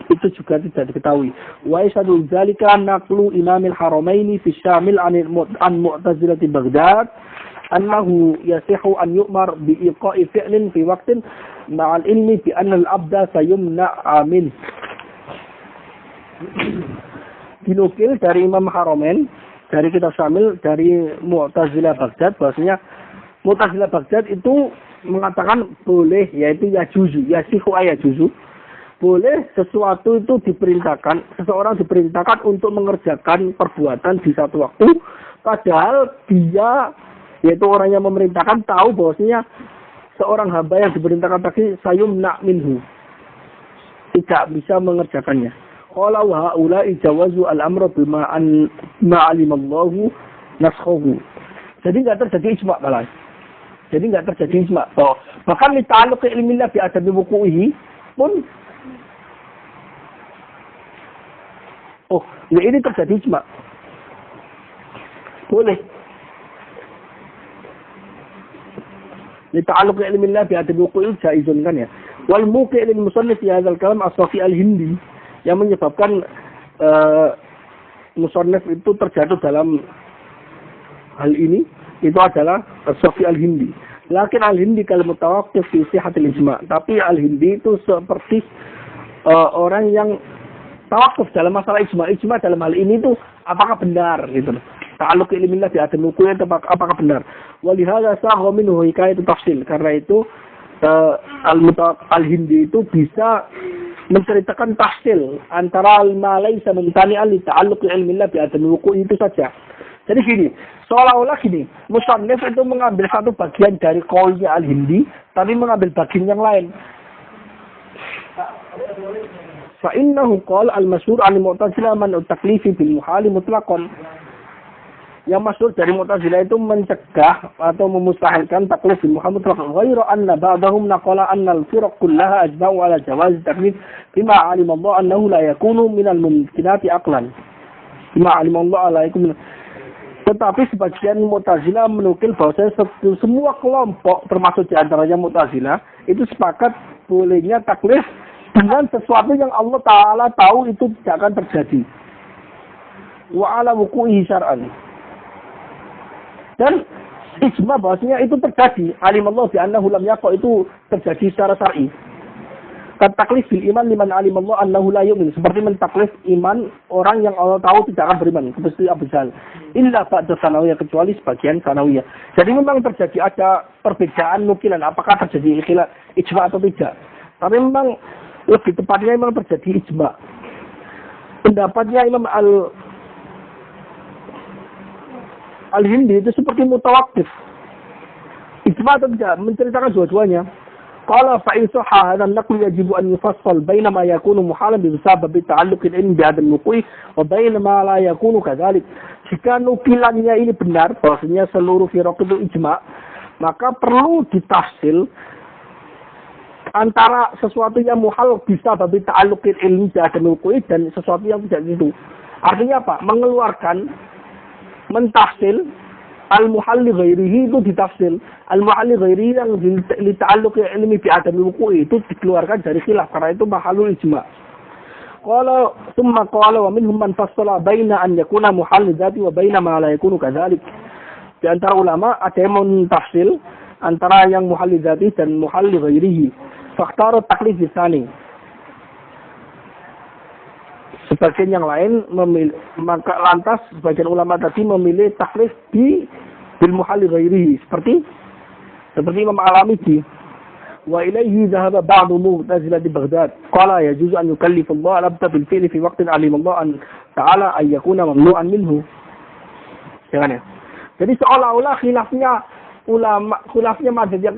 itu juga tidak diketahui. Wa yashhadu dzalika naqlu imamil haramaini fi syamil an mu'tazilati Baghdad annahu yasihu an yu'mar bi iqa'i fi'lin fi waqtin ma'al ilmi bi anna al-abda sayumna'a min. Dinukil dari Imam Haramain, dari kitab Syamil, dari Mu'tazilah Baghdad, bahwasanya Mu'tazilah Baghdad itu mengatakan boleh, yaitu yajuzu, yasihu ayajuzu, boleh sesuatu itu diperintahkan, seseorang diperintahkan untuk mengerjakan perbuatan di satu waktu, padahal dia, yaitu orang yang memerintahkan, tahu bahwasanya seorang hamba yang diperintahkan tadi sayumna minhu, tidak bisa mengerjakannya. Qala wa haula'i jawazu al-amra bima ma'alimallahu naskhahu. Jadi enggak terjadi ijma' malah. Jadi enggak terjadi ijma'. Bahkan li ta'alluq ilmillah bi adabi wuqu'ihi pun ya ini terjadi ijma'. Boleh. Li ta'alluq ilmillah bi adabi wuqu'ihi jaizun kan ya. Wal muqi' lil musannif fi hadzal kalam as-Safi al-Hindi, yang menyebabkan musannif itu terjatuh dalam hal ini itu adalah As-Safi al-Hindi. Lakin al-Hindi kalau mutawaqqif fi sihhatil ijma', tapi al-Hindi itu seperti orang yang tawakuf dalam masalah ijma'. Ijma' dalam hal ini itu apakah benar gitu. Ta'alluq ilmillah bi adam wuqu'i apakah benar. Walihada sagha minhu hikayatu tafsil. Karena itu al-Hindi itu bisa menceritakan tafsil antara ma laisa mumtani'an li ta'alluq ilmillah bi adam wuqu'i itu saja. Jadi gini, seolah-olah gini, musannif itu mengambil satu bagian dari qaulnya al-Hindi, tapi mengambil bagian yang lain. Fa innahu qala al-masyhur 'an al-Mu'tazilah man at-taklifi bil muhal mutlaqan. Yang masyhur dari Mu'tazilah itu mencegah atau memustahilkan taklif bil muhal mutlaqan. Ghairu anna ba'dahum naqala anna al-firaq kullaha ajma'u 'ala jawaz at-taklif bima 'alima Allah annahu la yakunu min al-mumkinati aqlan. Bima 'alima Allah la yakunu. Tetapi sebagian Mu'tazilah menukil bahwa semua kelompok, termasuk di antaranya Mu'tazilah, itu sepakat bolehnya taklif dengan sesuatu yang Allah Ta'ala tahu itu tidak akan terjadi. Wa ala wuqu'ihi syar'an. Dan ijma bahwasanya itu terjadi. Alimallahu bi'annahu lam yaqa, itu terjadi secara syar'i. Taklif bil iman liman alimallahu annahu la yu'min, seperti mentaklif iman orang yang Allah tahu tidak akan beriman, seperti Abu Jahal. Illa ba'da sanawiyah, kecuali sebagian sanawiyah. Jadi memang terjadi ada perbedaan nukilan, apakah terjadi ijma atau tidak. Tapi memang lebih tepatnya memang terjadi ijma. Pendapatnya Imam al-Hindi itu seperti mutawaqqif. Ijma atau tidak, menceritakan dua-duanya. Qala fa in sahha hadha an-naql yajibu an yufassal baina ma yakunu muhalan bi sabab ta'alluq al-ilm bi adam wuqu'i wa baina ma la yakunu kadzalik. Jika nukilannya ini benar bahwasanya seluruh firaq itu ijma, maka perlu ditafsil antara sesuatu yang muhal bisa babi ta'alluq al-ilm bi adam wuqu'i dan sesuatu yang tidak itu. Artinya apa? Mengeluarkan, mentafsil al-muhal li ghairihi itu ditafsil. Al-muhal li ghairihi yang li ta'alluq ilmi bi adam wuqu'i itu dikeluarkan dari khilaf, karena itu mahalul ijma'. Qala thumma qala wa minhum man fassala baina an yakuna muhal li dzati wa baina ma la yakunu kadzalik. Di antara ulama ada yang mentafsil antara yang muhal li dzati dan muhal li ghairihi. Fakhtara taklif bisani. Sebagian yang lain maka lantas sebagian ulama tadi memilih taklif bil muhalli ghairihi seperti Imam Al-Alamidi. Wa ilaihi dhahaba ba'du mu'tazilah di Baghdad. Qala yajuzu an yukallifa Allah al-abda bil fi'li fi waqtin alim Allah an ta'ala ay yakuna mamnu'an minhu. Jangan ya. Jadi seolah-olah khilafnya mazhab yang